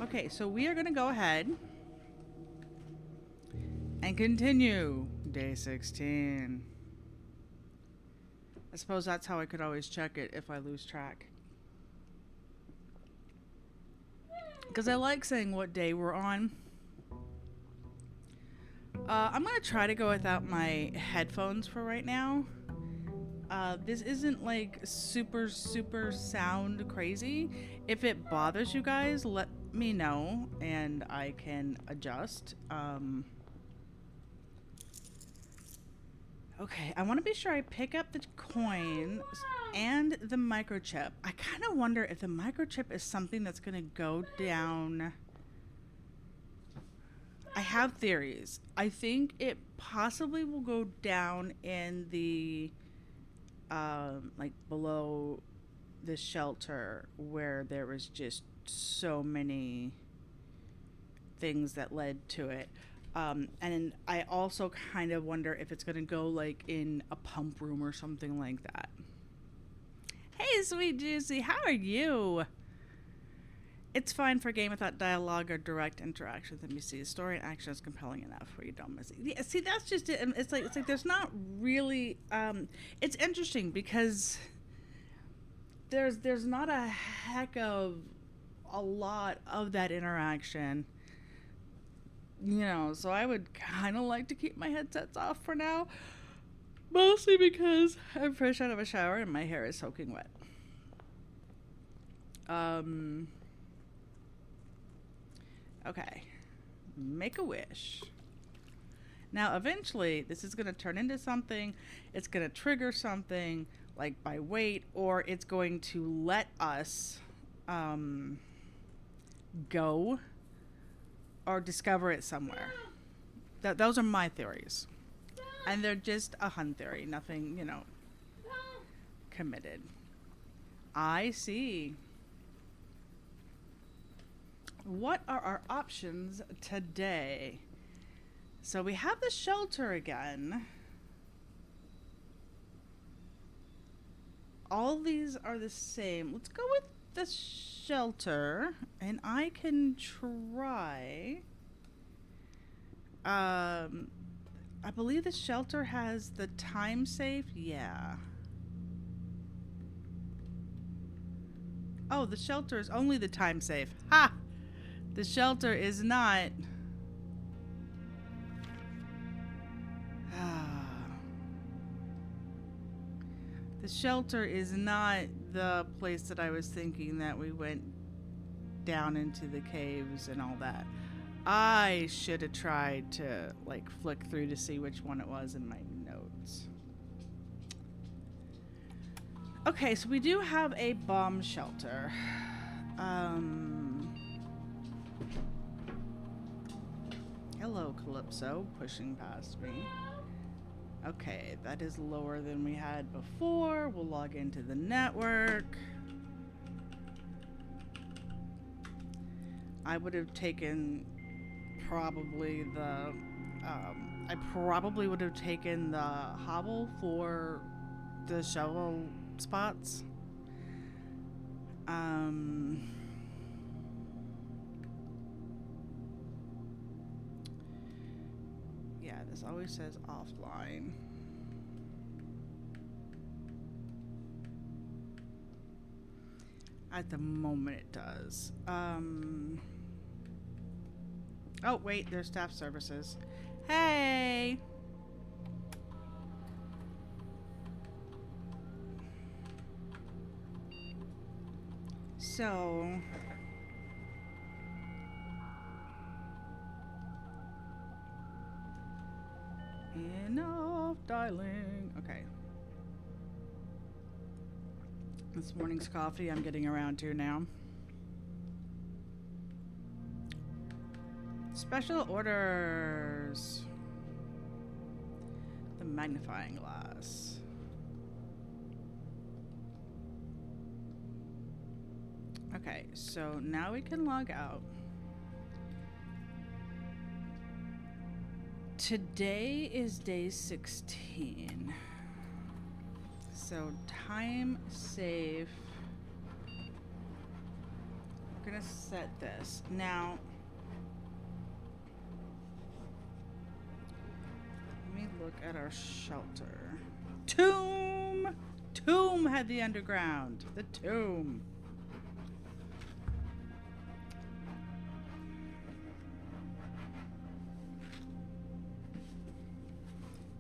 Okay, so we are going to go ahead and continue day 16. I suppose that's how I could always check it if I lose track. Because I like saying what day we're on. I'm going to try to go without my headphones for right now. This isn't like super sound crazy. If it bothers you guys, let me know and I can adjust. Okay, I want to be sure I pick up the coin and the microchip. I kind of wonder if the microchip is something that's going to go down. I have theories. I think it possibly will go down in the like below the shelter where there was just so many things that led to it. And I also kind of wonder if it's going to go like in a pump room or something like that. Hey, Sweet Juicy, how are you? It's fine for a game without dialogue or direct interaction. Let me see. The story and action is compelling enough where you don't miss it. Yeah, see, that's just it. It's like there's not really. It's interesting because there's not a heck of a lot of that interaction. You know, so I would kind of like to keep my headsets off for now. Mostly because I'm fresh out of a shower and my hair is soaking wet. Um. Okay. Make a wish. Now, eventually, this is going to turn into something. It's going to trigger something, like by weight, or it's going to let us go or discover it somewhere. Those are my theories. And they're just a hun theory, nothing, committed. I see. What are our options today? So we have the shelter again. All these are the same. Let's go with the shelter, and I can try. I believe the shelter has the time safe. Yeah. Oh, the shelter is only the time safe. Ha! The shelter is not. The shelter is not the place that I was thinking that we went down into the caves and all that. I should have tried to like flick through to see which one it was in my notes. Okay, so we do have a bomb shelter. Hello, Calypso, pushing past me. Okay, that is lower than we had before. We'll log into the network. I would have taken probably the I probably would have taken the hobble for the shovel spots. Yeah, this always says offline. At the moment it does. Oh, wait, there's staff services. Hey! So... enough dialing. Okay. This morning's coffee I'm getting around to now. Special orders. The magnifying glass. Okay, so now we can log out. Today is day 16. So time safe. We're gonna set this. Now, let me look at our shelter. Tomb! Tomb had the underground. The tomb.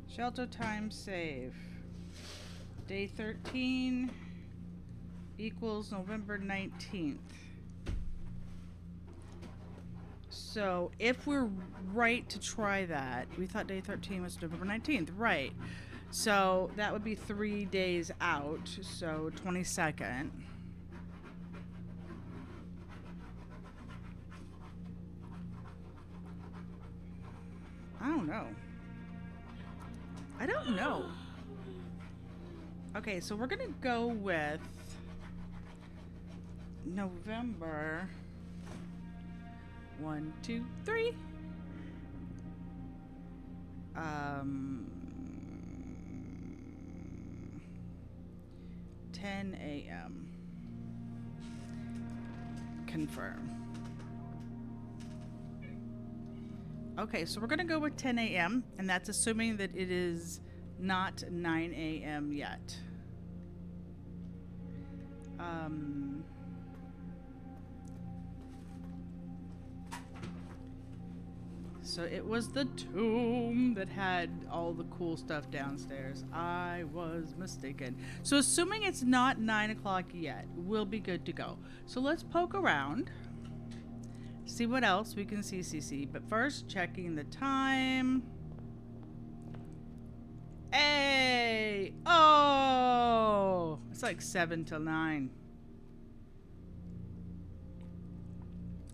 Shelter time save. Day 13 equals November 19th. So if we're right to try that, we thought day 13 was November 19th, right? So that would be 3 days out, so 22nd. I don't know. I don't know. Okay, so we're gonna go with November 1, 2, 3. 10 a.m. Confirm. Okay, so we're gonna go with 10 a.m. and that's assuming that it is not 9 a.m. yet. So it was the tomb that had all the cool stuff downstairs. I was mistaken. So assuming it's not 9 o'clock yet, we'll be good to go. So let's poke around. See what else we can see. But first, checking the time. Hey! Oh! It's like 7 till 9.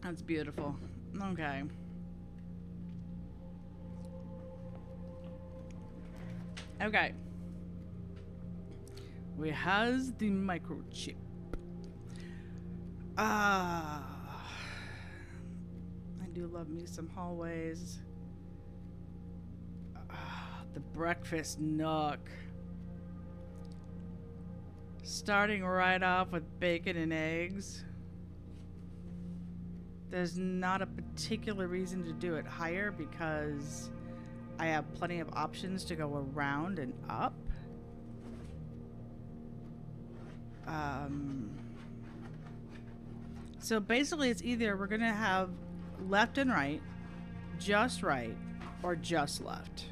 That's beautiful. Okay. Okay. We has the microchip. I do love me some hallways. The breakfast nook. Starting right off with bacon and eggs. There's not a particular reason to do it higher because I have plenty of options to go around and up. So basically it's either we're gonna have left and right, or just left.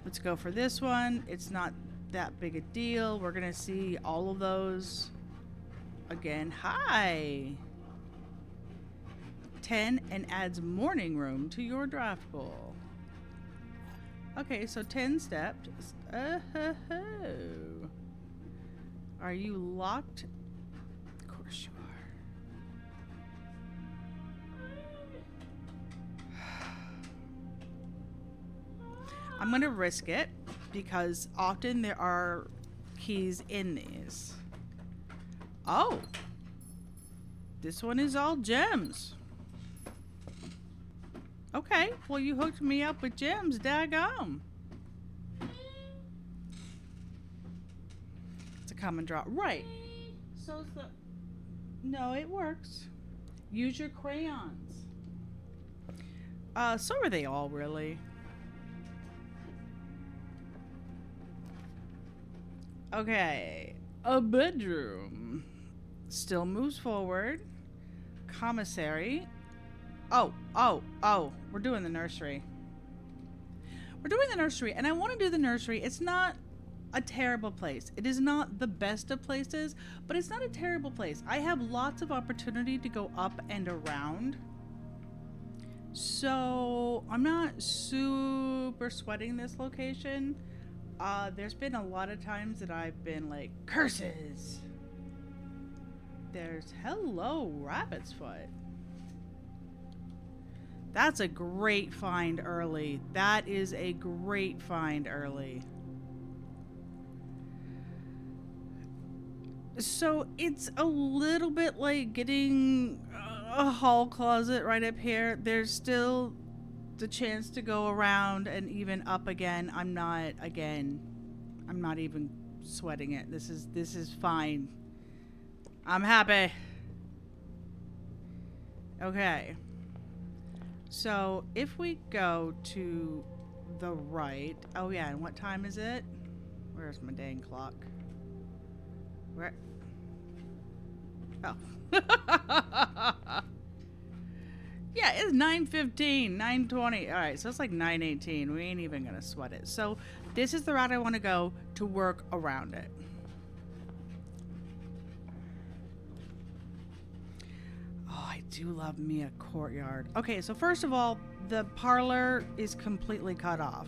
Let's go for this one. It's not that big a deal. We're gonna see all of those again. Hi! 10 and adds morning room to your draft bowl. Okay, so 10 steps. Are you locked? Of course you are. I'm gonna risk it because often there are keys in these. Oh! This one is all gems. Okay, well you hooked me up with gems, daggum. It's a common draw. Right. So it's the... No, it works. Use your crayons. So are they all, really. Okay. A bedroom. Still moves forward. Commissary. Oh. We're doing the nursery. And I want to do the nursery. It's not a terrible place. It is not the best of places, but it's not a terrible place. I have lots of opportunity to go up and around. So I'm not super sweating this location. There's been a lot of times that I've been like, curses. There's hello, rabbit's foot. That's a great find early. That is a great find early. So it's a little bit like getting a hall closet right up here. There's still the chance to go around and even up again. I'm not even sweating it. This is fine. I'm happy. Okay. So if we go to the right. Oh, yeah. And what time is it? Where's my dang clock? Where? Oh. Yeah, it's 9:15, 9:20. All right, so it's like 9:18. We ain't even going to sweat it. So this is the route I want to go to work around it. Oh, I do love me a courtyard. Okay, so first of all, the parlor is completely cut off.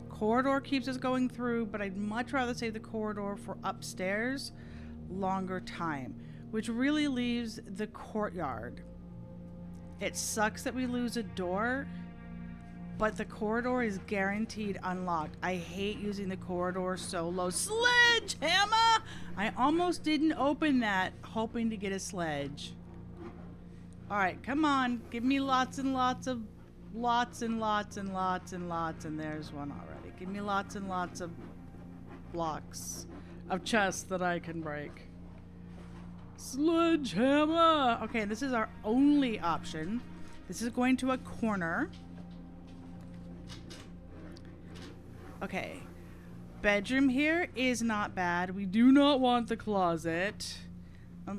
Corridor keeps us going through, but I'd much rather save the corridor for upstairs longer time, which really leaves the courtyard. It sucks that we lose a door, but the corridor is guaranteed unlocked. I hate using the corridor solo. Sledgehammer! I almost didn't open that, hoping to get a sledge. All right, come on. Give me lots and lots of lots and lots and lots and lots. And there's one already. Give me lots and lots of blocks of chests that I can break. Sledgehammer! Okay, this is our only option. This is going to a corner. Okay. Bedroom here is not bad. We do not want the closet.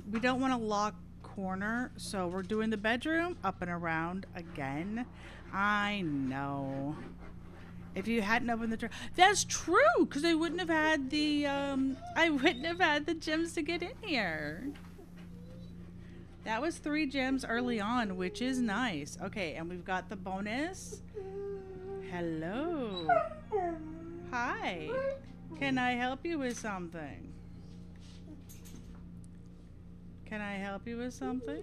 We don't want a locked corner, so we're doing the bedroom up and around again. I know. If you hadn't opened the door, that's true, because I wouldn't have had the gems to get in here. That was 3 gems early on, which is nice. Okay, and we've got the bonus. Hello. Hi. Can I help you with something? Can I help you with something?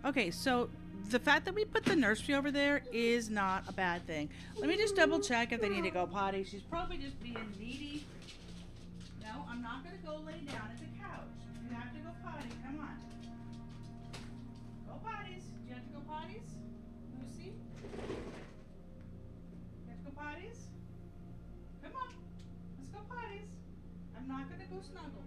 Okay, so the fact that we put the nursery over there is not a bad thing. Let me just double check if they need to go potty. She's probably just being needy. No, I'm not going to go lay down at the couch. You have to go potty. Come on. Go potties. Do you have to go potties? Lucy? You have to go potties? Come on. Let's go potties. I'm not going to go snuggle.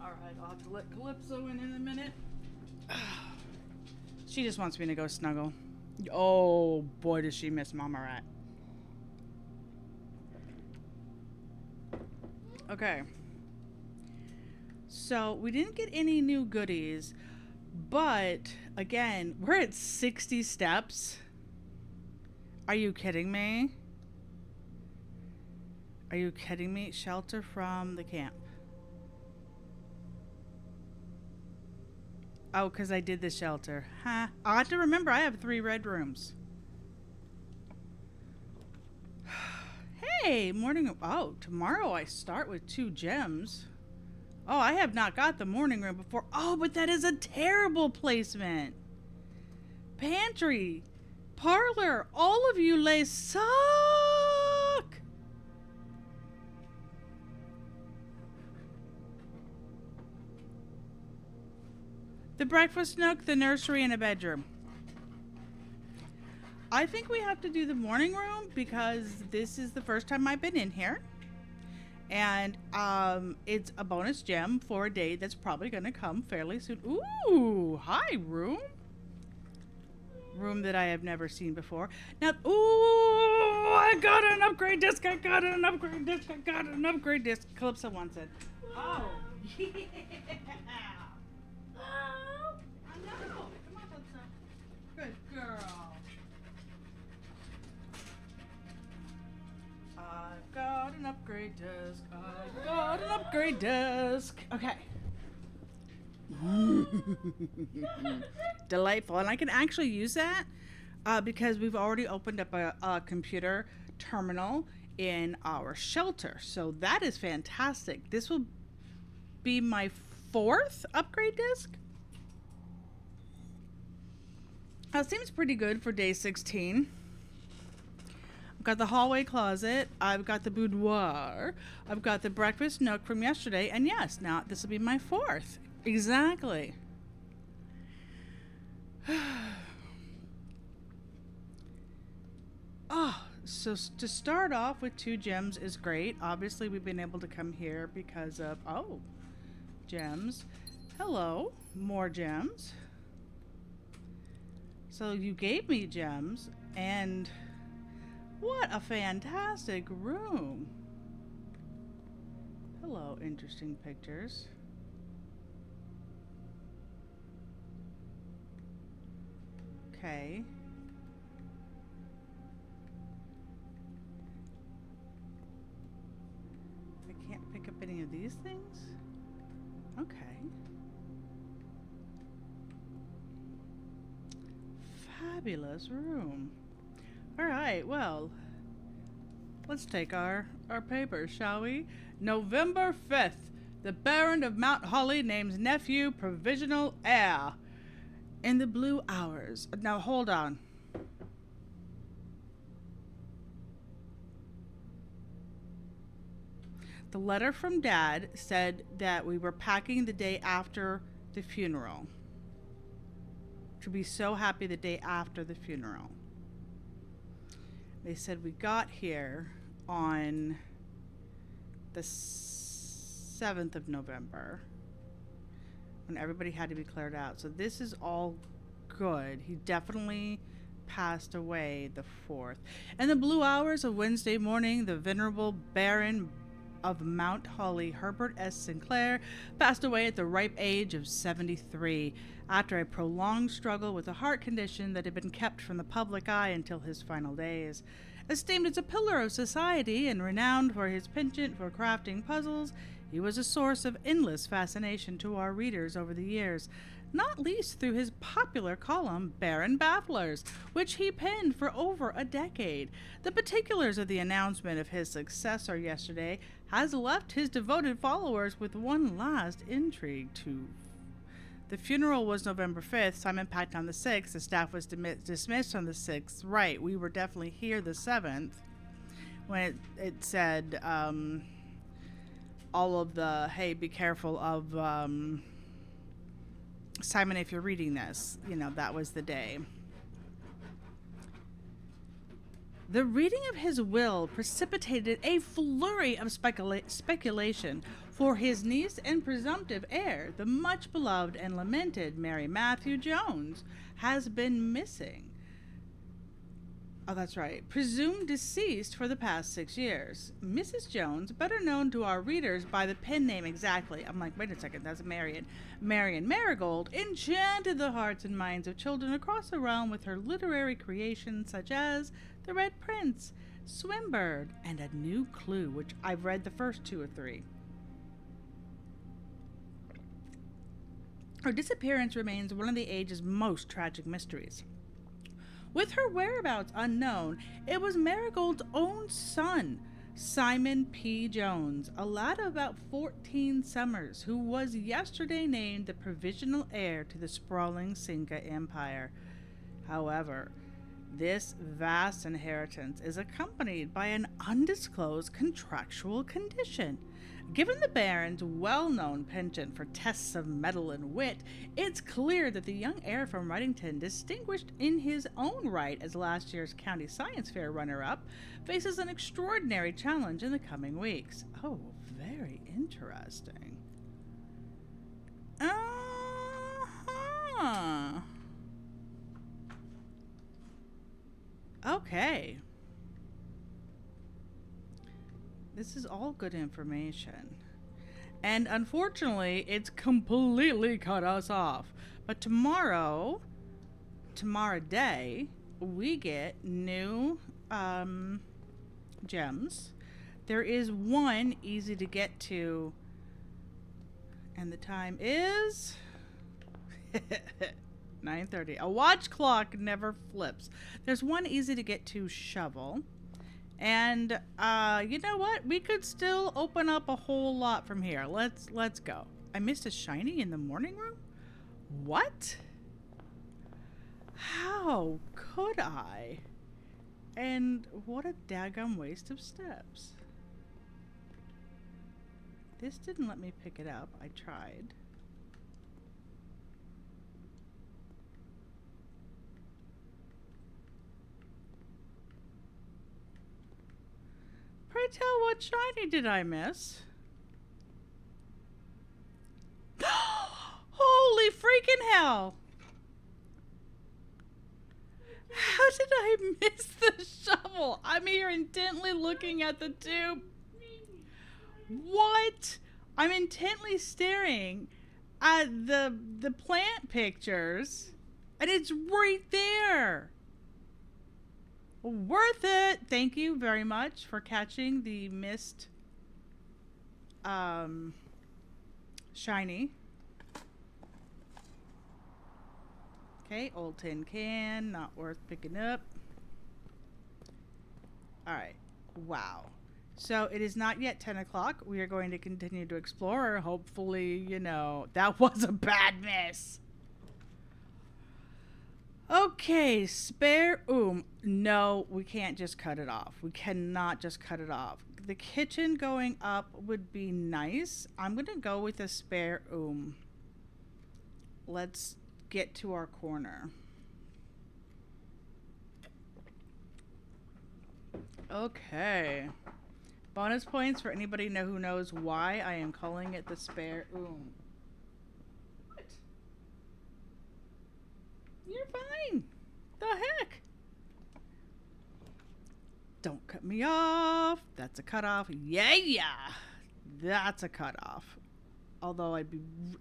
Alright, I'll have to let Calypso in a minute. She just wants me to go snuggle. Oh, boy, does she miss Mama Rat. Okay. So, we didn't get any new goodies, but, again, we're at 60 steps. Are you kidding me? Are you kidding me? Shelter from the camp. Oh, because I did the shelter. Huh. I'll have to remember I have 3 red rooms. Hey, morning. Oh, tomorrow I start with 2 gems. Oh, I have not got the morning room before. Oh, but that is a terrible placement. Pantry. Parlor. All of you lay suck. The breakfast nook, the nursery, and a bedroom. I think we have to do the morning room because this is the first time I've been in here. And it's a bonus gem for a day that's probably going to come fairly soon. Ooh, hi, room. Room that I have never seen before. Now, ooh, I got an upgrade disc. I got an upgrade disc. I got an upgrade disc. Calypso wants it. Oh, yeah. Good girl. I've got an upgrade disc. I've got an upgrade disc. Okay. Delightful. And I can actually use that because we've already opened up a computer terminal in our shelter. So that is fantastic. This will be my 4th upgrade disc. That seems pretty good for day 16. I've got the hallway closet. I've got the boudoir. I've got the breakfast nook from yesterday. And yes, now this will be my 4th. Exactly. Oh, So to start off with two gems is great. Obviously, we've been able to come here because of gems. Hello, more gems. So you gave me gems, and what a fantastic room. Hello, interesting pictures. Okay. I can't pick up any of these things? Okay. Fabulous room. Alright, well, let's take our papers, shall we? November 5th. The Baron of Mount Holly names nephew provisional heir. In the blue hours. Now hold on. The letter from Dad said that we were packing the day after the funeral. To be so happy the day after the funeral. They said we got here on the 7th of November when everybody had to be cleared out. So this is all good. He definitely passed away the 4th. In the blue hours of Wednesday morning, the venerable Baron of Mount Holly, Herbert S. Sinclair, passed away at the ripe age of 73 after a prolonged struggle with a heart condition that had been kept from the public eye until his final days. Esteemed as a pillar of society and renowned for his penchant for crafting puzzles, he was a source of endless fascination to our readers over the years, not least through his popular column, Baron Bafflers, which he penned for over a decade. The particulars of the announcement of his successor yesterday has left his devoted followers with one last intrigue to. The funeral was November 5th. Simon packed on the 6th. The staff was dismissed on the 6th. Right, we were definitely here the 7th when it said all of the, hey, be careful of Simon, if you're reading this, that was the day. The reading of his will precipitated a flurry of speculation, for his niece and presumptive heir, the much beloved and lamented Mary Matthew Jones, has been missing. Oh, that's right. Presumed deceased for the past 6 years. Mrs. Jones, better known to our readers by the pen name exactly. I'm like, wait a second, that's Marion. Marion Marigold enchanted the hearts and minds of children across the realm with her literary creations such as The Red Prince, Swinburne, and A New Clue, which I've read the first 2 or 3. Her disappearance remains one of the age's most tragic mysteries. With her whereabouts unknown, it was Marigold's own son, Simon P. Jones, a lad of about 14 summers, who was yesterday named the provisional heir to the sprawling Cinca Empire. However, this vast inheritance is accompanied by an undisclosed contractual condition. Given the Baron's well-known penchant for tests of mettle and wit, it's clear that the young heir from Wrightington, distinguished in his own right as last year's County Science Fair runner-up, faces an extraordinary challenge in the coming weeks. Oh, very interesting. Uh-huh. Okay. This is all good information. And unfortunately, it's completely cut us off. But tomorrow day, we get new gems. There is one easy to get to, and the time is 9:30. A watch clock never flips. There's one easy to get to shovel. And you know what? We could still open up a whole lot from here. Let's go. I missed a shiny in the morning room? What? How could I? And what a daggum waste of steps. This didn't let me pick it up. I tried. I tell what shiny did I miss? Holy freaking hell! How did I miss the shovel? I'm here intently looking at the tube. What? I'm intently staring at the plant pictures, and it's right there. Worth it. Thank you very much for catching the missed shiny. Okay, old tin can, not worth picking up. All right. Wow. So it is not yet 10 o'clock. We are going to continue to explore. Hopefully, you know, that was a bad miss. Okay, spare No, we can't just cut it off. We cannot just cut it off. The kitchen going up would be nice. I'm going to go with a spare Let's get to our corner. Okay. Bonus points for anybody who knows why I am calling it the spare What? You're fine. The heck? Don't cut me off. That's a cutoff. Yeah. That's a cutoff. Although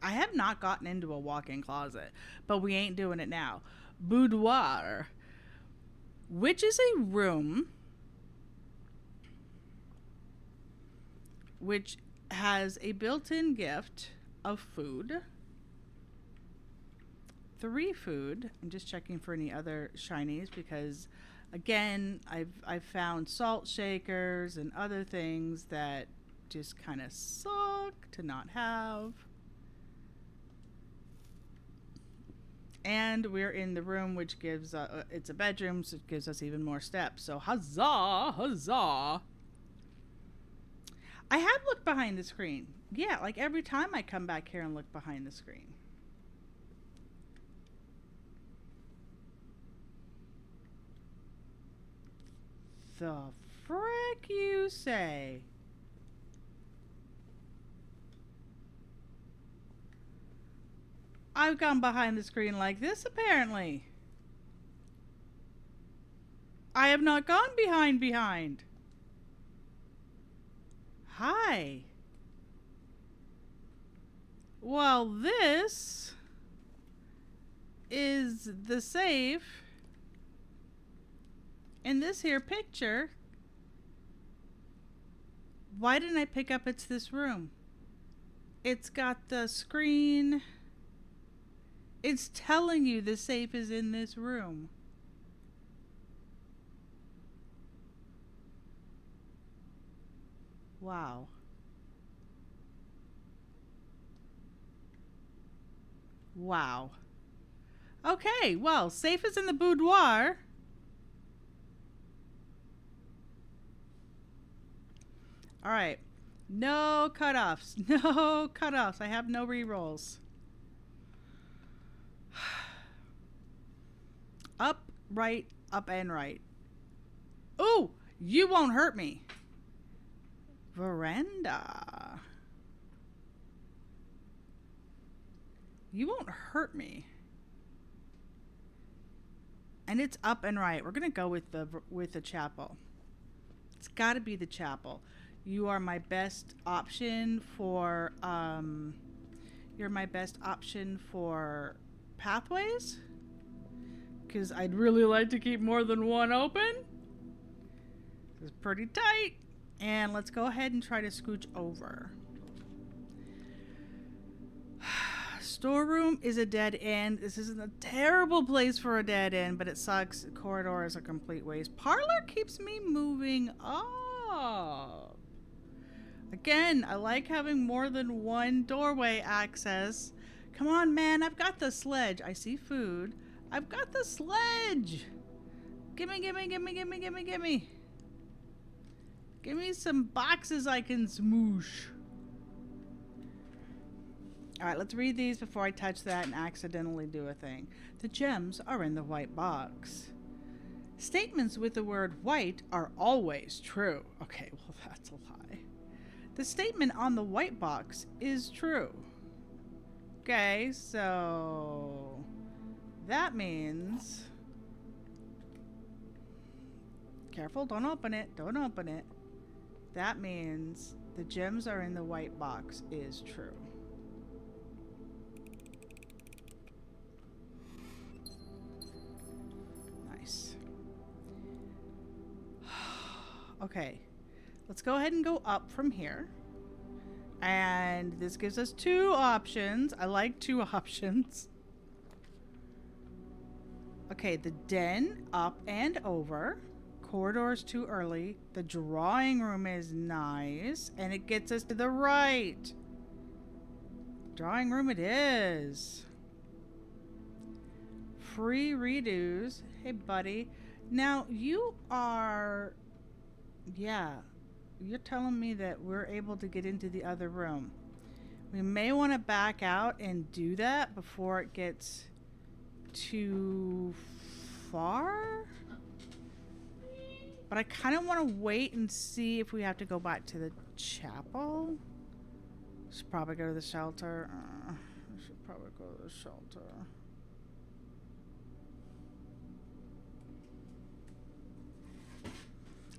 I have not gotten into a walk-in closet, but we ain't doing it now. Boudoir, which is a room which has a built-in gift of food. 3 food. I'm just checking for any other shinies because, again, I've found salt shakers and other things that just kind of suck to not have. And we're in the room which gives it's a bedroom, so it gives us even more steps. So huzzah, huzzah. I have looked behind the screen. Yeah, like every time I come back here and look behind the screen. The frick you say? I've gone behind the screen like this, apparently. I have not gone behind. Hi. Well, this is the safe in this here picture. Why didn't I pick up it's this room? It's got the screen. It's telling you the safe is in this room. Wow. Wow. Okay, well, safe is in the boudoir. All right. No cutoffs. No cutoffs. I have no rerolls. Up, right, up, and right. Ooh, you won't hurt me. Veranda. You won't hurt me. And it's up and right. We're gonna go with the chapel. It's got to be the chapel. You are my best option for you're my best option for pathways, because I'd really like to keep more than one open. It's pretty tight. And let's go ahead and try to scooch over. Storeroom is a dead end. This isn't a terrible place for a dead end, but it sucks. Corridor is a complete waste. Parlor keeps me moving up. Again, I like having more than one doorway access. Come on, man. I've got the sledge. I see food. I've got the sledge. Gimme. Give me some boxes I can smoosh. Alright, let's read these before I touch that and accidentally do a thing. The gems are in the white box. Statements with the word white are always true. Okay, well, that's a lie. The statement on the white box is true. Okay, so that means. Careful, don't open it. Don't open it. That means the gems are in the white box is true. Nice. Okay, let's go ahead and go up from here. And this gives us two options. I like two options. Okay, the den, up and over. Corridor's too early. The drawing room is nice. And it gets us to the right. Drawing room it is. Free redos. Hey, buddy. Now, you are... Yeah. You're telling me that we're able to get into the other room. We may want to back out and do that before it gets too far. But I kind of want to wait and see if we have to go back to the chapel. Should probably go to the shelter. I should probably go to the shelter.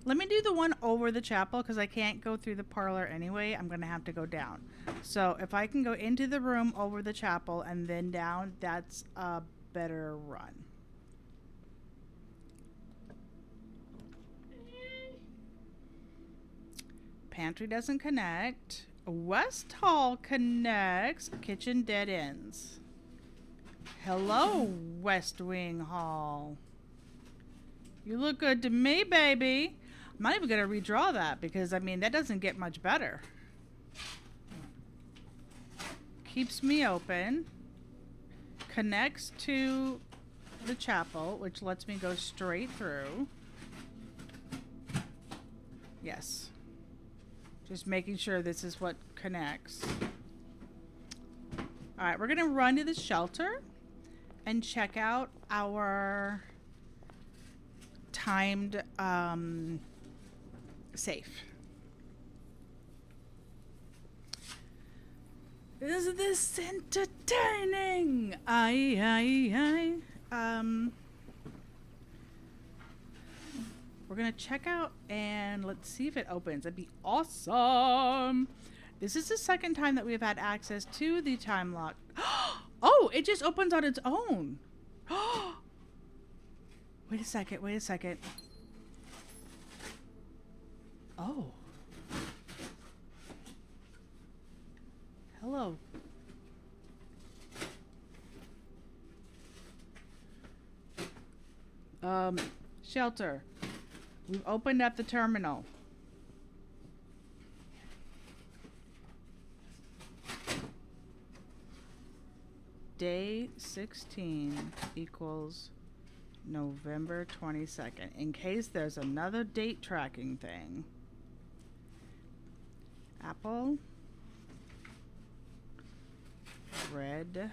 Let me do the one over the chapel because I can't go through the parlor anyway. I'm going to have to go down. So if I can go into the room over the chapel and then down, that's a better run. Pantry doesn't connect. West Hall connects. Kitchen dead ends. Hello, West Wing Hall. You look good to me, baby. I'm not even going to redraw that because, I mean, that doesn't get much better. Keeps me open. Connects to the chapel, which lets me go straight through. Yes. Just making sure this is what connects. All right, we're going to run to the shelter and check out our timed safe. Is this entertaining? We're gonna check out and let's see if it opens. That'd be awesome. This is the second time that we've had access to the time lock. Oh, it just opens on its own. Wait a second, wait a second. Oh. Hello. Shelter. We've opened up the terminal. Day 16 equals November 22nd. In case there's another date tracking thing. Apple. Red.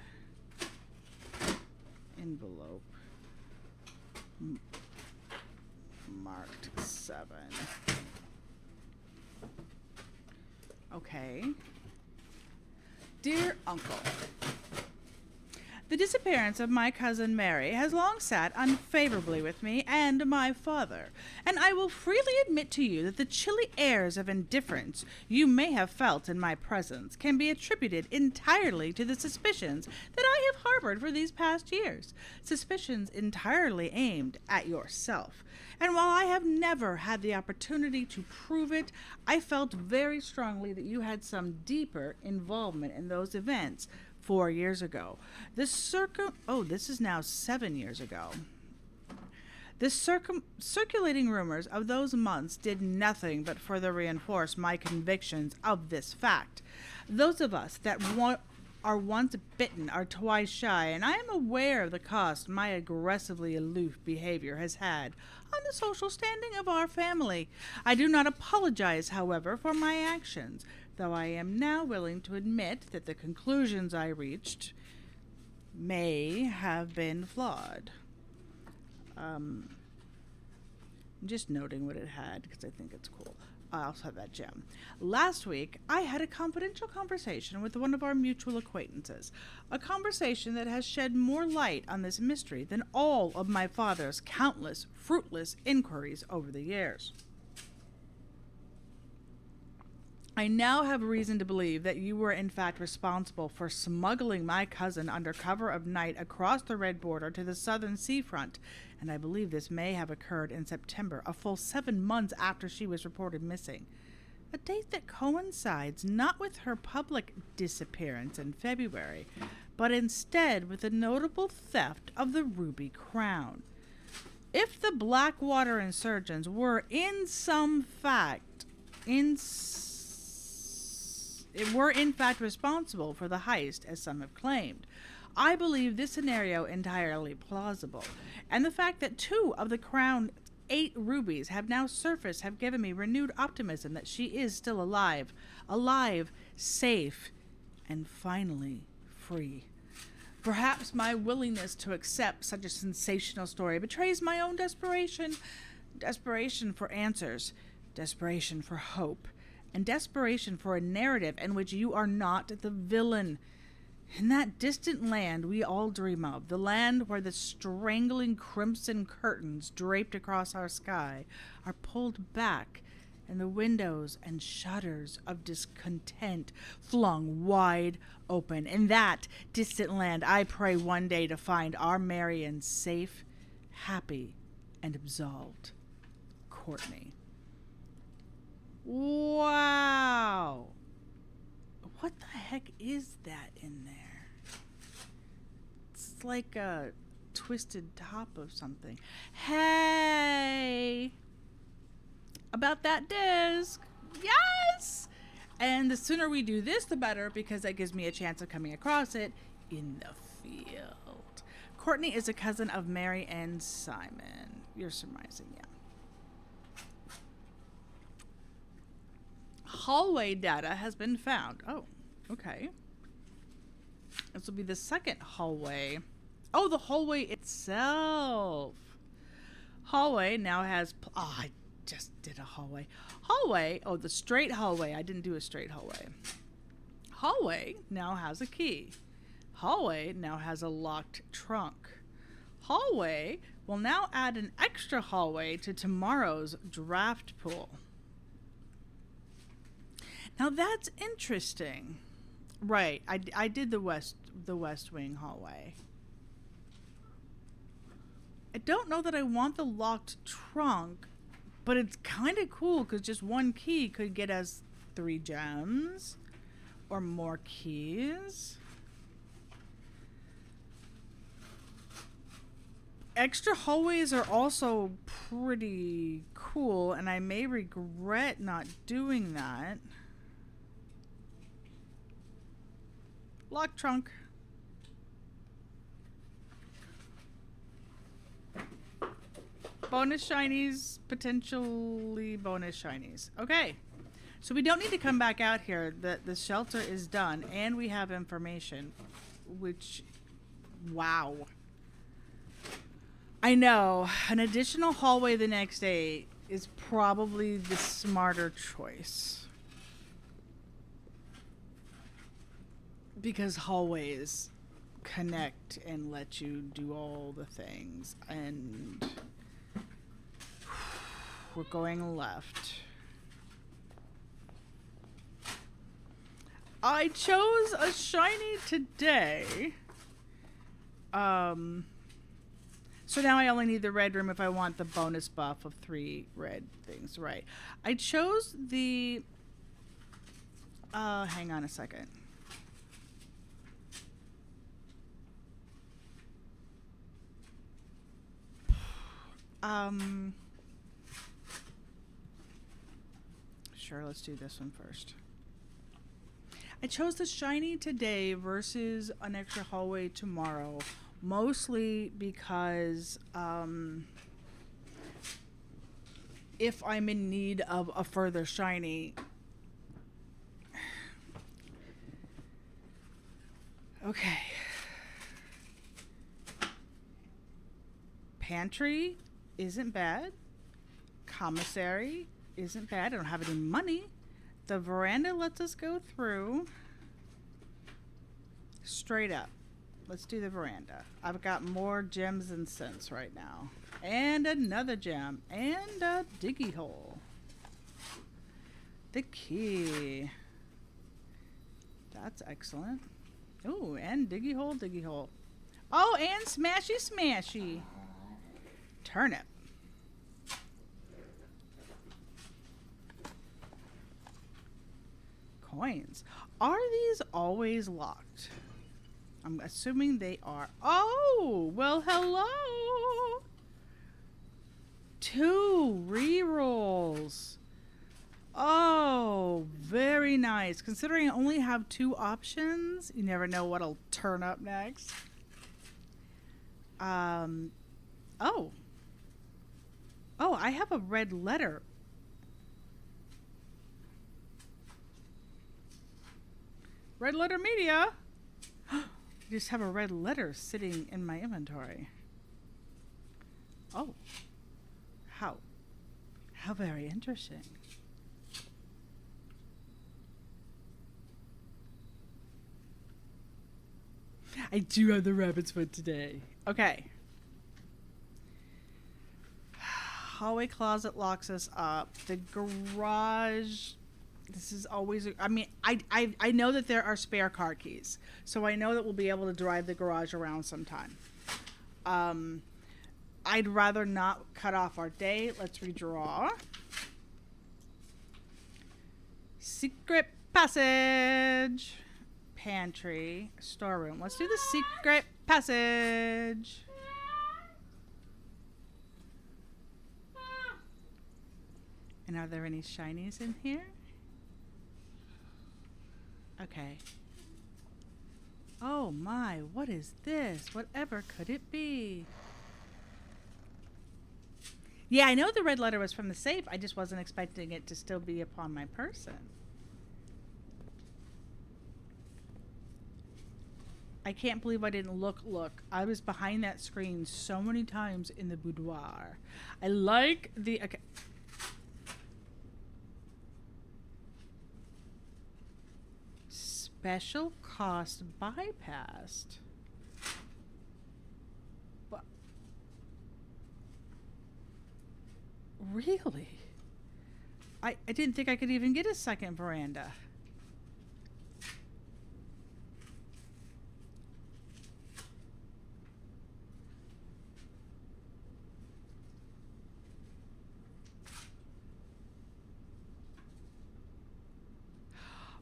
Envelope. Marked 7. Okay. Dear Uncle, the disappearance of my cousin Mary has long sat unfavorably with me and my father, and I will freely admit to you that the chilly airs of indifference you may have felt in my presence can be attributed entirely to the suspicions that I have harbored for these past years, suspicions entirely aimed at yourself. And while I have never had the opportunity to prove it, I felt very strongly that you had some deeper involvement in those events 4 years ago. This is now 7 years ago. The circulating rumors of those months did nothing but further reinforce my convictions of this fact. Those of us that are once bitten are twice shy, and I am aware of the cost my aggressively aloof behavior has had on the social standing of our family. I do not apologize, however, for my actions, though I am now willing to admit that the conclusions I reached may have been flawed. I'm just noting what it had because I think it's cool. I also have that gem. Last week, I had a confidential conversation with one of our mutual acquaintances. A conversation that has shed more light on this mystery than all of my father's countless fruitless inquiries over the years. I now have reason to believe that you were in fact responsible for smuggling my cousin under cover of night across the Red Border to the southern seafront, and I believe this may have occurred in September, a full 7 months after she was reported missing. A date that coincides not with her public disappearance in February, but instead with the notable theft of the Ruby Crown. If the Blackwater insurgents were in fact responsible for the heist, as some have claimed, I believe this scenario entirely plausible. And the fact that 2 of the Crown's 8 rubies have now surfaced have given me renewed optimism that she is still alive, safe, and finally free. Perhaps my willingness to accept such a sensational story betrays my own desperation. Desperation for answers, desperation for hope, and desperation for a narrative in which you are not the villain. In that distant land we all dream of, the land where the strangling crimson curtains draped across our sky are pulled back, and the windows and shutters of discontent flung wide open. In that distant land I pray one day to find our Marion safe, happy, and absolved. Courtney. Wow. What the heck is that in there? It's like a twisted top of something. Hey! About that disc. Yes! And the sooner we do this, the better, because that gives me a chance of coming across it in the field. Courtney is a cousin of Mary and Simon. You're surmising, yeah. Hallway data has been found. Oh, okay. This will be the second hallway. Oh, the hallway itself. Hallway now has... Oh, I just did a hallway. Hallway. Oh, the straight hallway. I didn't do a straight hallway. Hallway now has a key. Hallway now has a locked trunk. Hallway will now add an extra hallway to tomorrow's draft pool. Now that's interesting. Right, I did the West Wing hallway. I don't know that I want the locked trunk, but it's kind of cool because just one key could get us 3 gems or more keys. Extra hallways are also pretty cool, and I may regret not doing that. Lock trunk. Bonus shinies, potentially bonus shinies. Okay. So we don't need to come back out here. The shelter is done, and we have information, which, wow. I know. An additional hallway the next day is probably the smarter choice. Because hallways connect and let you do all the things. And we're going left. I chose a shiny today. So now I only need the red room if I want the bonus buff of 3 red things. Right. I chose the... hang on a second. Sure, let's do this one first. I chose the shiny today versus an extra hallway tomorrow, mostly because if I'm in need of a further shiny. Okay. Pantry isn't bad. Commissary isn't bad. I don't have any money. The veranda lets us go through. Straight up. Let's do the veranda. I've got more gems than cents right now. And another gem. And a diggy hole. The key. That's excellent. Ooh, and diggy hole, diggy hole. Oh, and smashy, smashy. Turnip. Coins. Are these always locked? I'm assuming they are. Oh, well, hello. 2 rerolls. Oh, very nice. Considering I only have 2 options, you never know what'll turn up next. Oh. Oh, I have a red letter. Red letter media. I just have a red letter sitting in my inventory. Oh. How very interesting. I do have the rabbit's foot today. Okay. Hallway closet locks us up. The garage. This is always. I mean, I know that there are spare car keys, so I know that we'll be able to drive the garage around sometime. I'd rather not cut off our day. Let's redraw. Secret passage. Pantry. Storeroom. Let's do the secret passage. And are there any shinies in here? Okay. Oh my, what is this? Whatever could it be? Yeah, I know the red letter was from the safe. I just wasn't expecting it to still be upon my person. I can't believe I didn't look. I was behind that screen so many times in the boudoir. I like the... Okay. Special cost bypassed. But really? I didn't think I could even get a second veranda.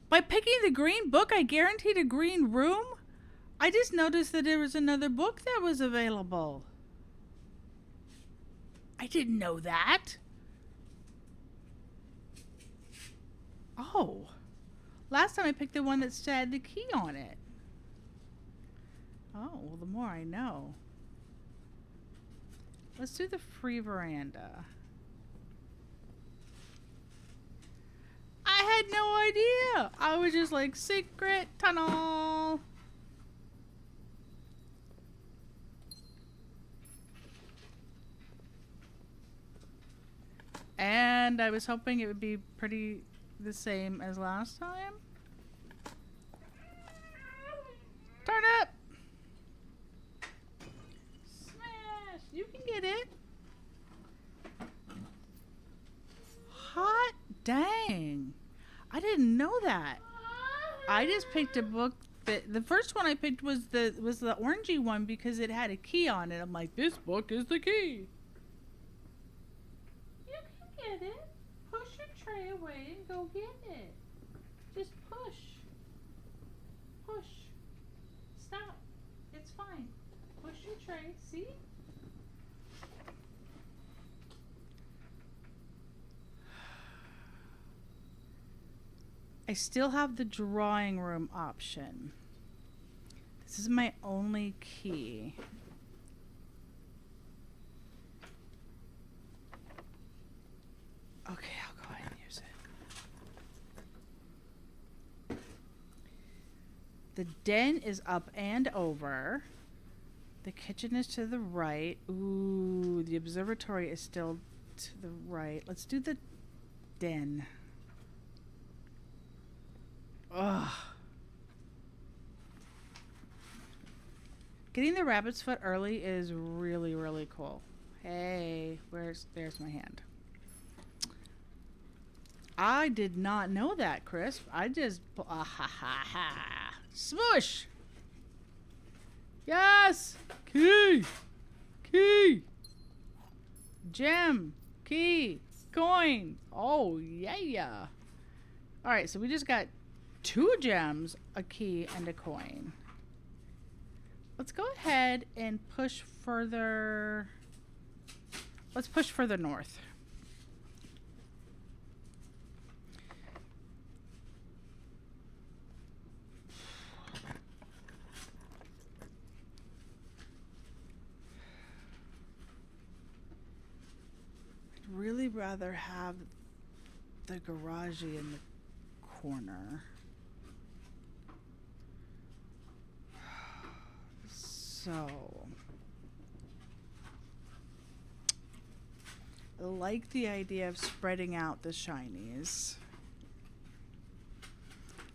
By picking the green book, I guaranteed a green room? I just noticed that there was another book that was available. I didn't know that. Oh. Last time I picked the one that had the key on it. Oh, well, the more I know. Let's do the free veranda. I had no idea. I was just like, secret tunnel. And I was hoping it would be pretty the same as last time. Turn up. Smash. You can get it. Hot dang. I didn't know that. I just picked a book that the first one I picked was the orangey one because it had a key on it. I'm like, this book is the key. You can get it. Push your tray away and go get it. Just push. Push. Stop. It's fine. Push your tray. See? I still have the drawing room option. This is my only key. Okay, I'll go ahead and use it. The den is up and over. The kitchen is to the right. Ooh, the observatory is still to the right. Let's do the den. Ugh. Getting the rabbit's foot early is really, really cool. Hey, there's my hand. I did not know that, Crisp. I just ha ha ha. Smoosh. Yes. Key. Gem. Key. Coin. Oh yeah. All right, so we just got 2 gems, a key, and a coin. Let's go ahead and push further. Let's push further north. I'd really rather have the garage in the corner. So, I like the idea of spreading out the shinies.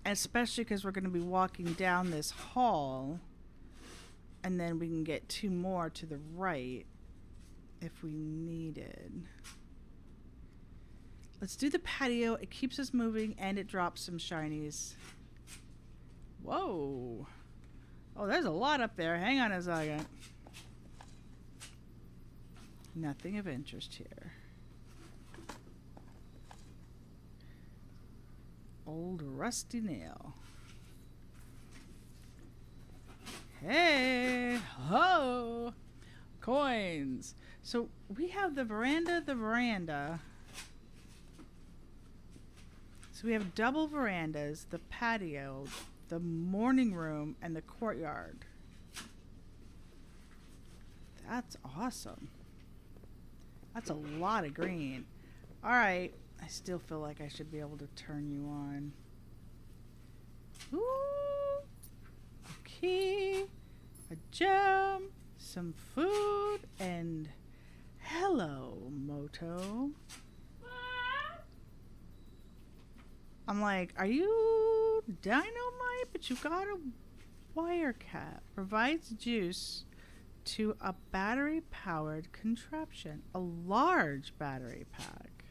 Especially because we're going to be walking down this hall. And then we can get 2 more to the right if we needed. Let's do the patio. It keeps us moving and it drops some shinies. Whoa. Oh, there's a lot up there. Hang on a second. Nothing of interest here. Old rusty nail. Hey, ho, coins. So we have the veranda. So we have double verandas, the patio, the morning room, and the courtyard. That's awesome. That's a lot of green. All right. I still feel like I should be able to turn you on. Ooh. Okay. A gem, some food, and hello, Moto. I'm like, are you Dynamite? But you got a wire cap. Provides juice to a battery-powered contraption. A large battery pack.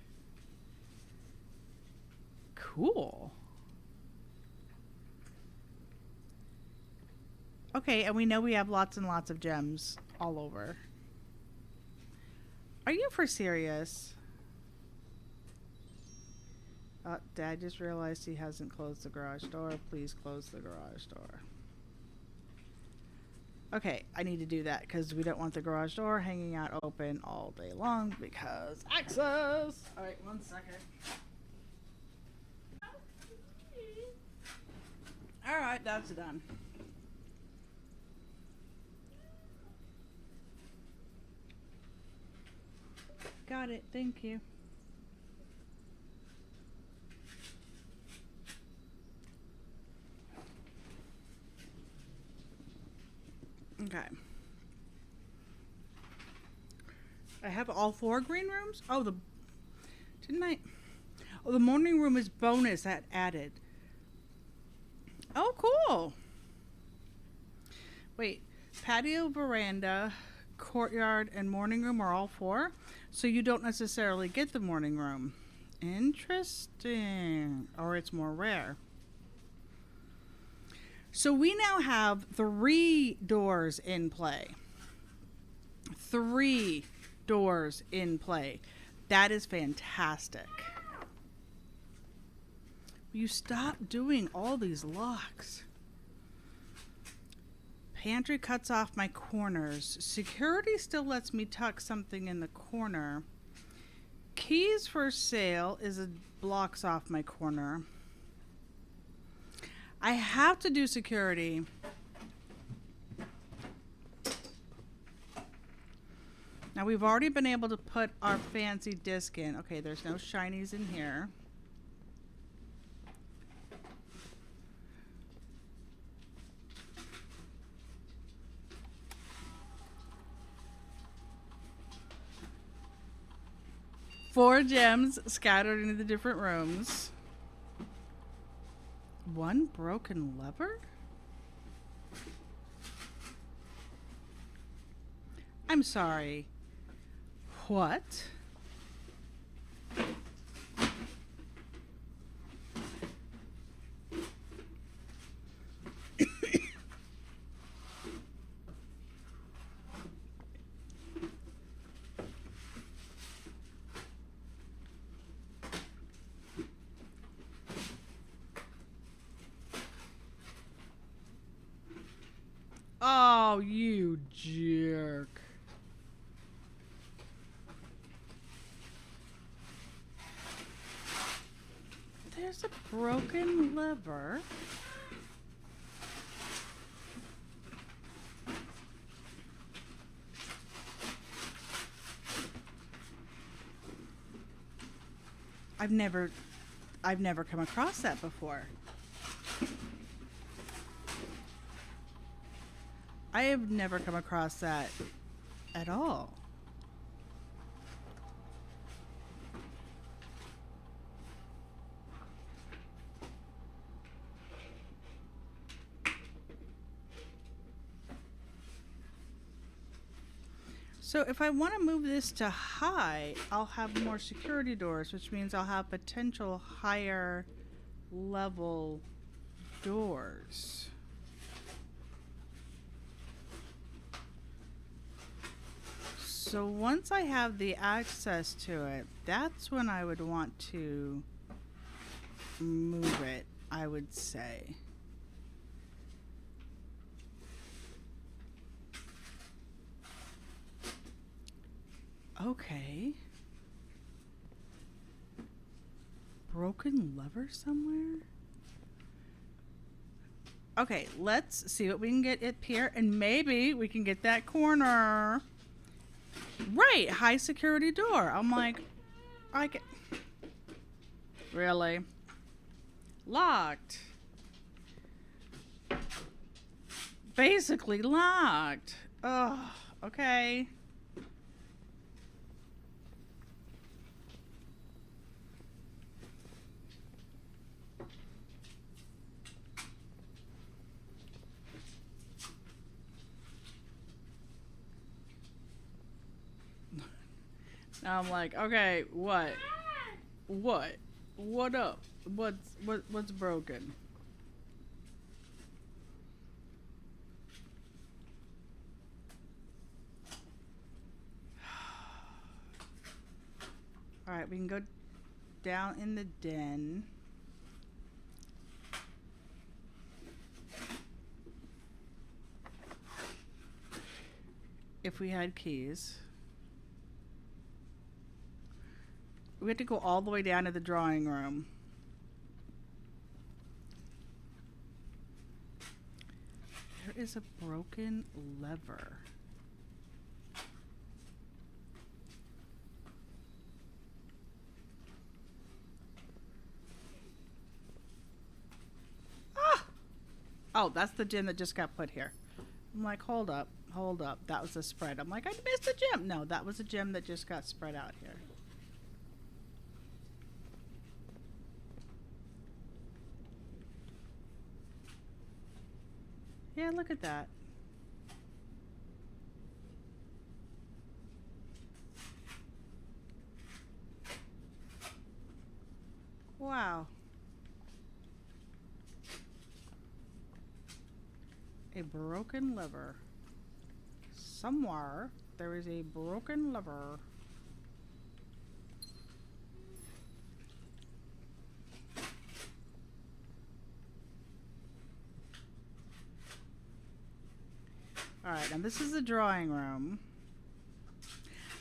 Cool. Okay, and we know we have lots and lots of gems all over. Are you for serious? Dad just realized he hasn't closed the garage door. Please close the garage door. Okay, I need to do that because we don't want the garage door hanging out open all day long because access. All right, 1 second. All right, that's done. Got it. Thank you. Okay. I have all 4 green rooms? Oh, didn't I? Oh, the morning room is bonus that added. Oh, cool. Wait, patio, veranda, courtyard, and morning room are all 4? So you don't necessarily get the morning room. Interesting. Or it's more rare. So we now have 3 doors in play. 3 doors in play. That is fantastic. You stop doing all these locks. Pantry cuts off my corners. Security still lets me tuck something in the corner. Keys for sale blocks off my corner. I have to do security. Now we've already been able to put our fancy disc in. Okay, there's no shinies in here. 4 gems scattered into the different rooms. 1 broken lever? I'm sorry. What? Oh, you jerk. There's a broken lever. I've never come across that before. I have never come across that at all. So if I want to move this to high, I'll have more security doors, which means I'll have potential higher level doors. So once I have the access to it, that's when I would want to move it, I would say. Okay. Broken lever somewhere? Okay, let's see what we can get up here, and maybe we can get that corner. Right, high security door. I'm like, I can... Really? Locked. Basically locked. Ugh, okay. Now I'm like, okay, what? What? What up? What's broken? All right, we can go down in the den. If we had keys. We had to go all the way down to the drawing room. There is a broken lever. Ah! Oh, that's the gem that just got put here. I'm like, hold up. That was a spread. I'm like, I missed a gem. No, that was a gem that just got spread out here. Yeah, look at that. Wow. A broken lever. Somewhere there is a broken lever. Alright, now this is the drawing room.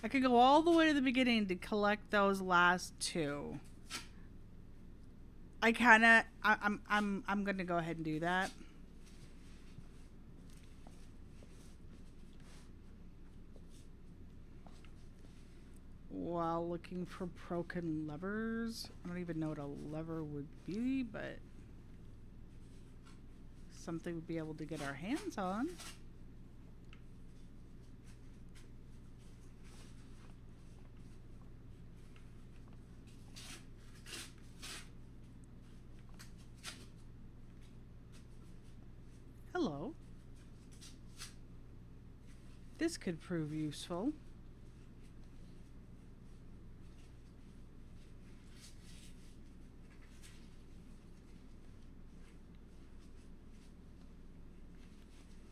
I could go all the way to the beginning to collect those last 2. I'm gonna go ahead and do that. While looking for broken levers. I don't even know what a lever would be, but something we'd be able to get our hands on. This could prove useful.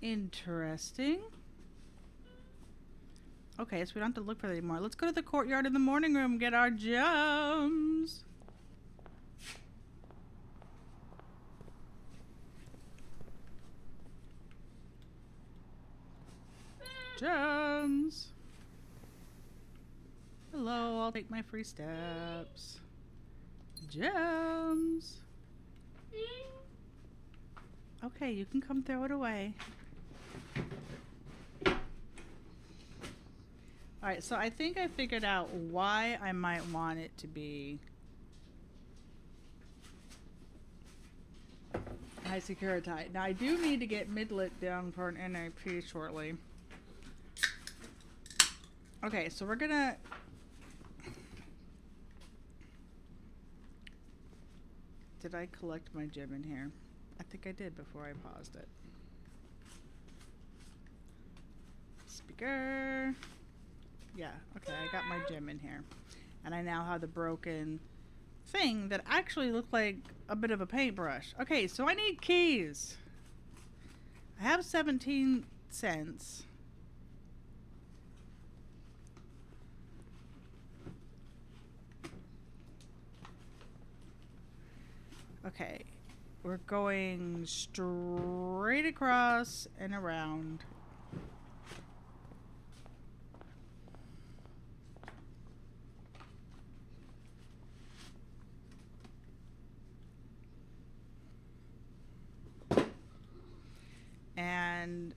Interesting. Okay, so we don't have to look for that anymore. Let's go to the courtyard in the morning room and get our gems. Gems. Hello, I'll take my free steps. Gems. Okay, you can come throw it away. Alright, so I think I figured out why I might want it to be high security. Now I do need to get Midlet down for an NIP shortly. Okay, so we're gonna... Did I collect my gem in here? I think I did before I paused it. Speaker. Yeah, okay, I got my gem in here. And I now have the broken thing that actually looked like a bit of a paintbrush. Okay, so I need keys. I have 17 cents. Okay, we're going straight across and around. And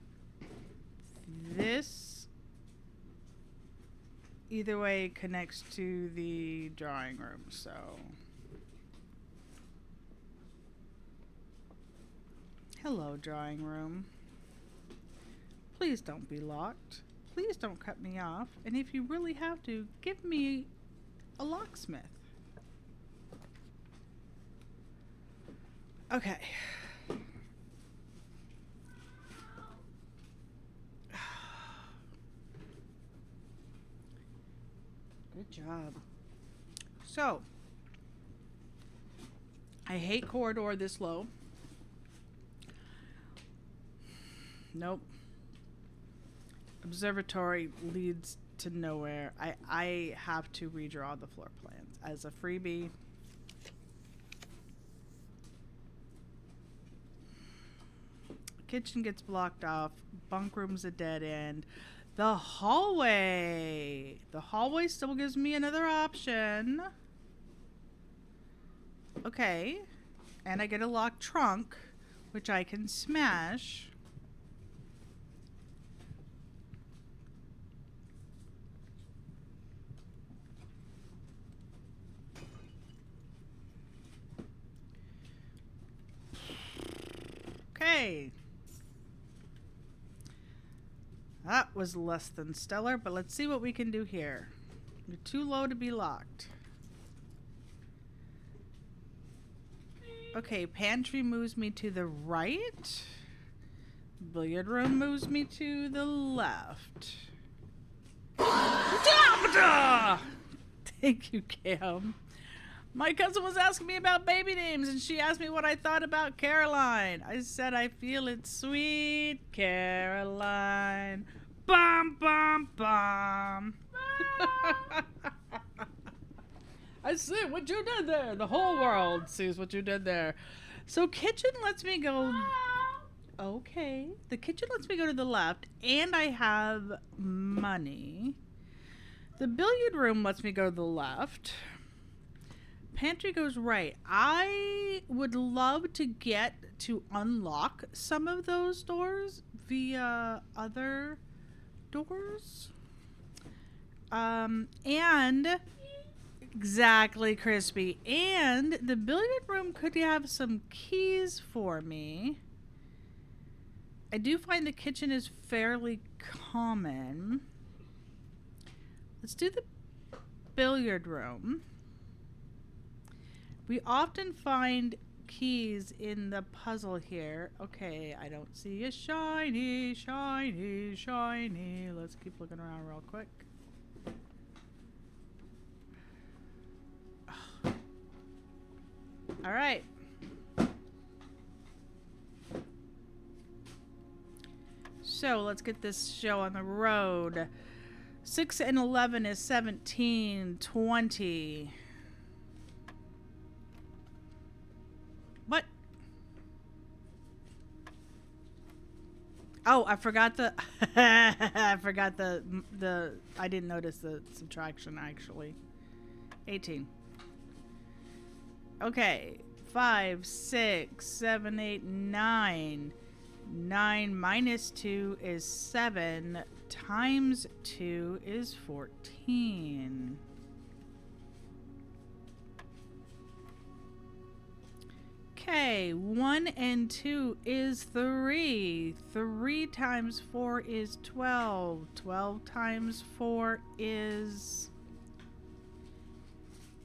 this either way connects to the drawing room, so hello, drawing room. Please don't be locked. Please don't cut me off. And if you really have to, give me a locksmith. Okay. Good job. So, I hate corridor this low. Nope. Observatory leads to nowhere. I have to redraw the floor plans as a freebie. Kitchen gets blocked off. Bunk room's a dead end. The hallway. The hallway still gives me another option. Okay. And I get a locked trunk, which I can smash. Okay. That was less than stellar, but let's see what we can do here. You're too low to be locked. Okay, pantry moves me to the right. Billiard room moves me to the left. Thank you, Cam. My cousin was asking me about baby names, and she asked me what I thought about Caroline. I said, I feel it's sweet, Caroline. Bum, bum, bum. I see what you did there. The whole world sees what you did there. So kitchen lets me go... Okay. The kitchen lets me go to the left, and I have money. The billiard room lets me go to the left. Pantry goes right. I would love to get to unlock some of those doors via other doors. And exactly, Crispy. And the billiard room could have some keys for me. I do find the kitchen is fairly common. Let's do the billiard room. We often find keys in the puzzle here. Okay, I don't see a shiny, shiny, shiny. Let's keep looking around real quick. All right. So let's get this show on the road. 6 and 11 is 17, 20. What? Oh, I forgot the I forgot the I didn't notice the subtraction actually. 18. Okay. 5, 6, 7, 8, 9. 9 minus 2 is 7. Times 2 is 14. Okay, 1 and 2 is 3. 3 times 4 is 12. 12 times 4 is...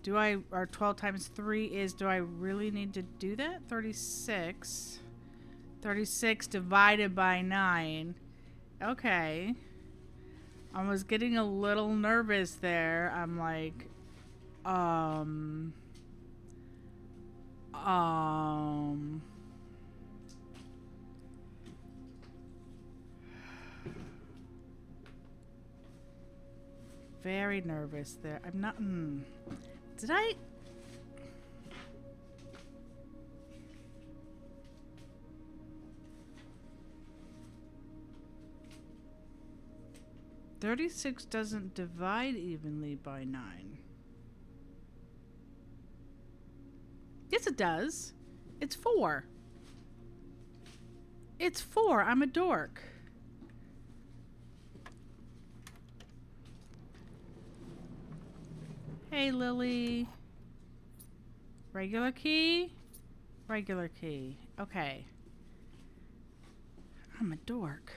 or 12 times 3 is, do I really need to do that? 36. 36 divided by 9. Okay. I was getting a little nervous there. I'm like, very nervous there. I'm not, did I? $36 doesn't divide evenly by 9. Yes, it does. It's 4. It's 4. I'm a dork. Hey, Lily. Regular key? Regular key. Okay. I'm a dork.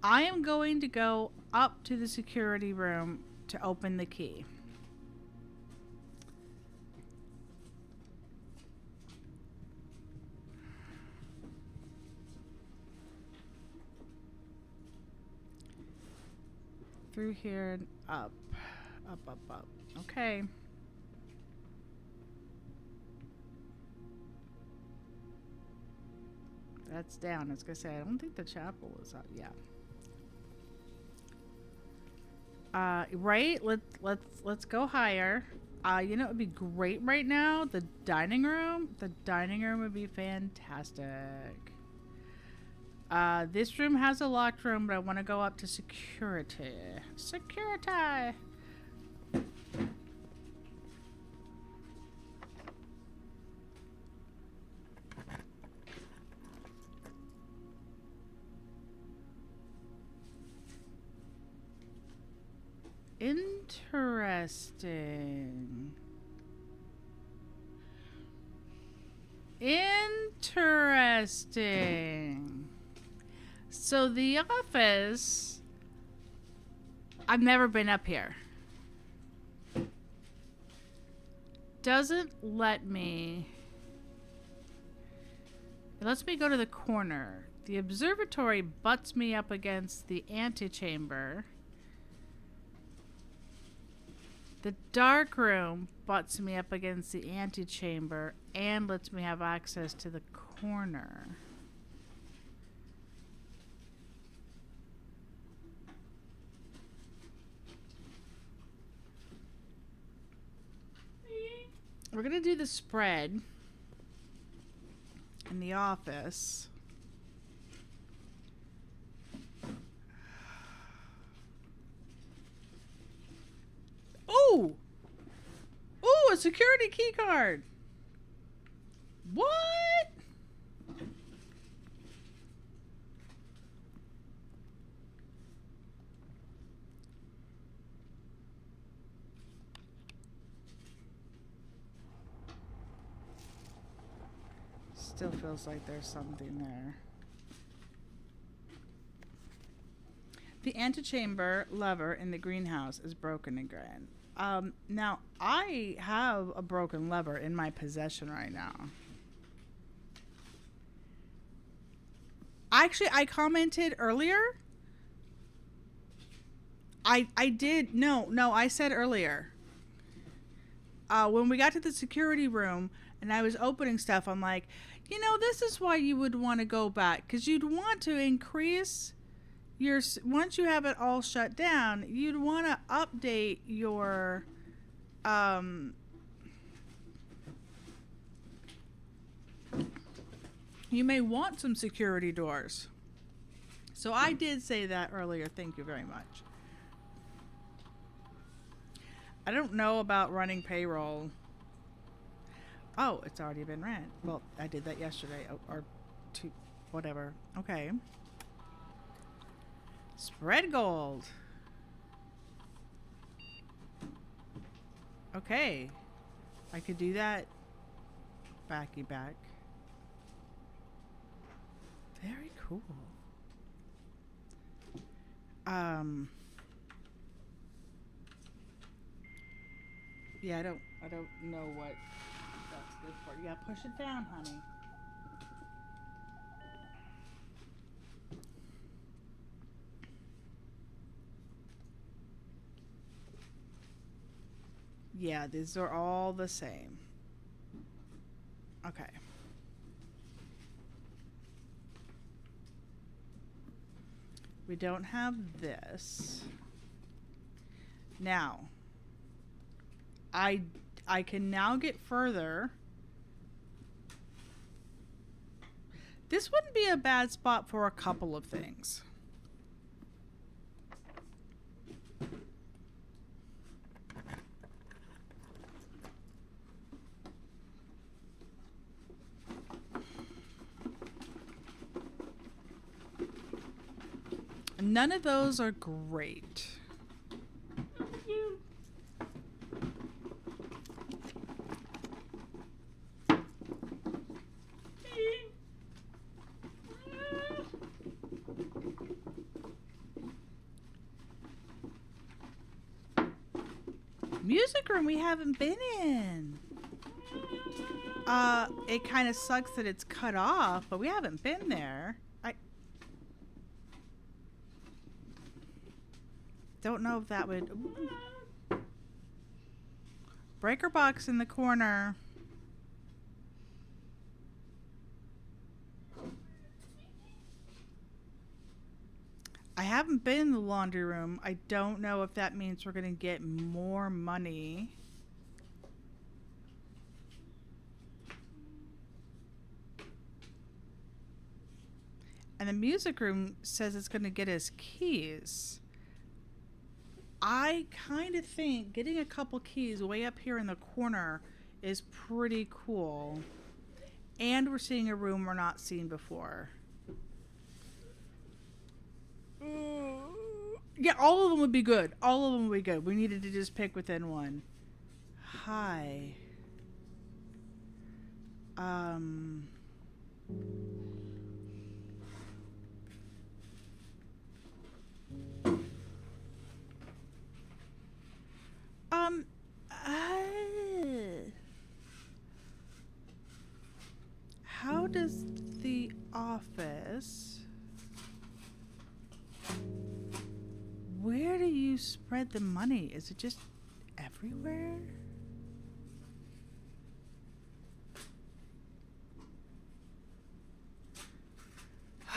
I am going to go up to the security room to open the key. Through here and up. Up, up, up. Okay. That's down. I was gonna say, I don't think the chapel is up. Yeah. Right? Let's go higher. You know, it would be great right now. The dining room. The dining room would be fantastic. This room has a locked room, but I want to go up to security. Security. Interesting. Interesting. So the office, I've never been up here. Doesn't let me. It lets me go to the corner. The observatory butts me up against the antechamber. The dark room butts me up against the antechamber and lets me have access to the corner. We're going to do the spread in the office. Ooh! Ooh, a security key card. What? Still feels like there's something there. The antechamber lever in the greenhouse is broken again. Now I have a broken lever in my possession right now. Actually, I commented earlier. I did no, I said earlier. When we got to the security room and I was opening stuff, I'm like, you know, this is why you would want to go back, because you'd want to increase your, once you have it all shut down, you'd want to update your you may want some security doors. So I did say that earlier. Thank you very much. I don't know about running payroll. Oh, it's already been ran. Well, I did that yesterday or two, whatever. Okay. Spread gold. Okay. I could do that. Backy back. Very cool. Yeah, I don't know what that's good for. You gotta push it down, honey. Yeah, these are all the same. Okay. We don't have this. Now, I can now get further. This wouldn't be a bad spot for a couple of things. None of those are great. Music room we haven't been in. It kind of sucks that it's cut off, but we haven't been there. I don't know if that would... Ooh. Breaker box in the corner. I haven't been in the laundry room. I don't know if that means we're going to get more money. And the music room says it's going to get us keys. I kind of think getting a couple keys way up here in the corner is pretty cool. And we're seeing a room we're not seeing before. Yeah, all of them would be good. All of them would be good. We needed to just pick within one. Hi. How does the office... Where do you spread the money? Is it just everywhere?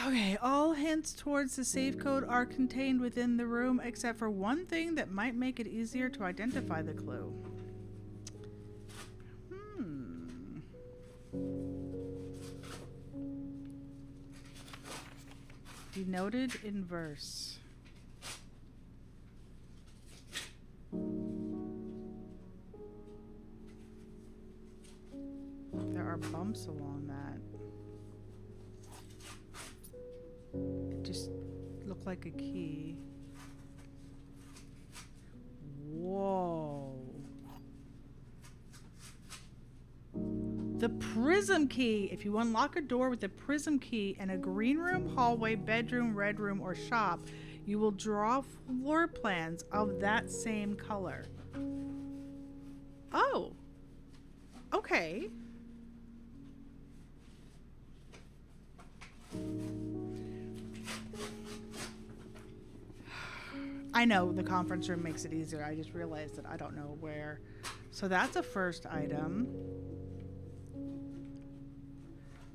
Okay, all hints towards the safe code are contained within the room except for one thing that might make it easier to identify the clue. Denoted in verse. There are bumps along that. It just looked like a key. Whoa. The prism key. If you unlock a door with the prism key in a green room, hallway, bedroom, red room, or shop, You will draw floor plans of that same color. Oh, okay. I know the conference room makes it easier. I just realized that I don't know where. So that's a first item.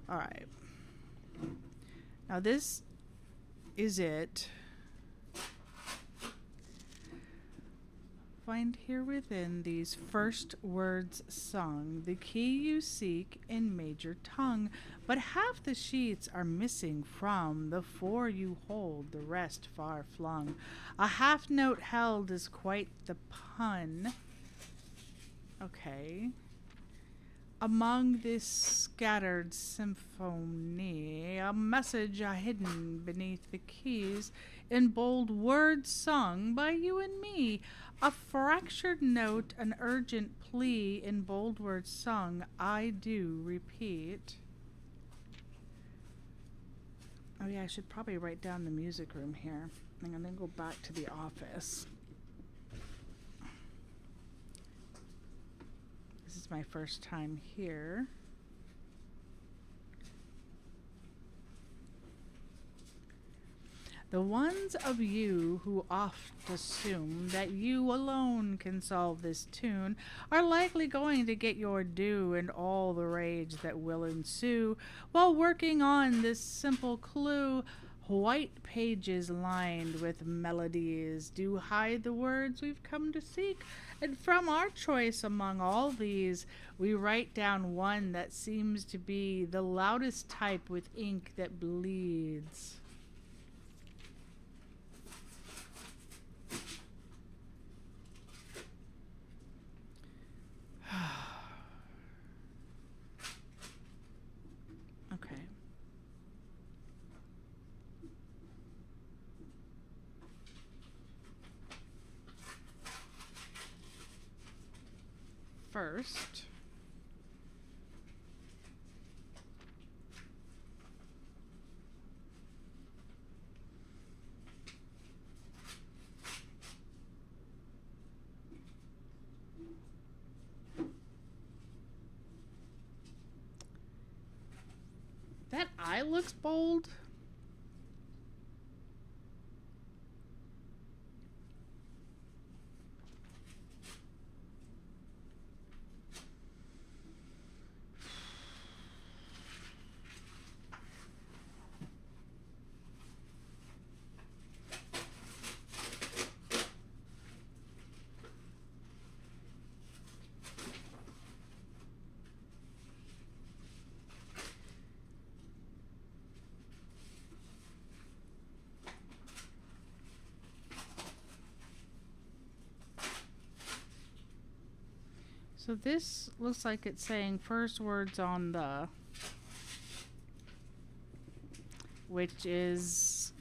All right. Now this is it. Find here within these first words sung the key you seek in major tongue, but half the sheets are missing from the four you hold, the rest far flung. A half note held is quite the pun. Okay. Among this scattered symphony, a message hidden beneath the keys, in bold words sung by you and me. A fractured note, an urgent plea, in bold words sung, I do repeat. Oh yeah, I should probably write down the music room here. I'm gonna go back to the office. This is my first time here. The ones of you who oft assume that you alone can solve this tune are likely going to get your due and all the rage that will ensue while working on this simple clue. White pages lined with melodies do hide the words we've come to seek, and from our choice among all these, we write down one that seems to be the loudest type with ink that bleeds. Okay. First, that eye looks bold. So this looks like it's saying first words on the, which is,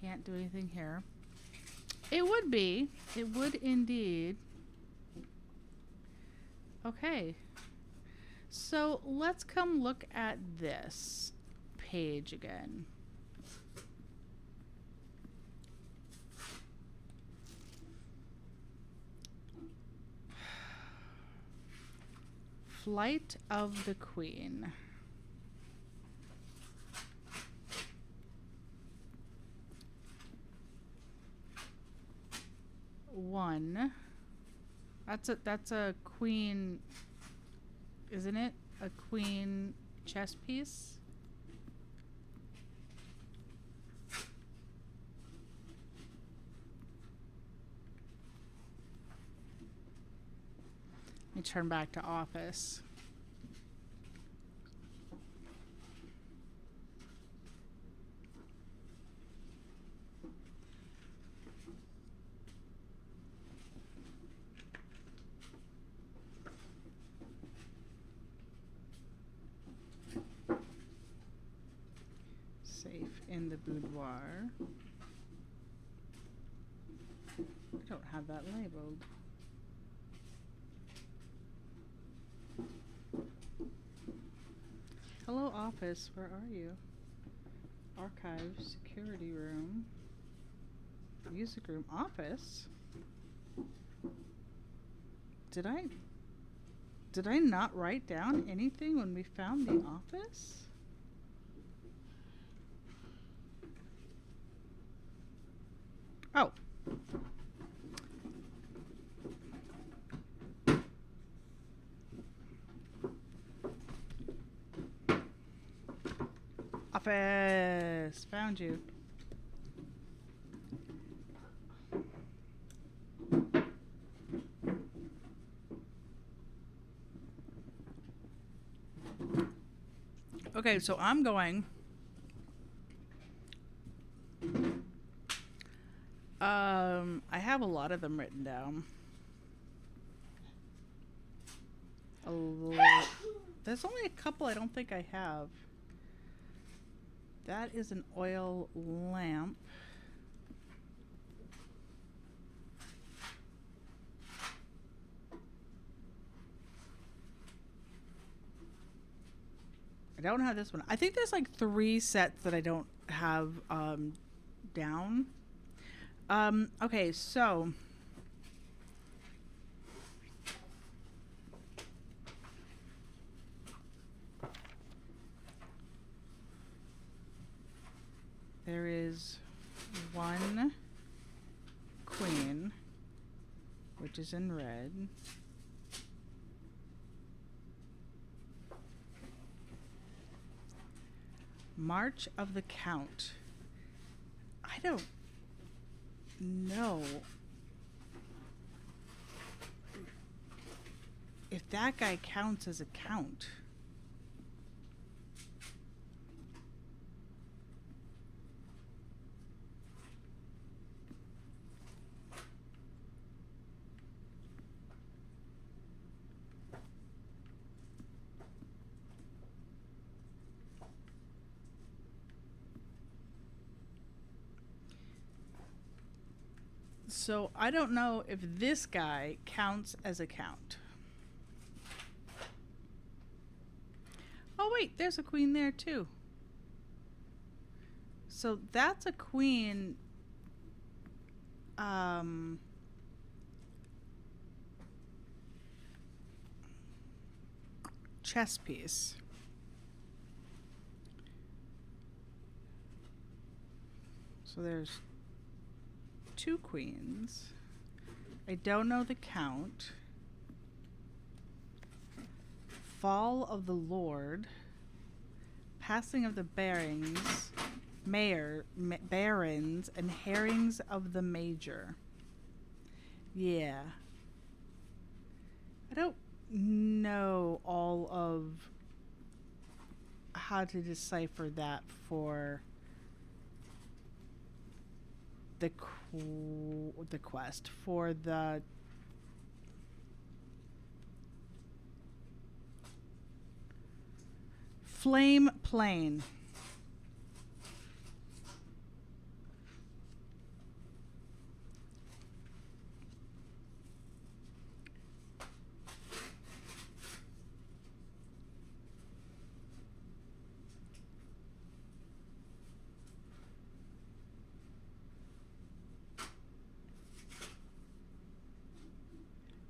can't do anything here. It would be. It would indeed. Okay. So let's come look at this page again. Flight of the Queen. One. That's a queen, isn't it? A queen chess piece. Let me turn back to office. Safe in the boudoir. I don't have that labeled. Hello, office. Where are you? Archives, security room, music room, office. Did I not write down anything when we found the office? Oh. Office. Found you. Okay, so I'm going. I have a lot of them written down. There's only a couple I don't think I have. That is an oil lamp. I don't have this one. I think there's like 3 sets that I don't have down. Okay, so there is 1 queen, which is in red. March of the Count. I don't know if that guy counts as a count. So I don't know if this guy counts as a count. Oh wait, there's a queen there too. So that's a queen. Chess piece. So there's 2 queens. I don't know the count. Fall of the Lord. Passing of the Barons. Barons and Herrings of the Major. Yeah. I don't know all of how to decipher that for the quest for the Flame Plane.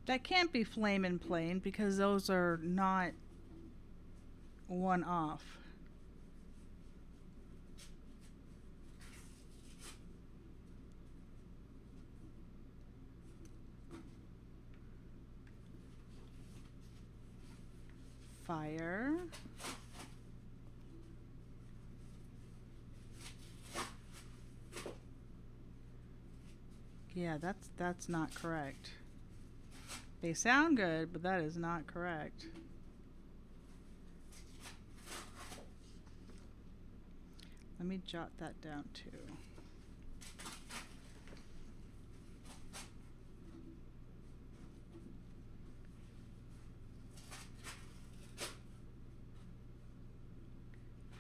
That can't be Flame and Plane because those are not one off. Fire. Yeah, that's not correct. They sound good, but that is not correct. Let me jot that down too.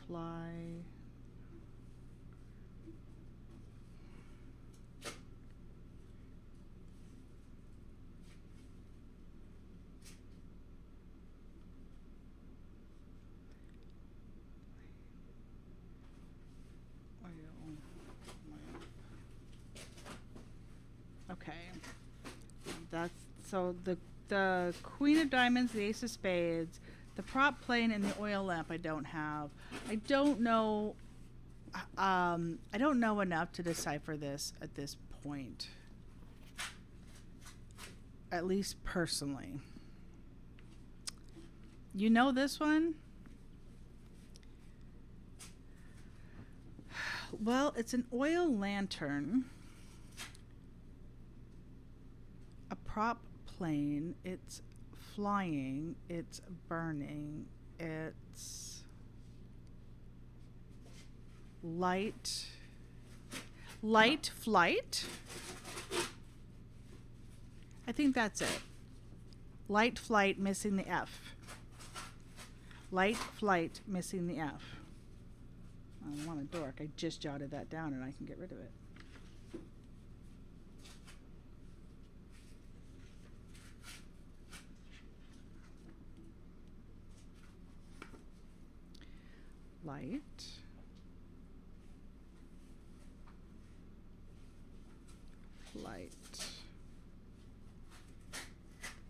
Fly. So the Queen of Diamonds, the Ace of Spades, the prop plane, and the oil lamp I don't have. I don't know. I don't know enough to decipher this at this point. At least personally. You know this one? Well, it's an oil lantern, a prop plane, it's flying, it's burning, it's light flight. I think that's it. Light flight missing the F. Light flight missing the F. I don't want a dork. I just jotted that down and I can get rid of it. Light. Light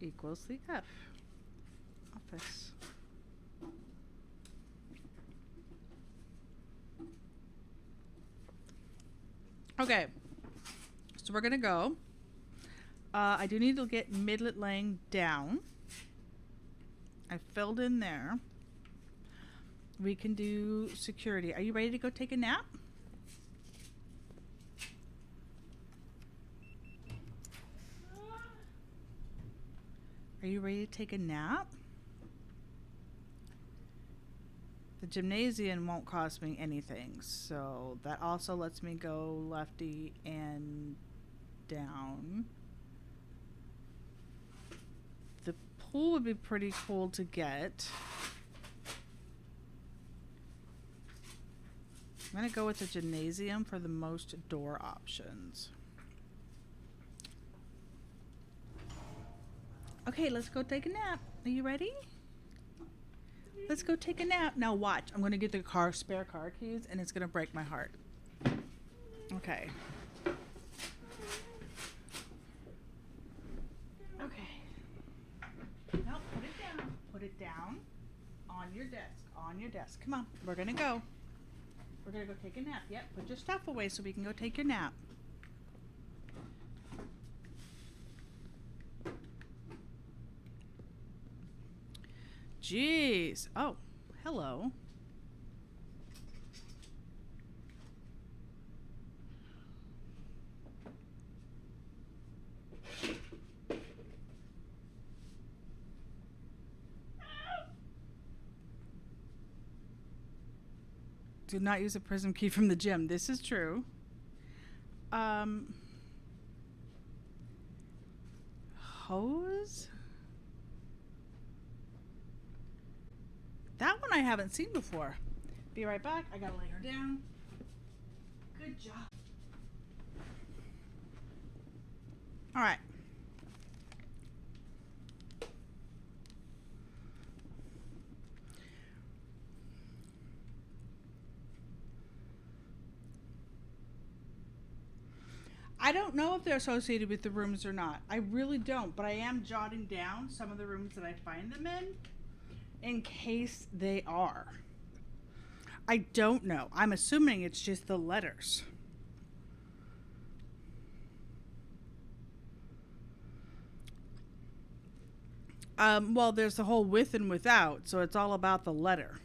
equals the F. Office. Okay, so we're gonna go. I do need to get midlet laying down. I filled in there. We can do security. Are you ready to go take a nap? Are you ready to take a nap? The gymnasium won't cost me anything, so that also lets me go lefty and down. The pool would be pretty cool to get. I'm gonna go with the gymnasium for the most door options. Okay, let's go take a nap. Are you ready? Let's go take a nap. Now watch. I'm going to get the spare car keys and it's going to break my heart. Okay. Okay. No, put it down. Put it down on your desk. On your desk. Come on. We're going to go. We're going to go take a nap. Yep. Put your stuff away so we can go take your nap. Jeez. Oh, hello. Do not use a prism key from the gym. This is true. Hose? That one I haven't seen before. Be right back. I gotta lay her down. Good job. All right. I don't know if they're associated with the rooms or not. I really don't, but I am jotting down some of the rooms that I find them in case they are. I don't know. I'm assuming it's just the letters. Well, there's the whole with and without, so it's all about the letter.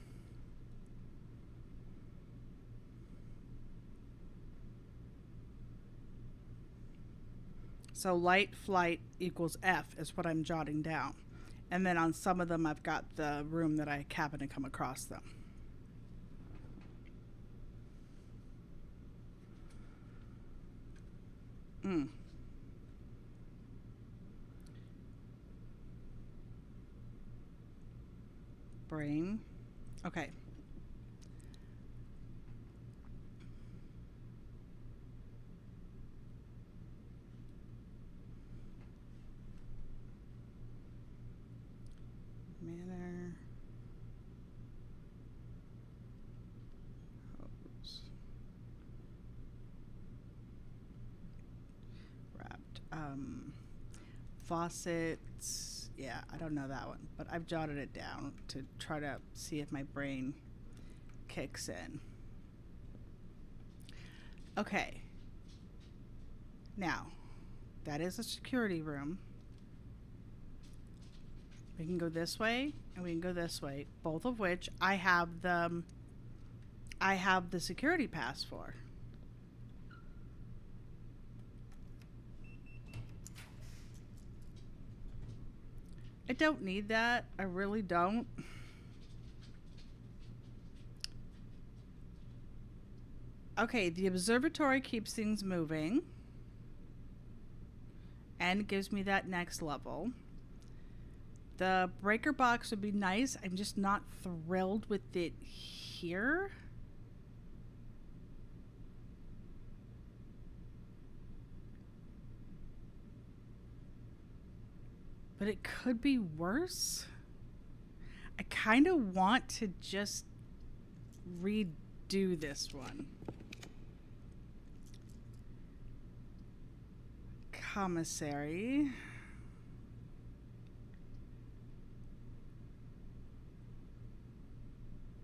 So light flight equals F is what I'm jotting down. And then on some of them, I've got the room that I happen to come across them. Brain. Okay. Manner. Hose. Wrapped. Faucets. Yeah, I don't know that one, but I've jotted it down to try to see if my brain kicks in. Okay. Now, that is a security room. We can go this way and we can go this way, both of which I have the security pass for. I don't need that. I really don't. Okay, the observatory keeps things moving and gives me that next level. The breaker box would be nice. I'm just not thrilled with it here. But it could be worse. I kind of want to just redo this one. Commissary.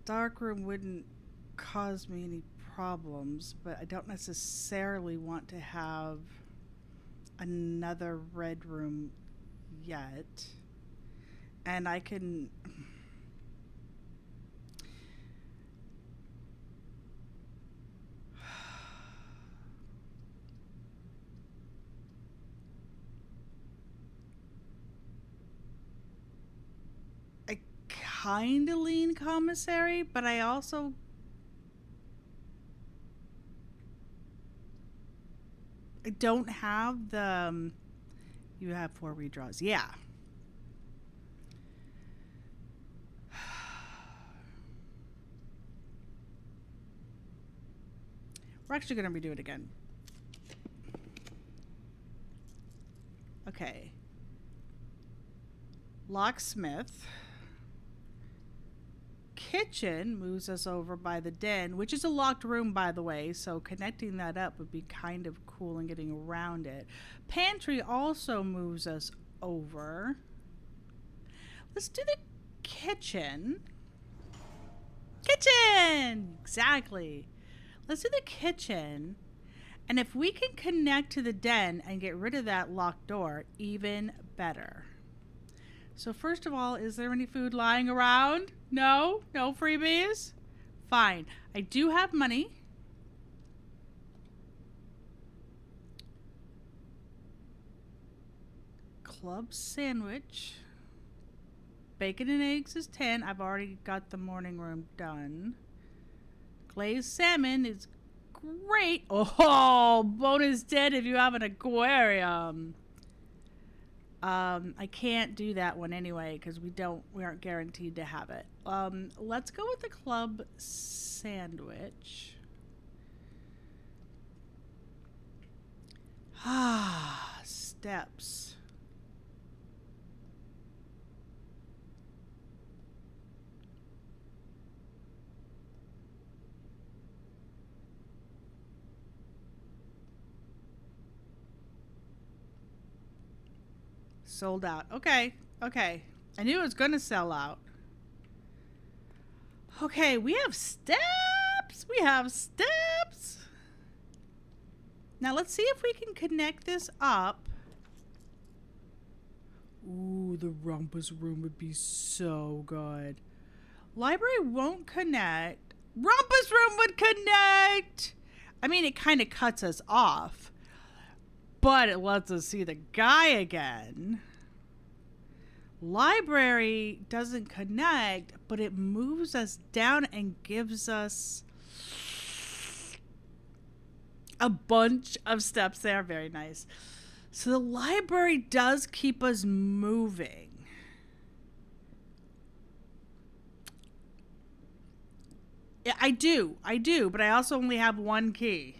Darkroom wouldn't cause me any problems, but I don't necessarily want to have another red room yet. And I can... I kind of lean commissary, but I also... I don't have the... You have 4 redraws. Yeah. We're actually going to redo it again. Okay. Locksmith. Kitchen moves us over by the den, which is a locked room, by the way, so connecting that up would be kind of cool and getting around it. Pantry also moves us over. Let's do the kitchen. Kitchen! Exactly. Let's do the kitchen. And if we can connect to the den and get rid of that locked door, even better. So first of all, is there any food lying around? No? No freebies? Fine. I do have money. Club sandwich. Bacon and eggs is 10. I've already got the morning room done. Glazed salmon is great. Oh, bonus 10 if you have an aquarium. I can't do that one anyway because we aren't guaranteed to have it. Let's go with the club sandwich. Ah, steps. Sold out. Okay. Okay. I knew it was going to sell out. Okay, we have steps. We have steps. Now let's see if we can connect this up. Ooh, the rumpus room would be so good. Library won't connect. Rumpus room would connect. I mean, it kind of cuts us off, but it lets us see the guy again. Library doesn't connect, but it moves us down and gives us a bunch of steps there. Very nice. So the library does keep us moving. Yeah, I do, but I also only have one key.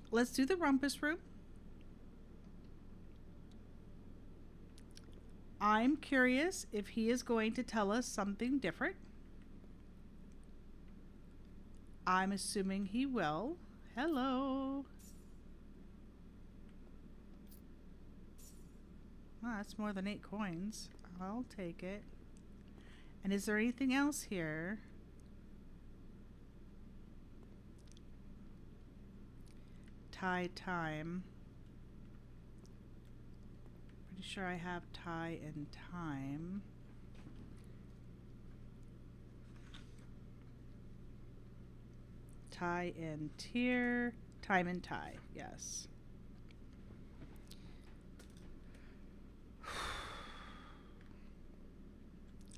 Let's do the rumpus room. I'm curious if he is going to tell us something different. I'm assuming he will. Hello. Well, that's more than 8 coins. I'll take it. And is there anything else here? Tie time. Pretty sure I have tie and time. Tie and tier. Time and tie. Yes.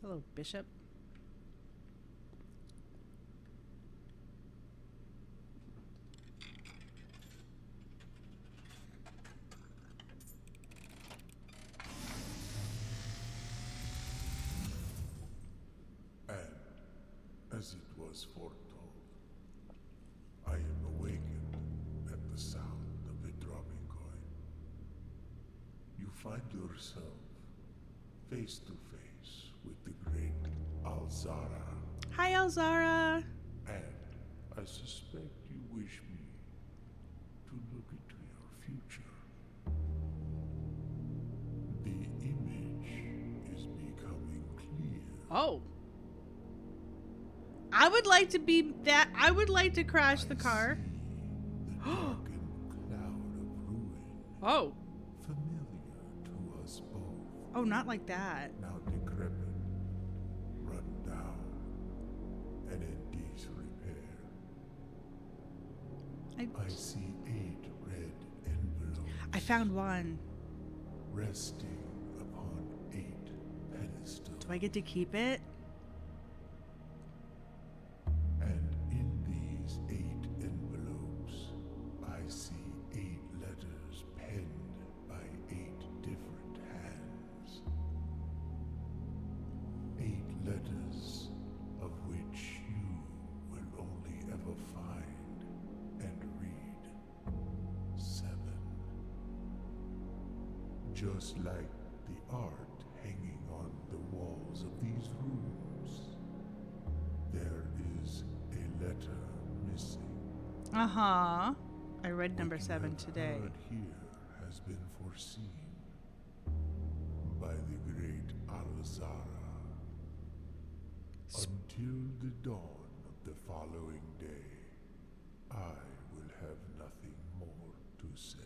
Hello, Bishop. And, as it was foretold, I am awakened at the sound of a dropping coin. You find yourself face to face with the great Alzara, Hi, Alzara. and I suspect you wish me to look into your future. The image is becoming clear. Oh. I would like to be that. I would like to crash the car. See the darkened cloud of ruin, Oh. familiar to us both. Oh, not like that. Now decrepit, run down, and in disrepair. I see 8 red envelopes I found one. resting upon 8 pedestals. Do I get to keep it? And in these 8 envelopes, I see 8 letters penned by 8 different hands. 8 letters of which you will only ever find and read 7. Just like the art hanging on the walls of these rooms, there is a letter missing. Uh-huh. I read number What you 7 have today. heard here has been foreseen by the great Alzara. Until the dawn of the following day, I will have nothing more to say.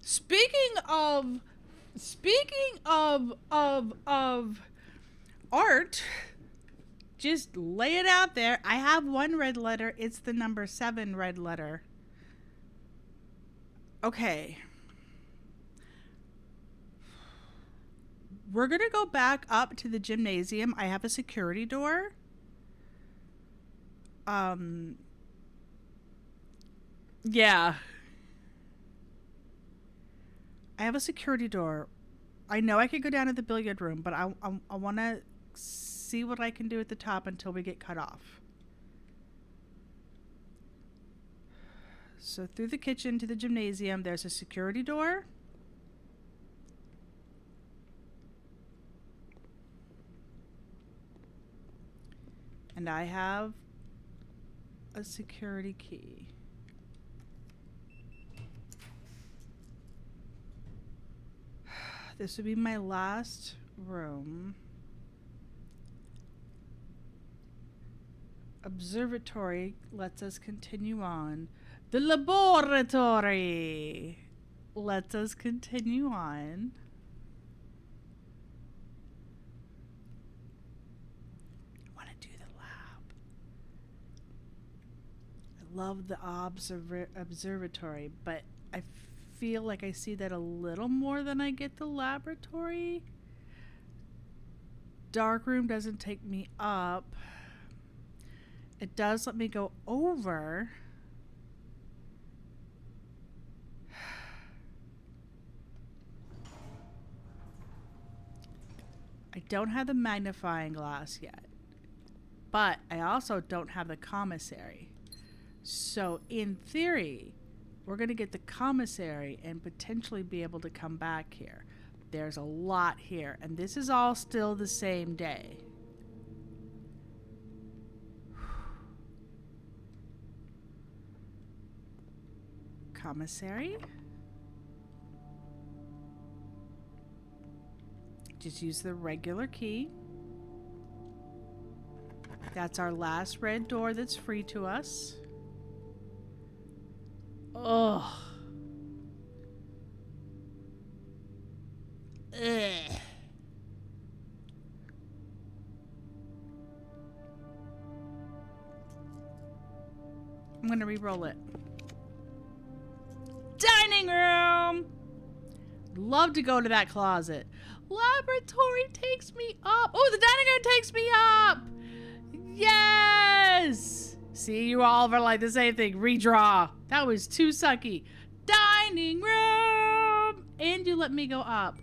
Speaking of art, just lay it out there. I have one red letter. It's the number 7 red letter. Okay. We're going to go back up to the gymnasium. I have a security door. Yeah. I have a security door. I know I could go down to the billiard room, but I want to see what I can do at the top until we get cut off. So through the kitchen to the gymnasium, there's a security door. And I have a security key. This would be my last room. Observatory lets us continue on. The laboratory lets us continue on. I want to do the lab. I love the observatory, but I feel like I see that a little more than I get the laboratory. Dark room doesn't take me up. It does let me go over. I don't have the magnifying glass yet, but I also don't have the commissary. So in theory, we're going to get the commissary and potentially be able to come back here. there's a lot here, and this is all still the same day. Commissary. Just use the regular key. That's our last red door that's free to us. Ugh. Ugh. I'm gonna re-roll it. Dining room! Love to go to that closet. Laboratory takes me up. Oh, the dining room takes me up! Yes! See, you all are like the same thing. Redraw. That was too sucky. Dining room! And you let me go up.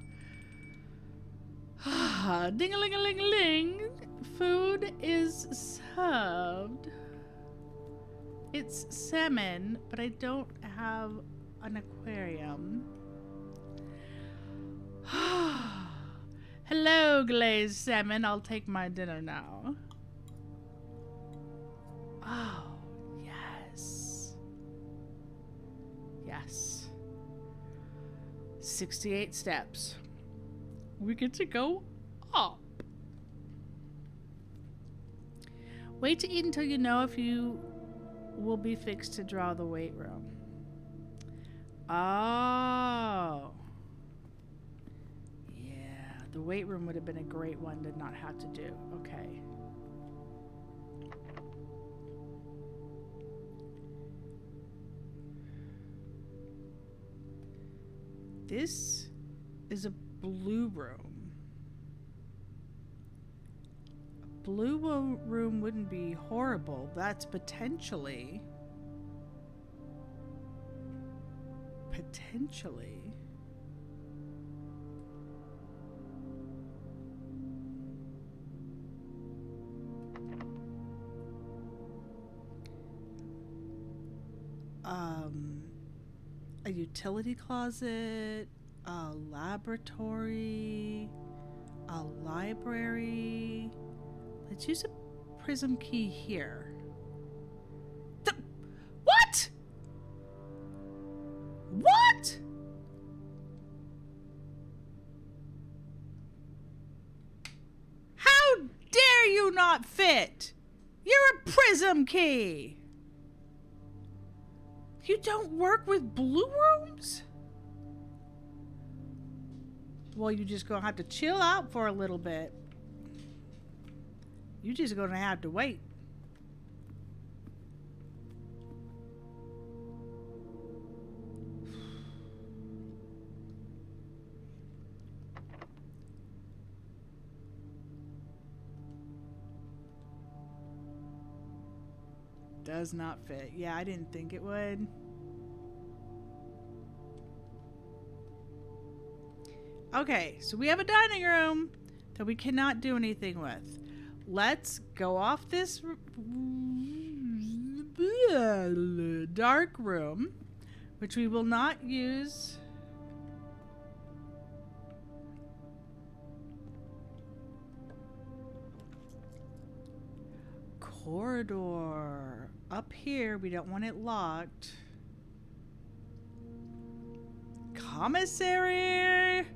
Ding-a-ling-a-ling-a-ling. Food is served. It's salmon, but I don't have an aquarium. Hello, glazed salmon. I'll take my dinner now. Oh, yes. Yes. 68 steps. We get to go up. Wait to eat until you know if you will be fixed to draw the weight room. Oh. Yeah, the weight room would have been a great one to not have to do. Okay. This is a blue room. A blue room wouldn't be horrible. That's potentially. A utility closet, a laboratory, a library. Let's use a prism key here. What? What? How dare you not fit? You're a prism key. You don't work with blue rooms? Well, you're just gonna have to chill out for a little bit. You're just gonna have to wait. Does not fit. Yeah, I didn't think it would. Okay, so we have a dining room that we cannot do anything with. Let's go off this dark room, which we will not use. Corridor. Up here, we don't want it locked. Commissary!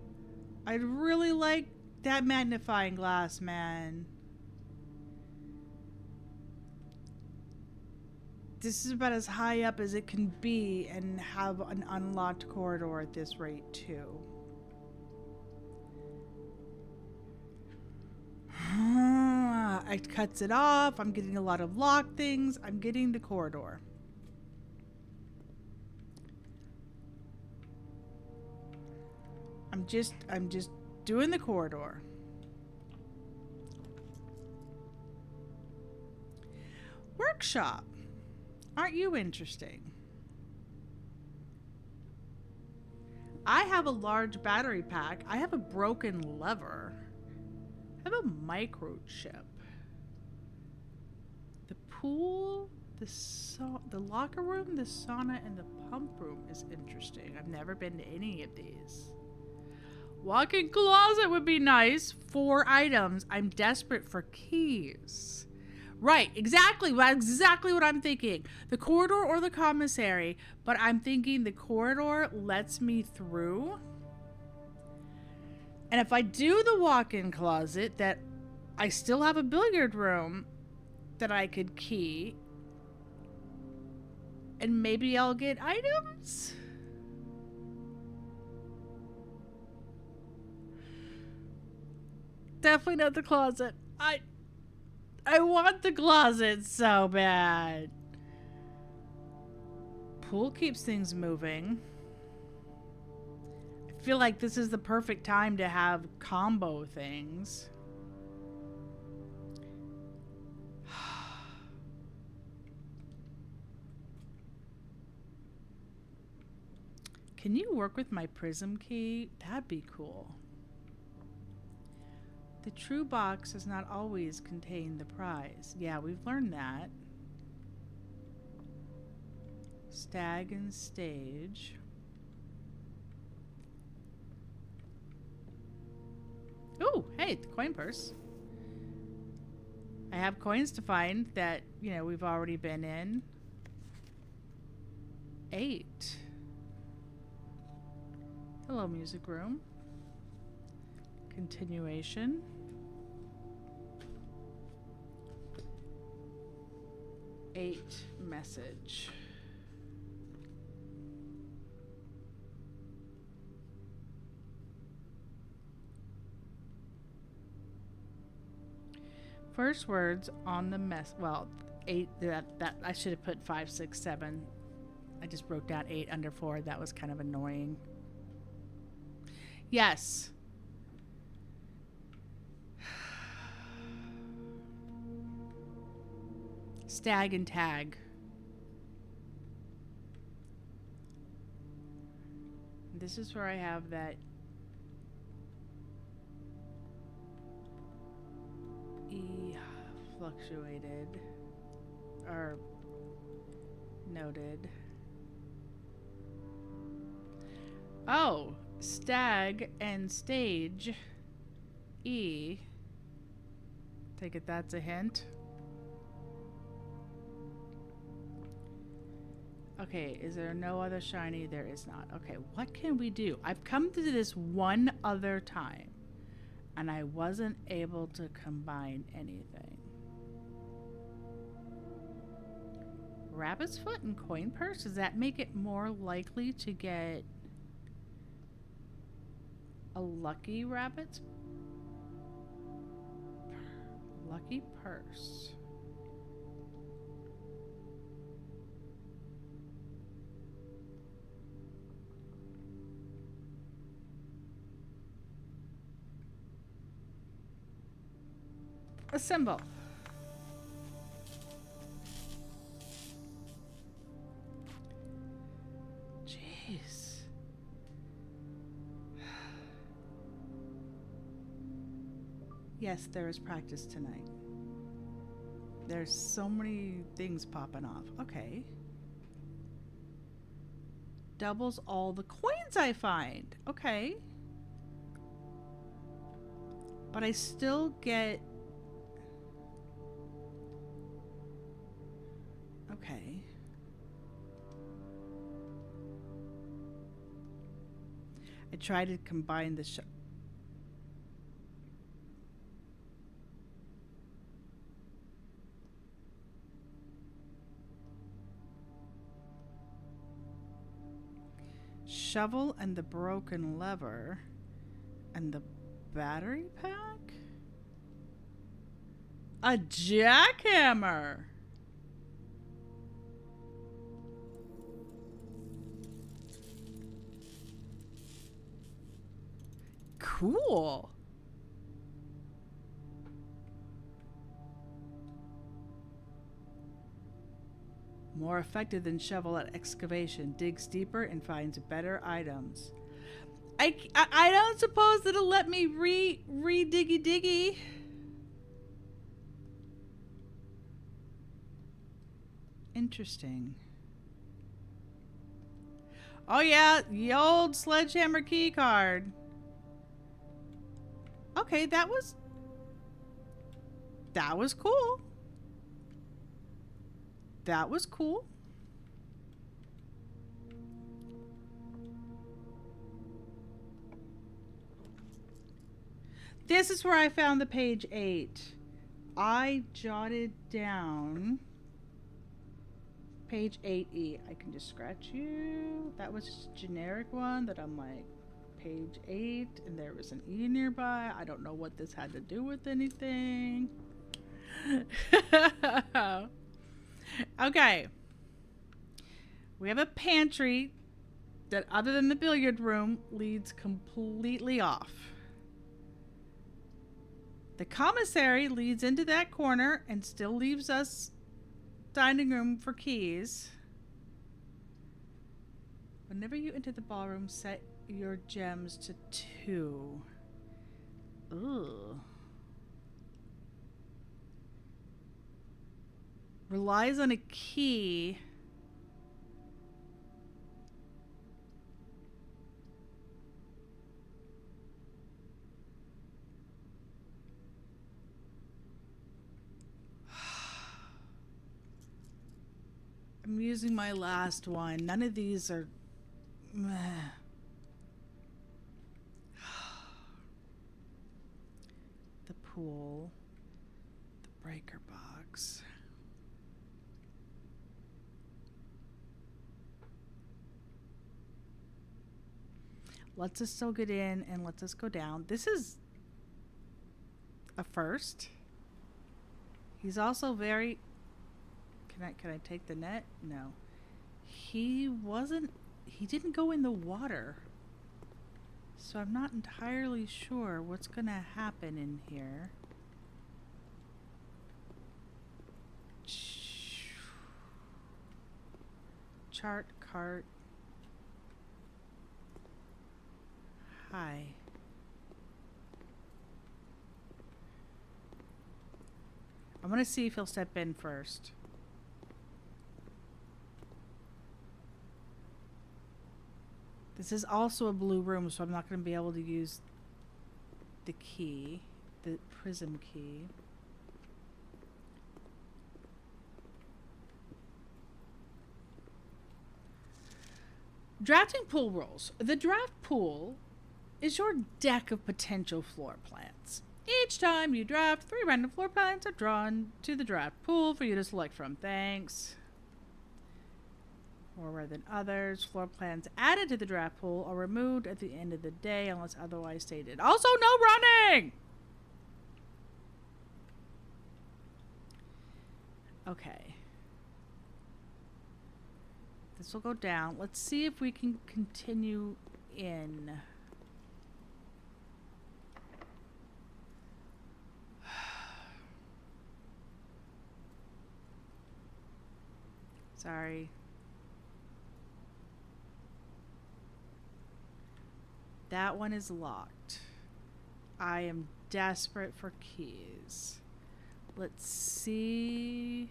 I'd really like that magnifying glass, man. This is about as high up as it can be and have an unlocked corridor at this rate, too. It cuts it off. I'm getting a lot of locked things. I'm getting the corridor. I'm just doing the corridor. Workshop. Aren't you interesting? I have a large battery pack. I have a broken lever. I have a microchip. The pool, the locker room, the sauna, and the pump room is interesting. I've never been to any of these. Walk-in closet would be nice. 4 items. I'm desperate for keys. Right, exactly. That's exactly what I'm thinking. The corridor or the commissary, but I'm thinking the corridor lets me through. And if I do the walk-in closet, that I still have a billiard room that I could key. And maybe I'll get items? Definitely not the closet. I want the closet so bad. Pool keeps things moving. I feel like this is the perfect time to have combo things. Can you work with my prism key? That'd be cool. The true box does not always contain the prize. Yeah, we've learned that. Stag and stage. Oh, hey, the coin purse. I have coins to find that, you know, we've already been in. 8. Hello, music room. Continuation. Eight message. First words on the mess. Well, 8. That I should have put 5, 6, 7. I just wrote down 8 under 4. That was kind of annoying. Yes. Stag and tag. This is where I have that E fluctuated or noted. Oh, stag and stage E. Take it that's a hint. Okay, is there no other shiny? There is not. Okay, what can we do? I've come to this one other time, and I wasn't able to combine anything. Rabbit's foot and coin purse? Does that make it more likely to get a lucky rabbit's? Lucky purse. A symbol. Jeez. Yes, there is practice tonight. There's so many things popping off. Okay. Doubles all the coins I find. Okay. But I still get... Okay. I try to combine the shovel and the broken lever and the battery pack? A jackhammer! Cool. More effective than shovel at excavation. Digs deeper and finds better items. I don't suppose that it'll let me re-diggy diggy. Interesting. Oh yeah, the old sledgehammer key card. Okay, that was cool. That was cool. This is where I found the page 8. I jotted down page 8E. I can just scratch you. That was just a generic one that I'm like, page 8, and there was an E nearby. I don't know what this had to do with anything. Okay. We have a pantry that, other than the billiard room, leads completely off. The commissary leads into that corner and still leaves us dining room for keys. Whenever you enter the ballroom, set your gems to 2. Ugh. Relies on a key. I'm using my last one. None of these are... Meh. The pool. The breaker box. Lets us still get in and lets us go down. This is a first. He's also very... Can I take the net? No. He didn't go in the water. So I'm not entirely sure what's going to happen in here. Chart, cart. Hi. I'm going to see if he'll step in first. This is also a blue room, so I'm not going to be able to use the key, the prism key. Drafting pool rules. The draft pool is your deck of potential floor plans. Each time you draft, 3 random floor plans are drawn to the draft pool for you to select from. Thanks. More rare than others. Floor plans added to the draft pool are removed at the end of the day unless otherwise stated. Also, no running! Okay. This will go down. Let's see if we can continue in. Sorry. That one is locked. I am desperate for keys. Let's see.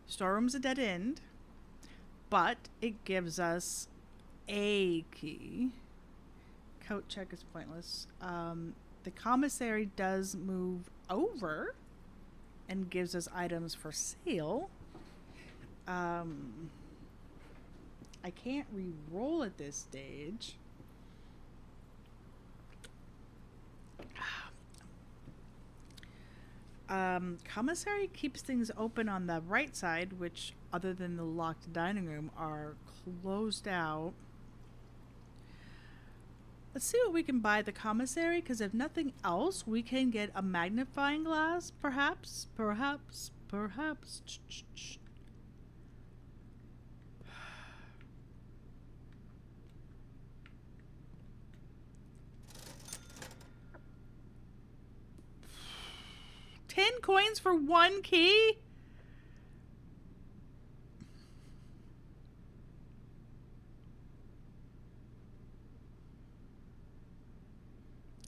Storeroom's a dead end, but it gives us a key. Coat check is pointless. The commissary does move over and gives us items for sale. I can't re-roll at this stage. Commissary keeps things open on the right side, which, other than the locked dining room, are closed out. Let's see what we can buy at the commissary, because if nothing else, we can get a magnifying glass, perhaps. 10 coins for 1 key?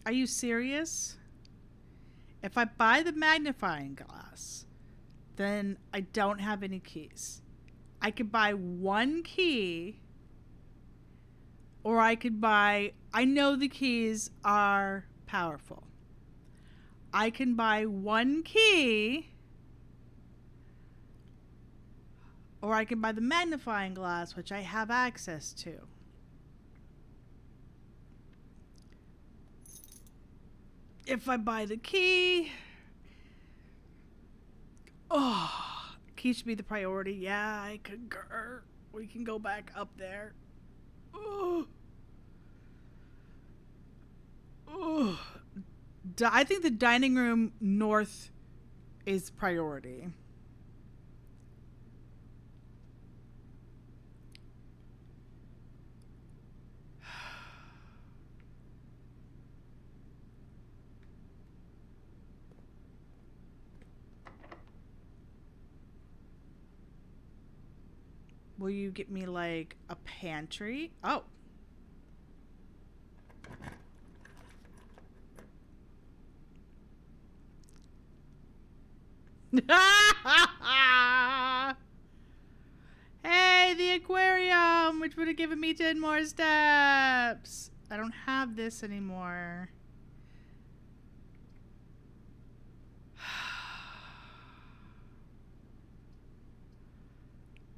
Are you serious? If I buy the magnifying glass, then I don't have any keys. I could buy one key, or I could buy, I know the keys are powerful. I can buy one key, or I can buy the magnifying glass, which I have access to. If I buy the key, key should be the priority. Yeah, I concur. We can go back up there. I think the dining room north is priority. Will you get me like a pantry? Oh. Hey, the aquarium, which would have given me 10 more steps. I don't have this anymore.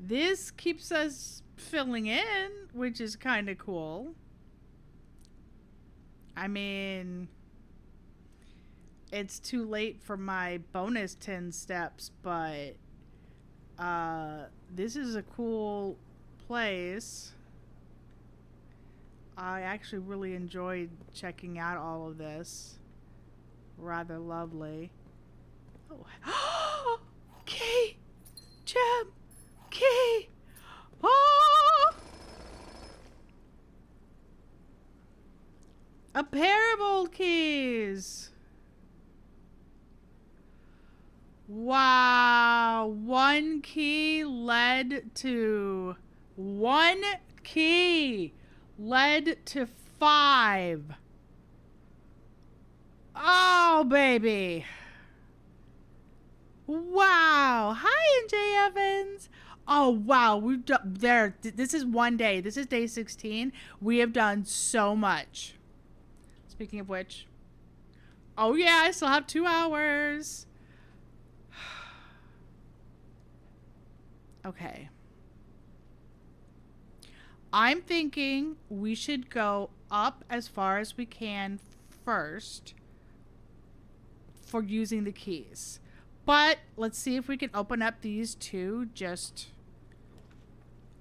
This keeps us filling in, which is kind of cool. I mean, it's too late for my bonus 10 steps, but this is a cool place. I actually really enjoyed checking out all of this. Rather lovely. Oh, key! Gem! Key! Oh! A pair of old keys! Wow, one key led to 5. Oh, baby. Wow. Hi, NJ Evans. Oh, wow. We've done there. This is one day. This is day 16. We have done so much. Speaking of which. Oh, yeah. I still have 2 hours. Okay. I'm thinking we should go up as far as we can first for using the keys. But let's see if we can open up these 2 just...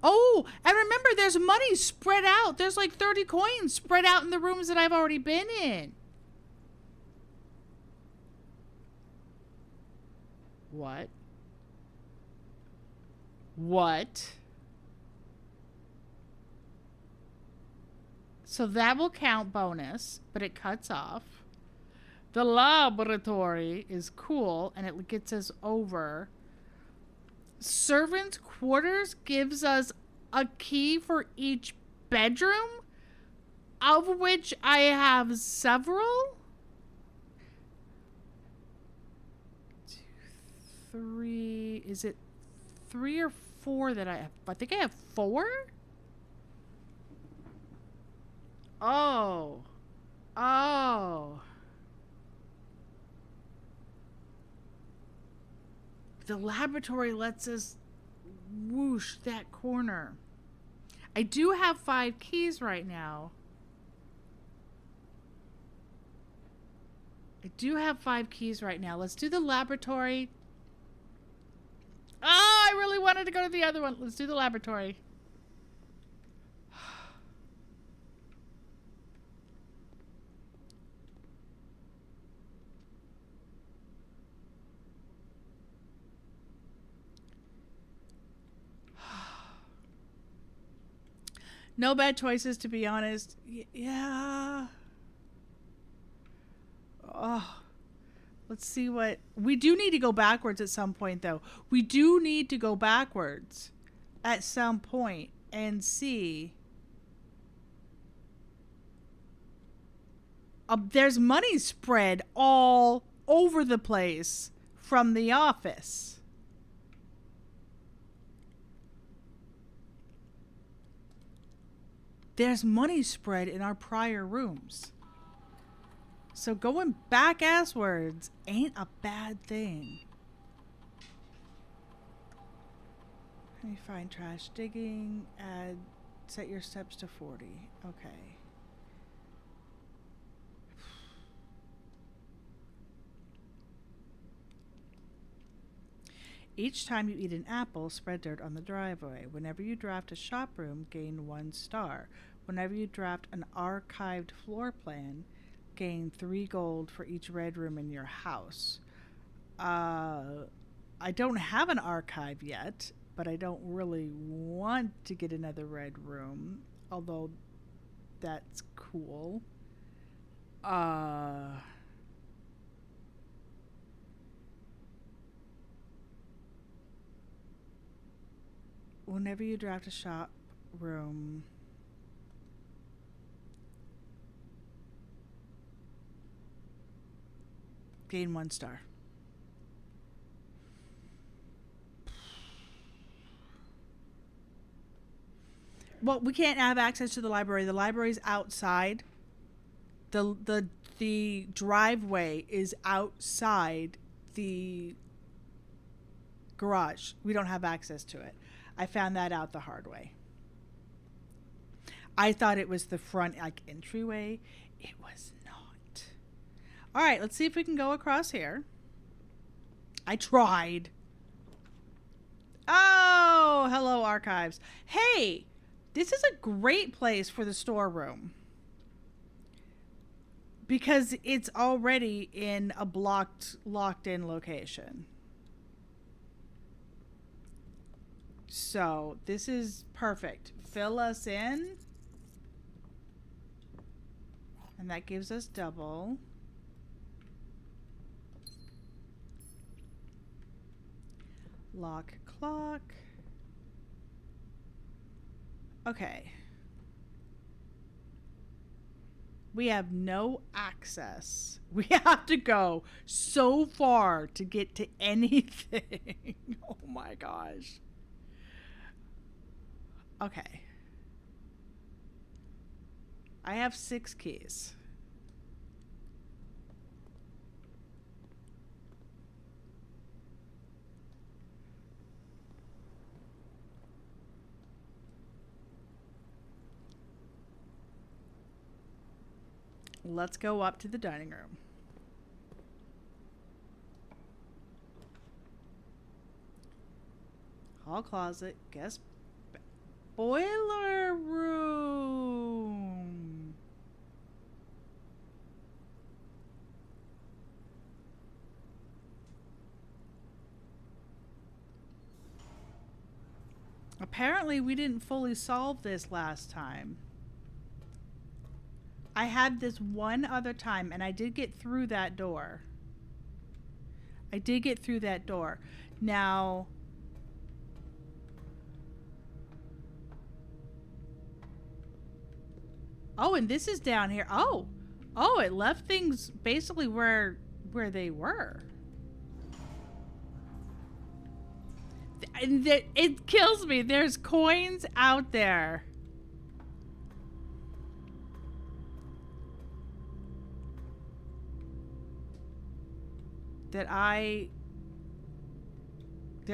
Oh, and remember there's money spread out. There's like 30 coins spread out in the rooms that I've already been in. What? What? So that will count bonus, but it cuts off. The laboratory is cool, and it gets us over. Servants' quarters gives us a key for each bedroom, of which I have several. 2, 3. Is it 3 or 4 that I have? I think I have 4. Oh. Oh. The laboratory lets us whoosh that corner. I do have 5 keys right now. Let's do the laboratory. Oh, I really wanted to go to the other one. Let's do the laboratory. No bad choices, to be honest. Yeah. Oh. Let's see what... We do need to go backwards at some point, though. We do need to go backwards at some point and see... there's money spread all over the place from the office. there's money spread in our prior rooms. So going back asswards ain't a bad thing. Let me find trash digging. Set your steps to 40. Okay. Each time you eat an apple, spread dirt on the driveway. Whenever you draft a shop room, gain 1 star. Whenever you draft an archived floor plan, gain 3 gold for each red room in your house. I don't have an archive yet, but I don't really want to get another red room, although that's cool. Whenever you draft a shop room, gain 1 star. Well, we can't have access to the library. The library's outside. The driveway is outside the garage. We don't have access to it. I found that out the hard way. I thought it was the front like entryway. It was not. All right, let's see if we can go across here. I tried. Oh, hello archives. Hey, this is a great place for the storeroom. Because it's already in a locked in location. So this is perfect. Fill us in. And that gives us double. Lock clock. Okay. We have no access. We have to go so far to get to anything. Oh my gosh. Okay. I have 6 keys. Let's go up to the dining room. Hall closet, guest boiler room. Apparently we didn't fully solve this last time. I had this one other time and I did get through that door. Now, oh, and this is down here. Oh, it left things basically where they were. And it kills me. There's coins out there. There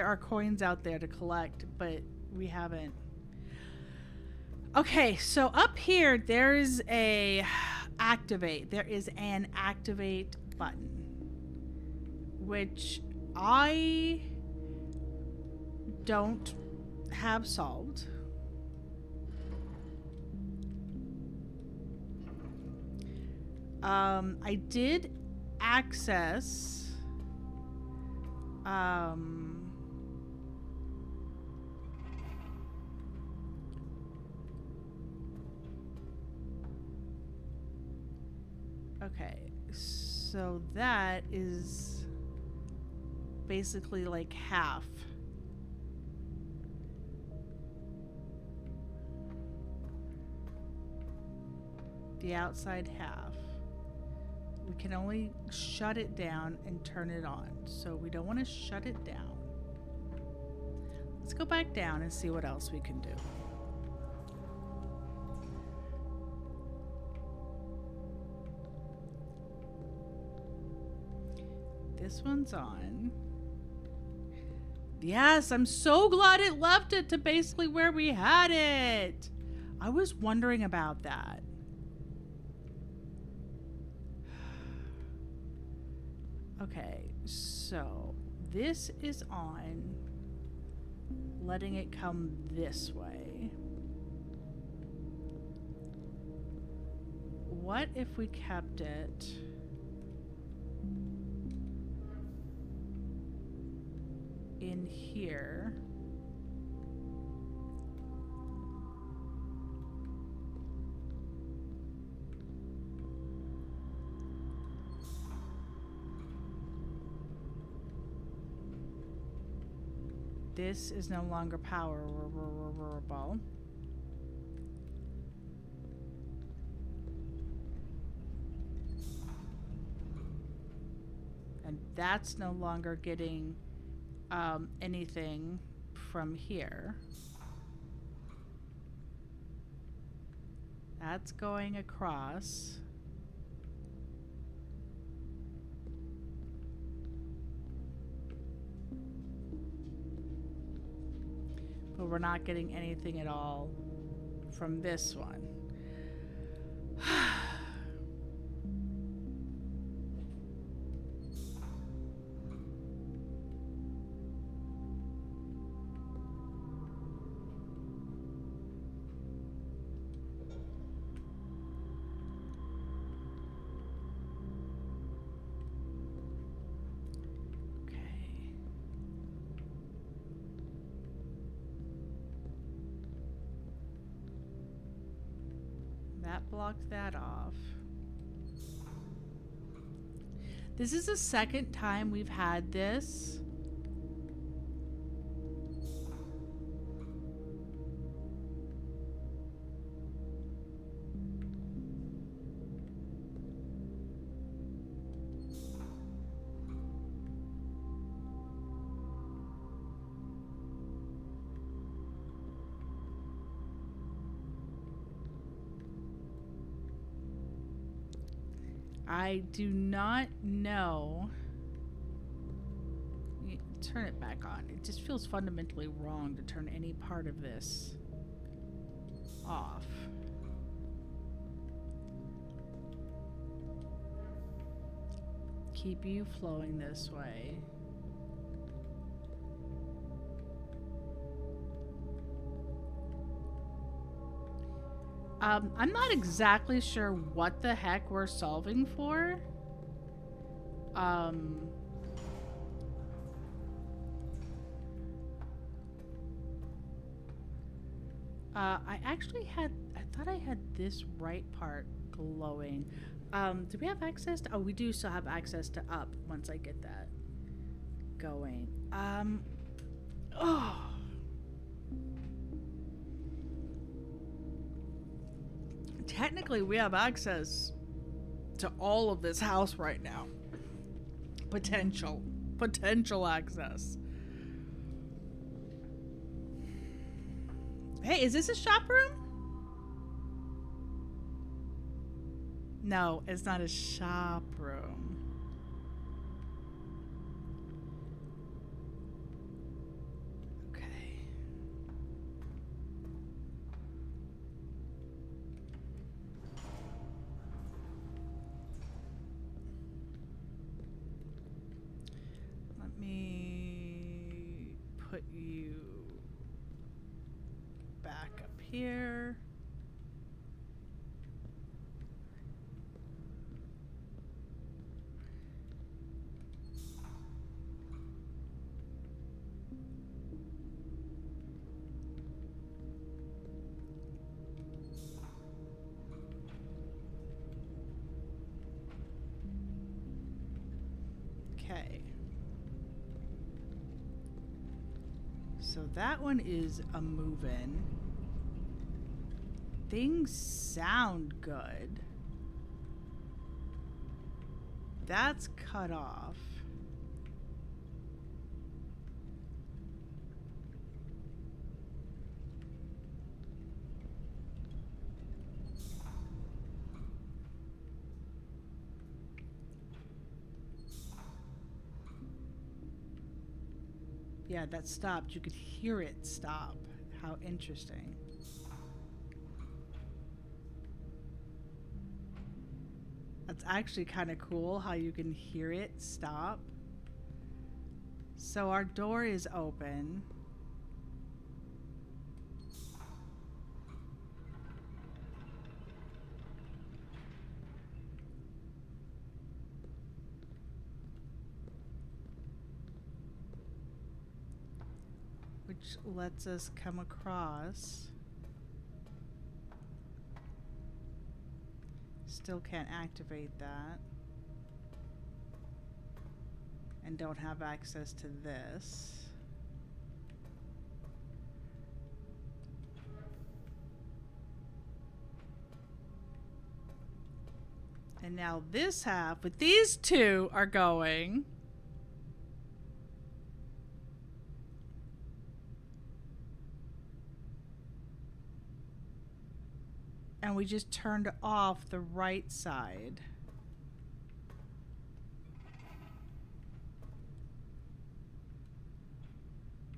are coins out there to collect, but we haven't. Okay, so up here there's a activate. There is an activate button, which I don't have solved. I did access okay, so that is basically like half. The outside half. We can only shut it down and turn it on. So we don't want to shut it down. Let's go back down and see what else we can do. this one's on. Yes, I'm so glad it left it to basically where we had it. I was wondering about that. Okay, so this is on, letting it come this way. What if we kept it in here? This is no longer powerable. And that's no longer getting anything from here. That's going across. But we're not getting anything at all from this one. That blocked that off. This is the second time we've had this. I do not know. Turn it back on. It just feels fundamentally wrong to turn any part of this off. Keep you flowing this way. I'm not exactly sure what the heck we're solving for. I thought I had this right part glowing. Do we have access to, oh, we do still have access to up once I get that going. Oh. Technically, we have access to all of this house right now. Potential access. Hey, is this a shop room? No, it's not a shop room. Okay. Let me put you back up here. Okay. So that one is a move-in. Things sound good. That's cut off. Yeah, that stopped. You could hear it stop. How interesting. That's actually kind of cool how you can hear it stop. So our door is open. Which lets us come across. Still can't activate that. And don't have access to this. And now this half, but these two are going. And we just turned off the right side.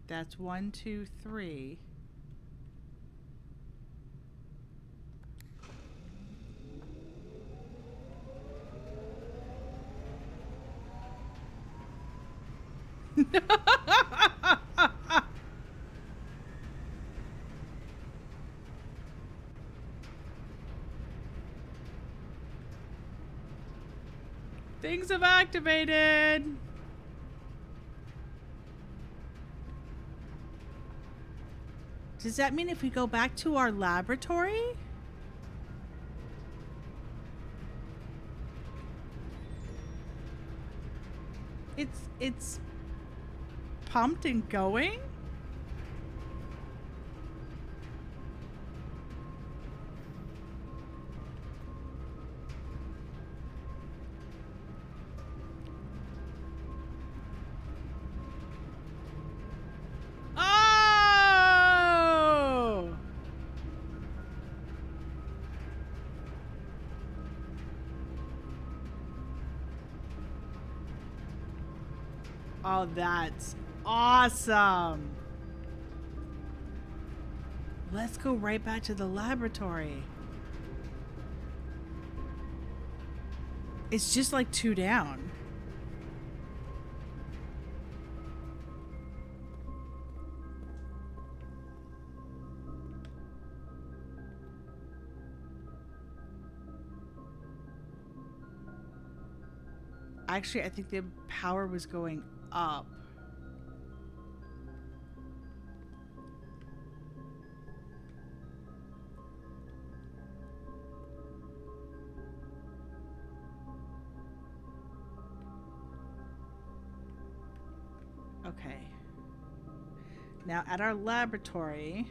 That's 1, 2, 3. Things have activated. Does that mean if we go back to our laboratory? It's pumped and going? Oh! Oh, that's awesome. Let's go right back to the laboratory. It's just like 2 down. Actually, I think the power was going up. Okay. Now at our laboratory,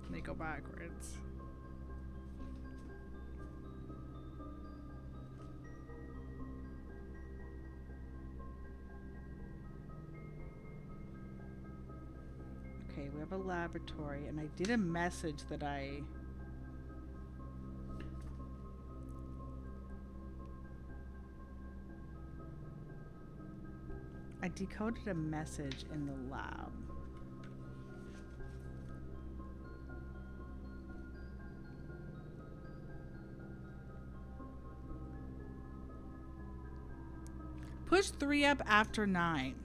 let me go backwards. Okay, we have a laboratory, and I did a message that I decoded a message in the lab. Push 3 up after 9.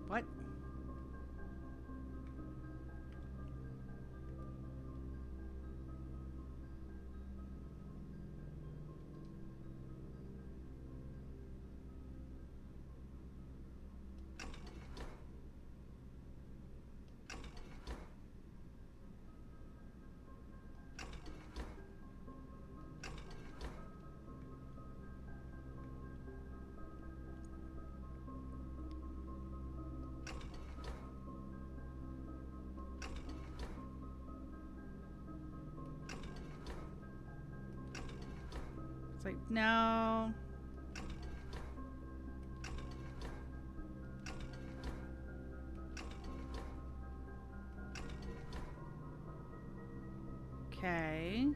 What? It's like, no. Okay.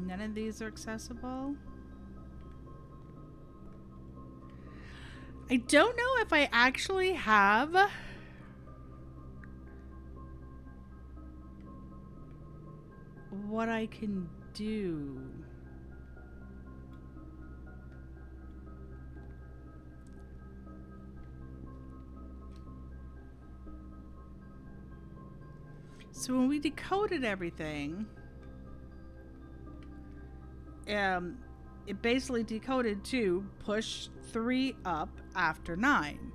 None of these are accessible. I don't know if I actually have what I can do. So when we decoded everything, it basically decoded to push 3 up after 9.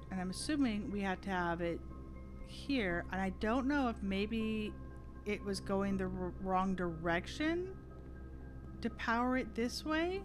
And I'm assuming we had to have it here. And I don't know if maybe it was going the wrong direction to power it this way.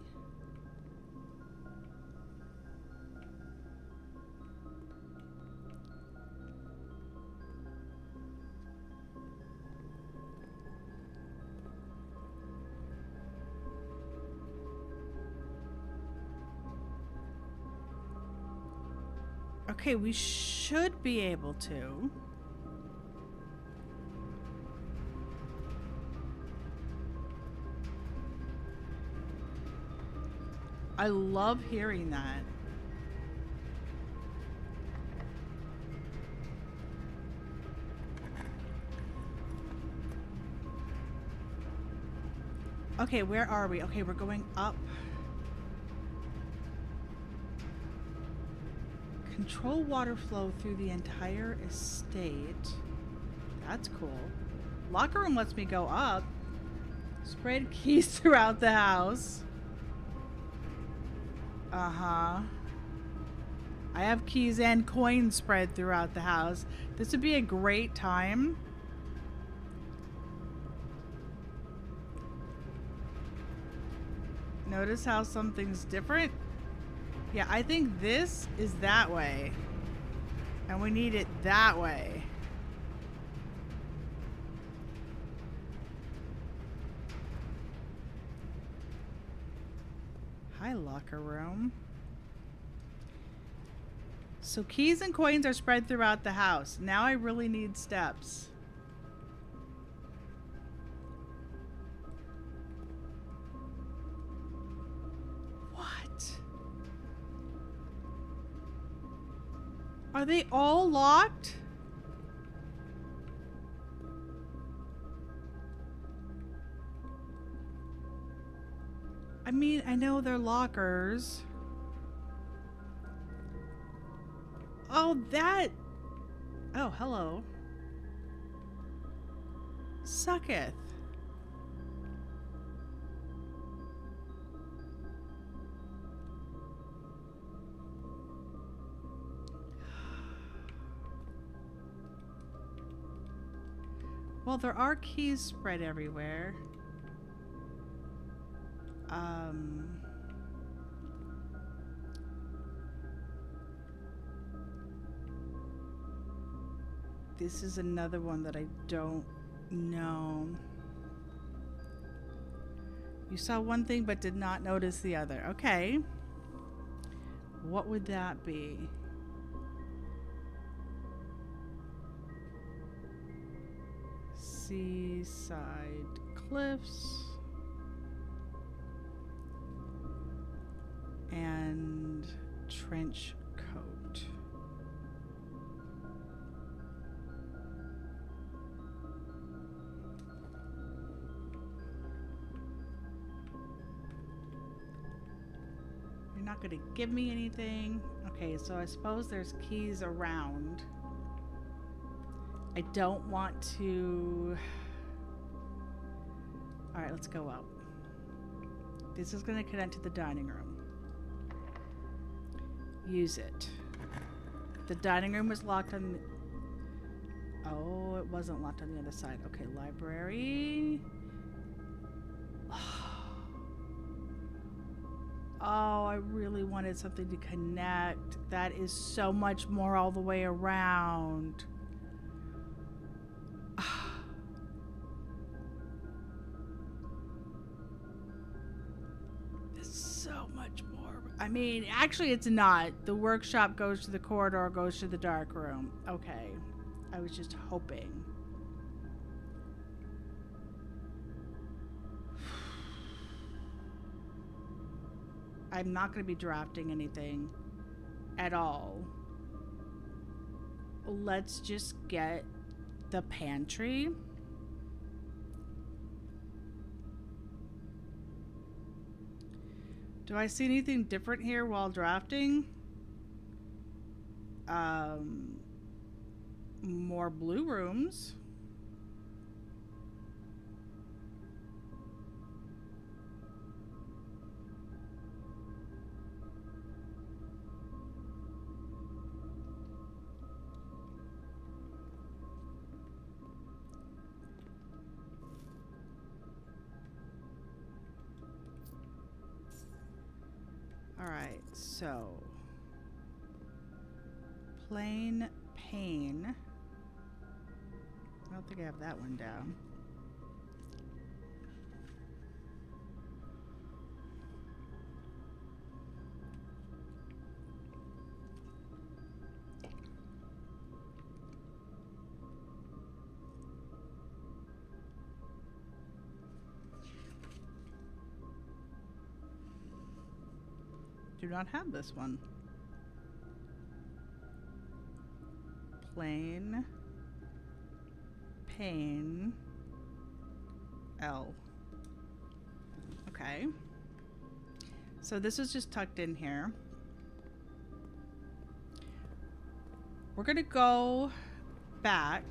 Okay, we should be able to. I love hearing that. Okay, where are we? Okay, we're going up. Control water flow through the entire estate. That's cool. Locker room lets me go up. Spread keys throughout the house. Uh-huh. I have keys and coins spread throughout the house. This would be a great time. Notice how something's different? Yeah, I think this is that way. And we need it that way. Hi, locker room. So keys and coins are spread throughout the house. Now I really need steps. Are they all locked? I mean, I know they're lockers. Oh, that. Oh, hello. Sucketh. Well, there are keys spread everywhere. This is another one that I don't know. You saw one thing but did not notice the other. Okay. What would that be? Seaside cliffs and trench coat. You're not going to give me anything. Okay, so I suppose there's keys around. I don't want to... Alright, let's go out. This is going to connect to the dining room. Use it. The dining room was locked on... Oh, it wasn't locked on the other side. Okay, library. Oh, I really wanted something to connect. That is so much more all the way around. So much more. I mean, actually it's not. The workshop goes to the corridor, goes to the dark room. Okay. I was just hoping. I'm not going to be drafting anything at all. Let's just get the pantry. Do I see anything different here while drafting? More blue rooms. Alright, so plain pane. I don't think I have that one down. Do not have this one. Plain pane L. Okay. So this is just tucked in here. We're gonna go back.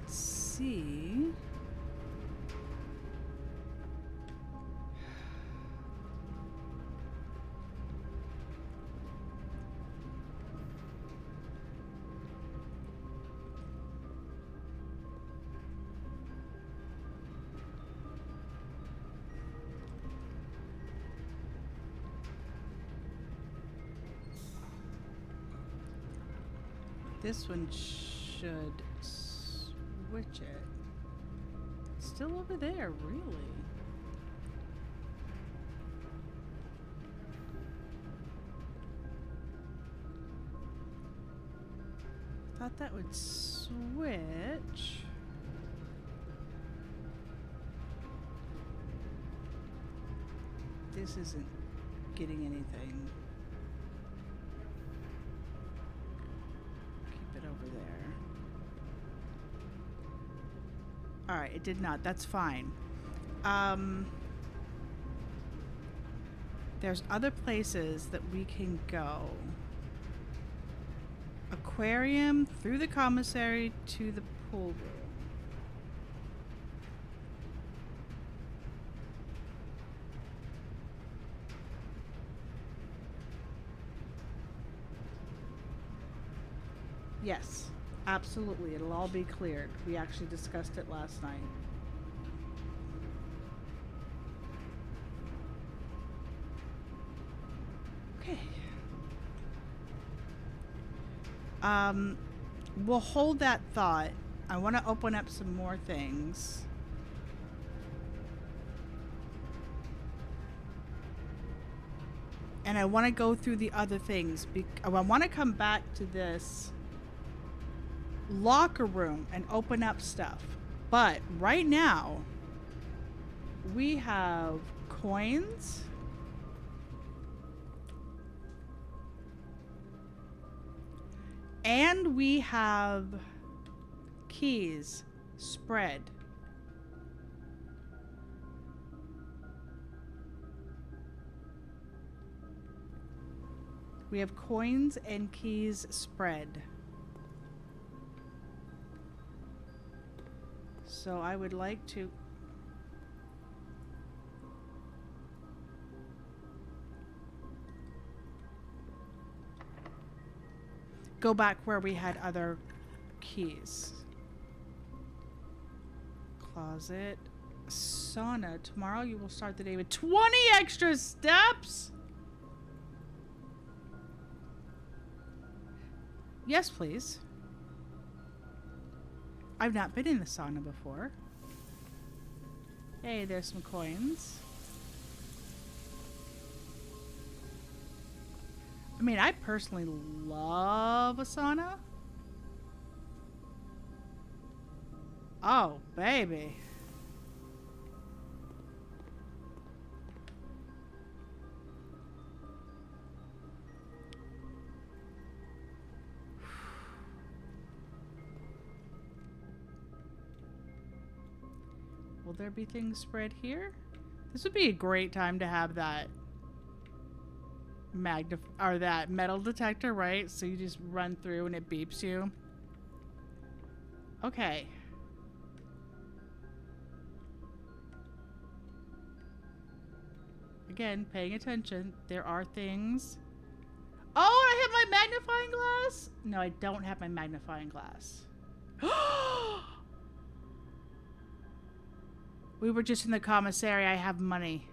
See. This one should switch it. Still over there, really? Thought that would switch. This isn't getting anything. Keep it over there. Alright, it did not. That's fine. There's other places that we can go. Aquarium, through the commissary to the pool room. Yes, absolutely. It'll all be cleared. We actually discussed it last night. Okay. We'll hold that thought. I want to open up some more things. And I want to go through the other things. I want to come back to this locker room and open up stuff. But right now, we have coins. And we have keys spread. We have coins and keys spread. So I would like to go back where we had other keys. Closet. Sauna. Tomorrow you will start the day with 20 extra steps. Yes, please. I've not been in the sauna before. Hey, there's some coins. I mean, I personally love a sauna. Oh, baby. Will there be things spread here? This would be a great time to have that or that metal detector, right? So you just run through and it beeps you. Okay. Again, paying attention. There are things. Oh, I have my magnifying glass? No, I don't have my magnifying glass. We were just in the commissary. I have money.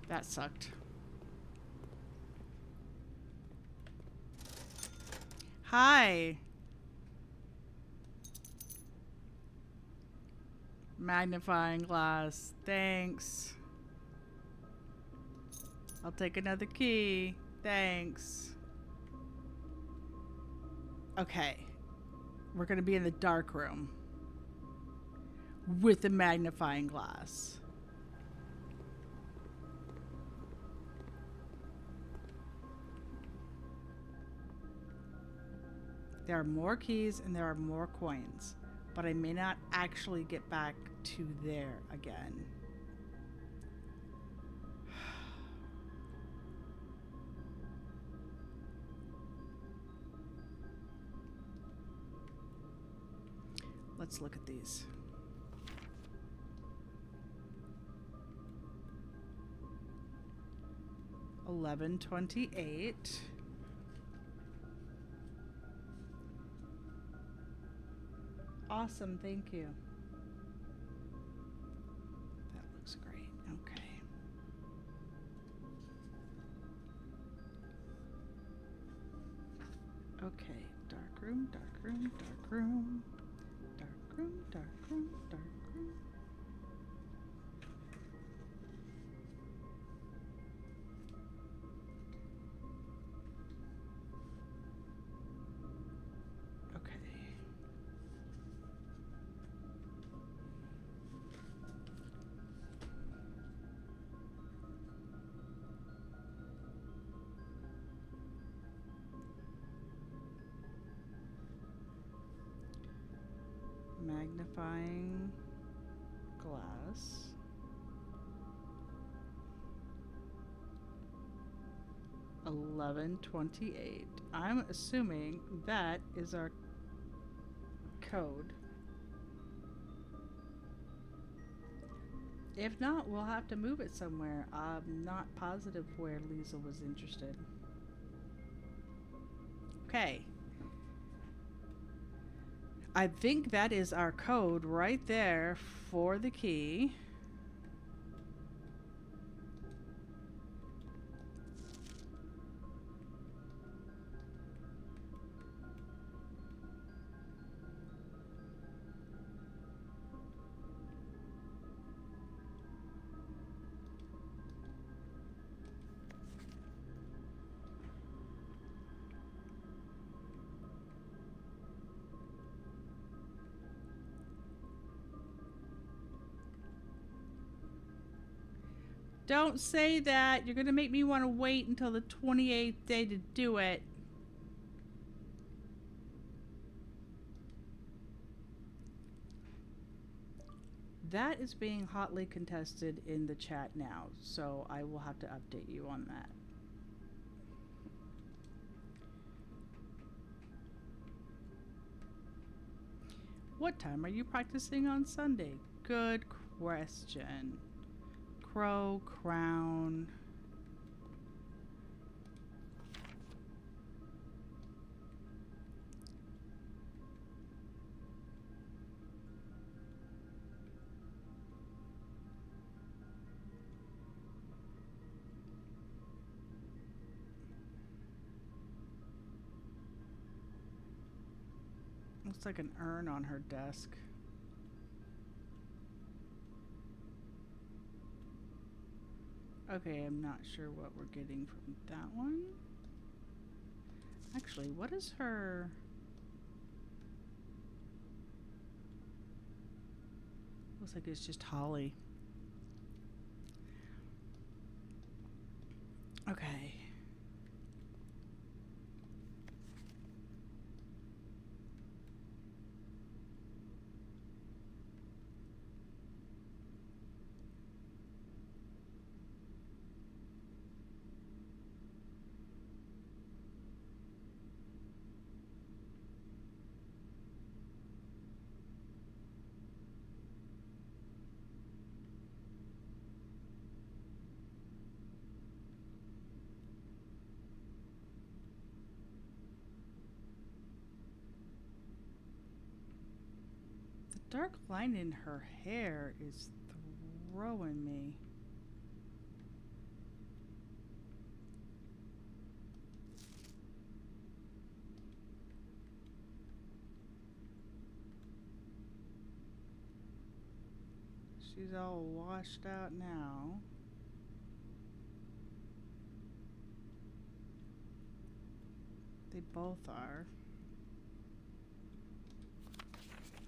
That sucked. Hi. Magnifying glass. Thanks. I'll take another key. Thanks. Okay. We're going to be in the dark room with the magnifying glass. There are more keys and there are more coins, but I may not actually get back to there again. Let's look at these. $11.28. Awesome, thank you. That looks great. Okay. Okay, dark room, dark room, dark room. Dark room, dark room, dark room. Okay. Magnifying glass. $11.28. I'm assuming that is our code. If not, we'll have to move it somewhere. I'm not positive where Lisa was interested. Okay. I think that is our code right there for the key. Don't say that. You're going to make me want to wait until the 28th day to do it. That is being hotly contested in the chat now, so I will have to update you on that. What time are you practicing on Sunday? Good question. Crow, crown. Looks like an urn on her desk. Okay, I'm not sure what we're getting from that one. Actually, what is her... Looks like it's just holly. Okay. The dark line in her hair is throwing me. She's all washed out now. They both are.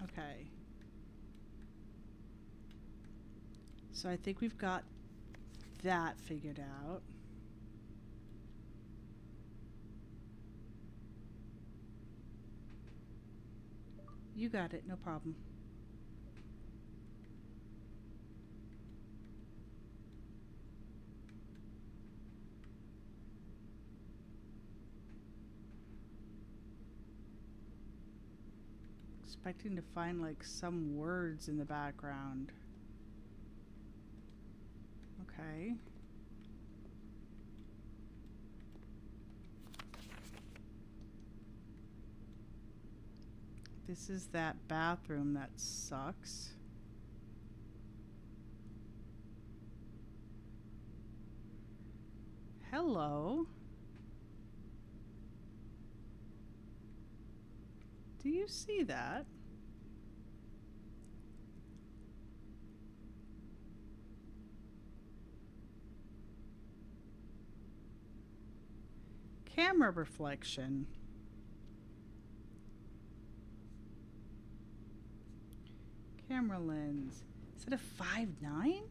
Okay. So I think we've got that figured out. You got it, no problem. Expecting to find like some words in the background. Okay. This is that bathroom that sucks. Hello. Do you see that? Camera reflection. Camera lens. Is it a 5.9?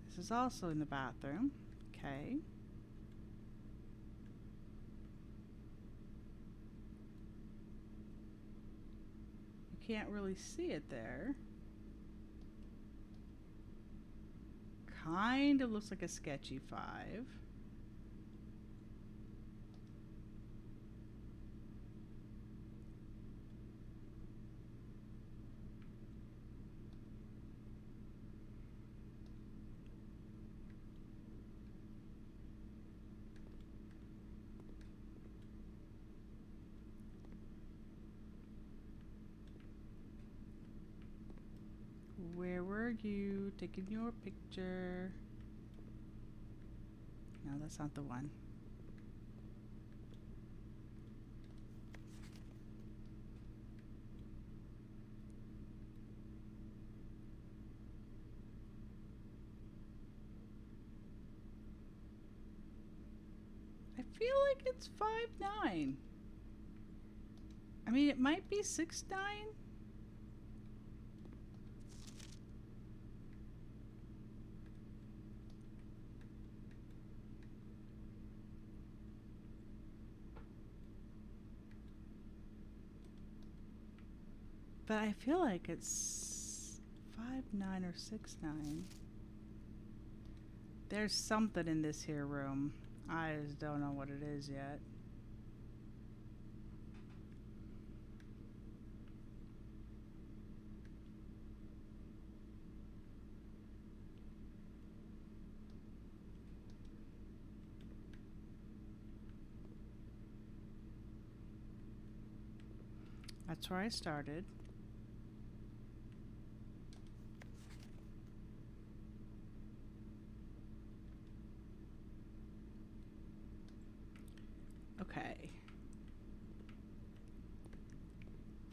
This is also in the bathroom. Okay. You can't really see it there. Kind of looks like a sketchy 5. Where were you? Taking your picture. No, that's not the one. I feel like it's 5.9. I mean, it might be 6.9. But I feel like it's 5.9 or 6.9. There's something in this here room. I just don't know what it is yet. That's where I started.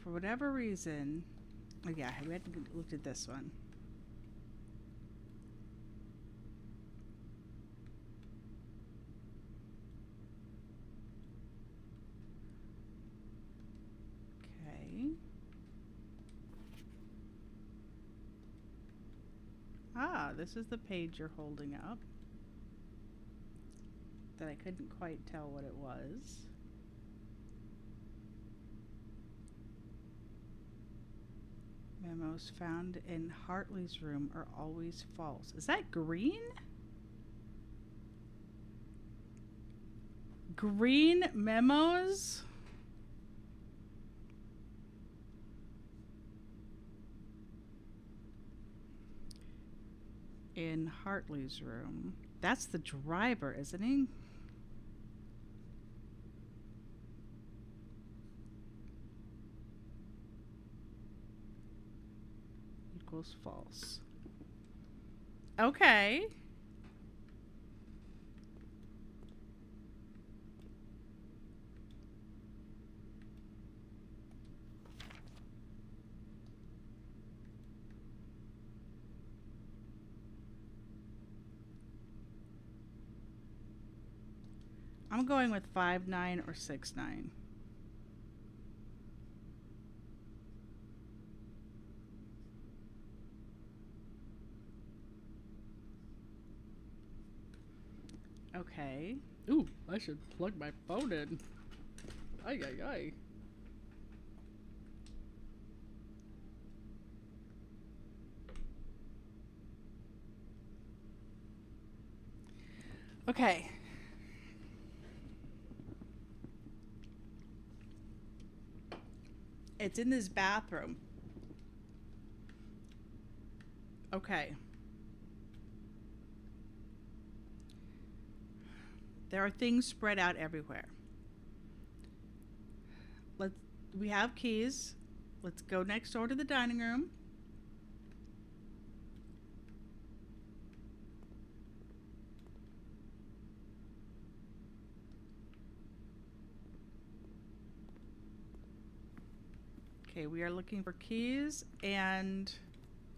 for whatever reason, oh yeah, we hadn't looked at this one. Okay. Ah, this is the page you're holding up. That I couldn't quite tell what it was. Memos found in Hartley's room are always false. Is that green? Green memos? In Hartley's room. That's the driver, isn't he? Equals false. Okay. I'm going with 5-9 or 6-9. Okay. Ooh, I should plug my phone in. Ay, ay, ay. Okay. It's in this bathroom. Okay. There are things spread out everywhere. We have keys. Let's go next door to the dining room. Okay, we are looking for keys and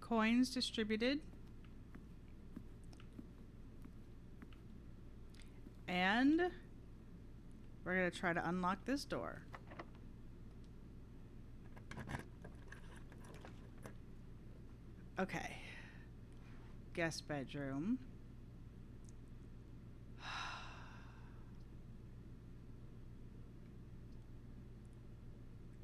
coins distributed. And we're going to try to unlock this door. Okay. Guest bedroom.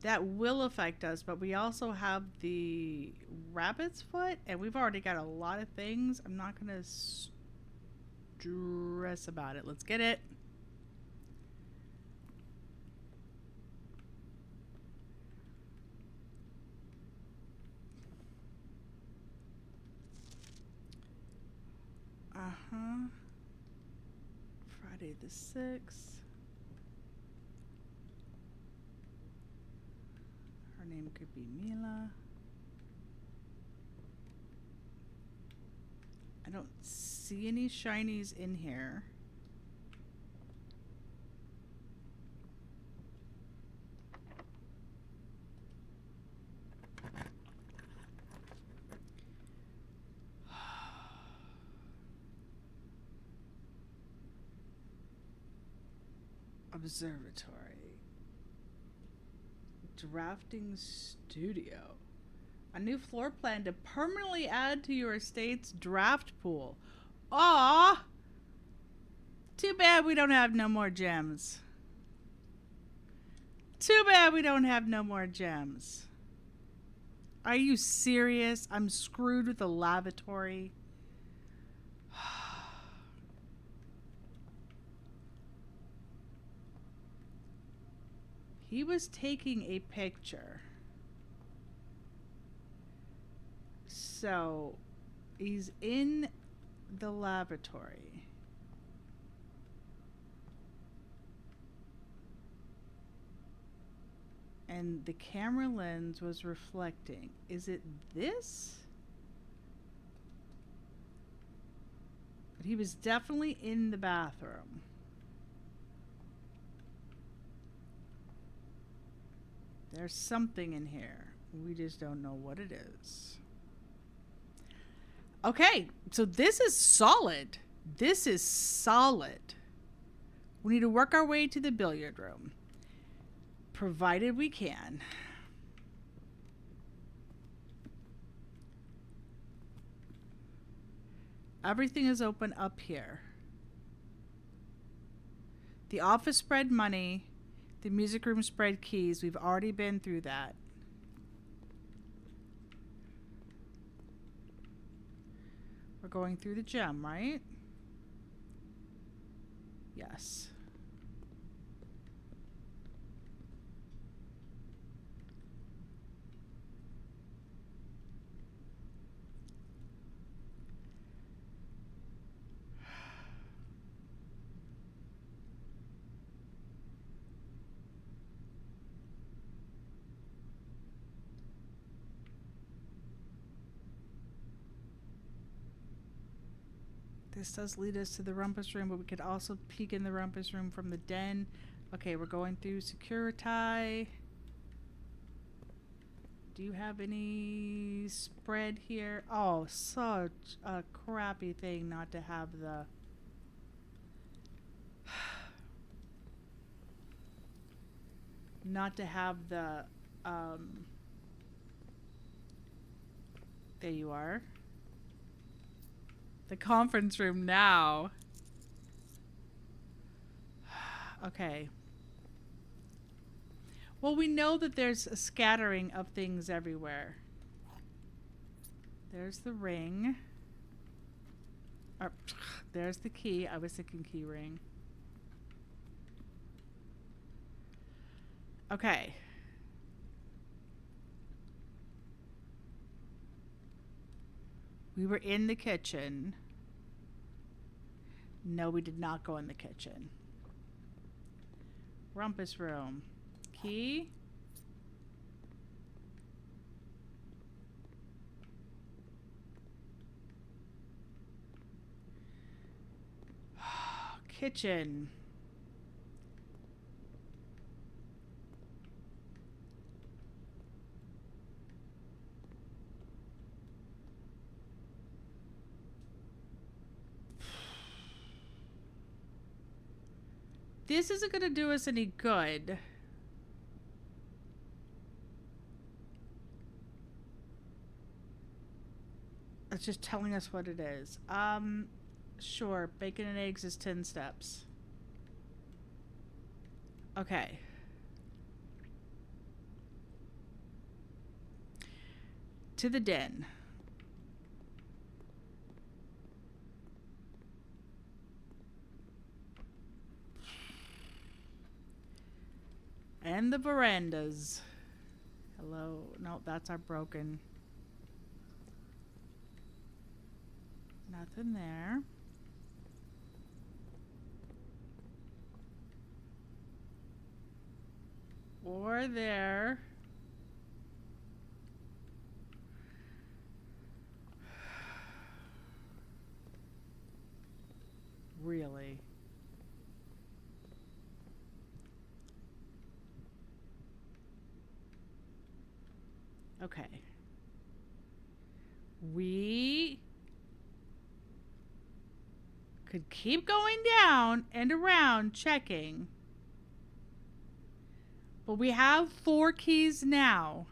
That will affect us, but we also have the rabbit's foot, and we've already got a lot of things. I'm not going to stress about it. Let's get it. Friday the 6th. Her name could be Mila. I don't see any shinies in here. Observatory. Drafting studio. A new floor plan to permanently add to your estate's draft pool. Aw! Too bad we don't have no more gems. Too bad we don't have no more gems. Are you serious? I'm screwed with the lavatory. He was taking a picture. So, he's in the lavatory. And the camera lens was reflecting. Is it this? But he was definitely in the bathroom. There's something in here. We just don't know what it is. Okay, so this is solid. This is solid. We need to work our way to the billiard room. Provided we can. Everything is open up here. The office spread money. The music room spread keys. We've already been through that. We're going through the gem, right? Yes. This does lead us to the rumpus room, but we could also peek in the rumpus room from the den. Okay, we're going through Security. Do you have any spread here? Oh, such a crappy thing not to have the... not to have the... there you are. The conference room now. Okay. Well, we know that there's a scattering of things everywhere. There's the ring. Or, there's the key. I was thinking key ring. Okay. We were in the kitchen. No, we did not go in the kitchen. Rumpus room. Key. Kitchen. This isn't going to do us any good. It's just telling us what it is. Sure. Bacon and eggs is 10 steps. Okay. To the den. And the verandas. Hello. No, that's our broken. Nothing there. Or there. Really? Okay. We could keep going down and around checking. But we have 4 keys now.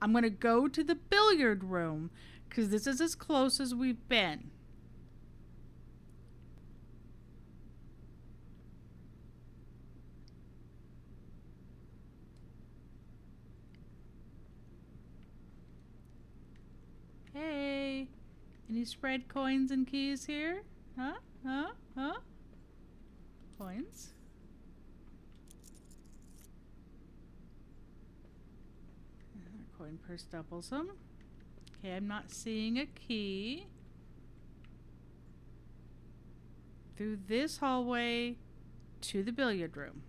I'm going to go to the billiard room because this is as close as we've been. Hey, any spread coins and keys here? Huh? Huh? Huh? Coins. Coin purse doubles them. Okay, I'm not seeing a key. Through this hallway to the billiard room.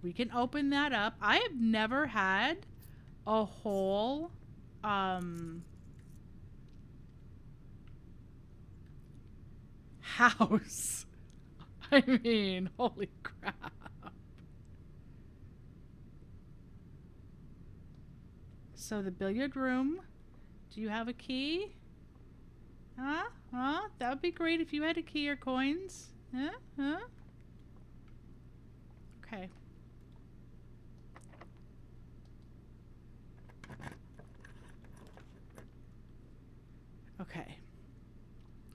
We can open that up. I have never had a whole house. I mean, holy crap. So the billiard room. Do you have a key? Huh? Huh? That would be great if you had a key or coins. Huh? Huh? Okay. Okay.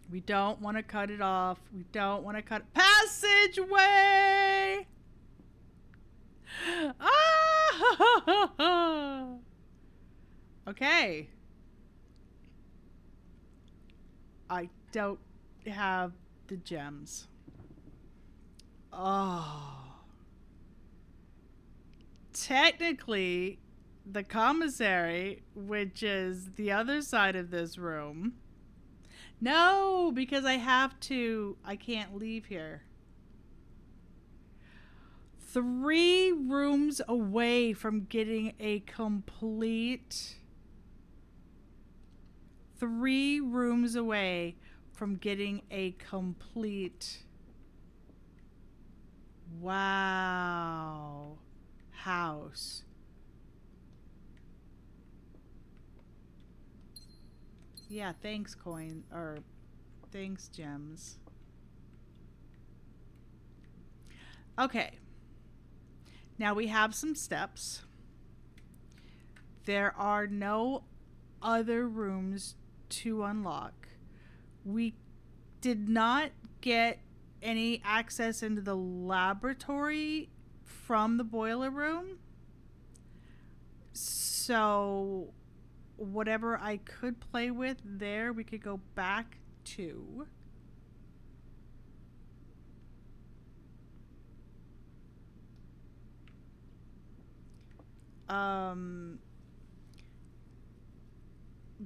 We don't want to cut it off. We don't want to cut passageway. Ah! Okay. I don't have the gems. Oh. Technically, the commissary, which is the other side of this room. No, because I can't leave here. 3 rooms away from getting a complete. 3 rooms away from getting a complete. Wow. House. Yeah, thanks, coin. Or thanks, gems. Okay. Now we have some steps. There are no other rooms to unlock. We did not get any access into the laboratory from the boiler room. So whatever I could play with there, we could go back to.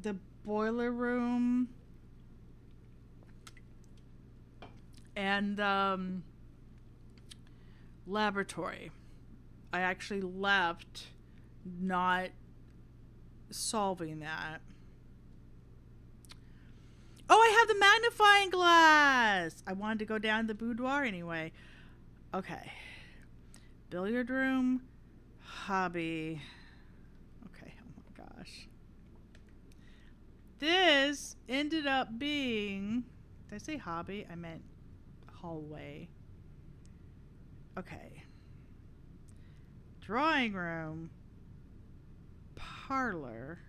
The boiler room and laboratory. I actually left not solving that. Oh, I have the magnifying glass. I wanted to go down to the boudoir anyway. Okay. Billiard room. Hobby. Okay, oh my gosh. This ended up being... Did I say hobby? I meant hallway. Okay. Drawing room. Parlor.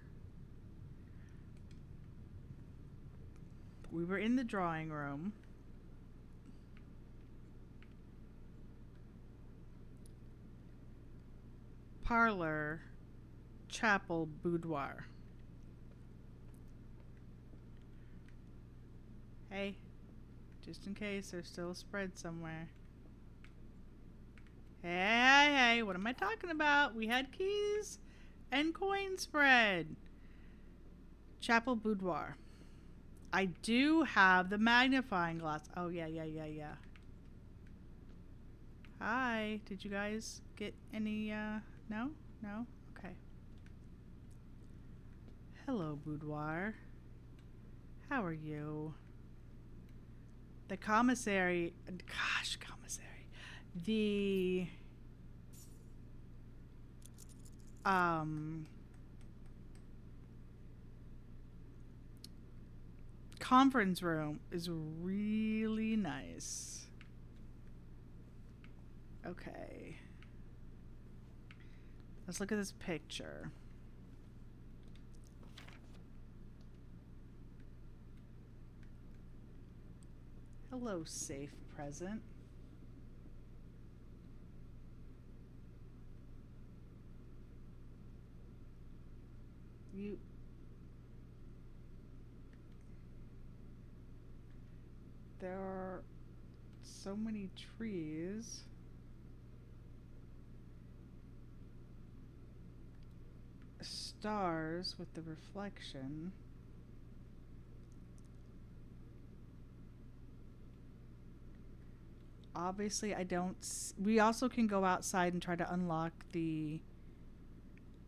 We were in the drawing room. Parlor. Chapel. Boudoir. Hey, just in case there's still a spread somewhere. Hey, what am I talking about? We had keys and coin spread. Chapel boudoir. I do have the magnifying glass. Oh, yeah. Hi, did you guys get any, no? No? Okay. Hello, boudoir. How are you? The commissary, gosh, commissary. The conference room is really nice. Okay. Let's look at this picture. Hello, safe present. There are so many trees. Stars with the reflection. Obviously, I don't... We also can go outside and try to unlock the...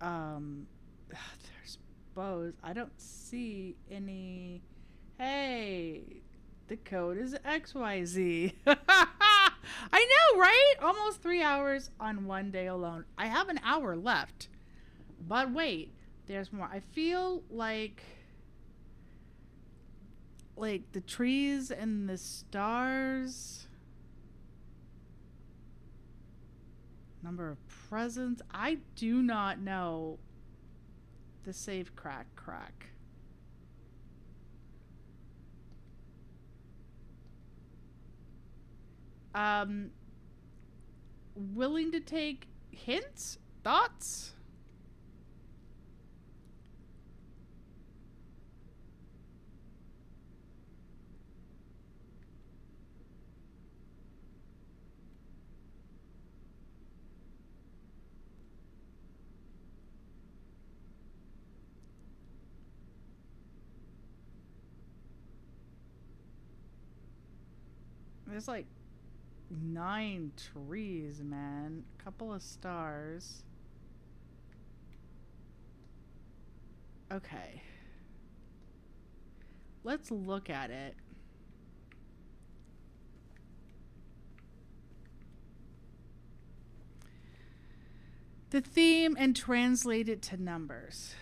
there's bows. I don't see any... Hey! The code is XYZ. I know, right? Almost 3 hours on one day alone. I have an hour left. But wait. There's more. I feel like the trees and the stars. Number of presents. I do not know the save crack. Willing to take hints? Thoughts? There's like 9 trees, man. A couple of stars. Okay. Let's look at it. The theme and translate it to numbers.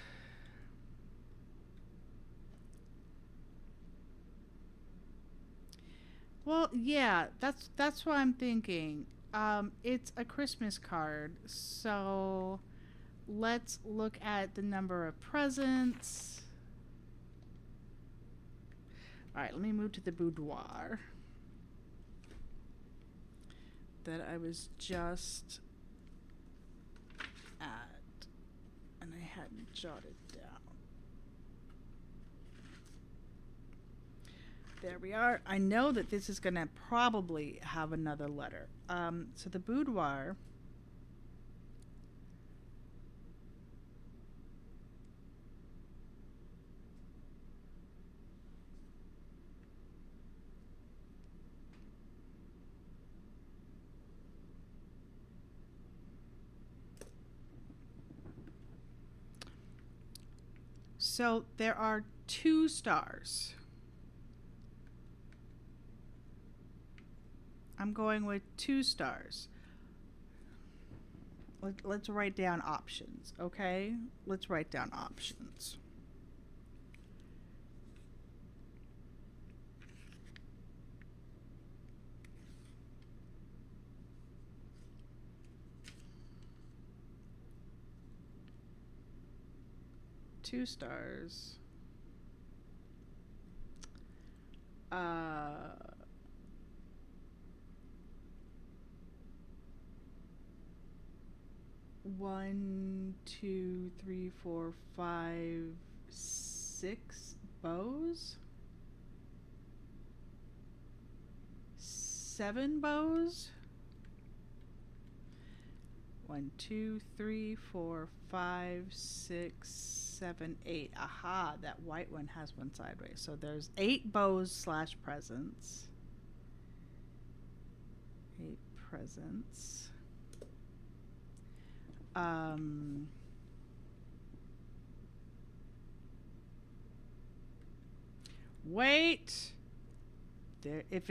Well, yeah, that's what I'm thinking. It's a Christmas card, so let's look at the number of presents. All right, let me move to the boudoir that I was just at, and I hadn't jotted down. There we are. I know that this is going to probably have another letter. So the boudoir. So there are 2 stars. I'm going with 2 stars. Let's write down options, okay? Let's write down options. Two stars. One, two, three, four, 5, 6 bows. 7 bows. 1, 2, 3, 4, 5, 6, 7, 8. Aha, that white one has one sideways. So there's 8 bows / presents. 8 presents. Wait. There, if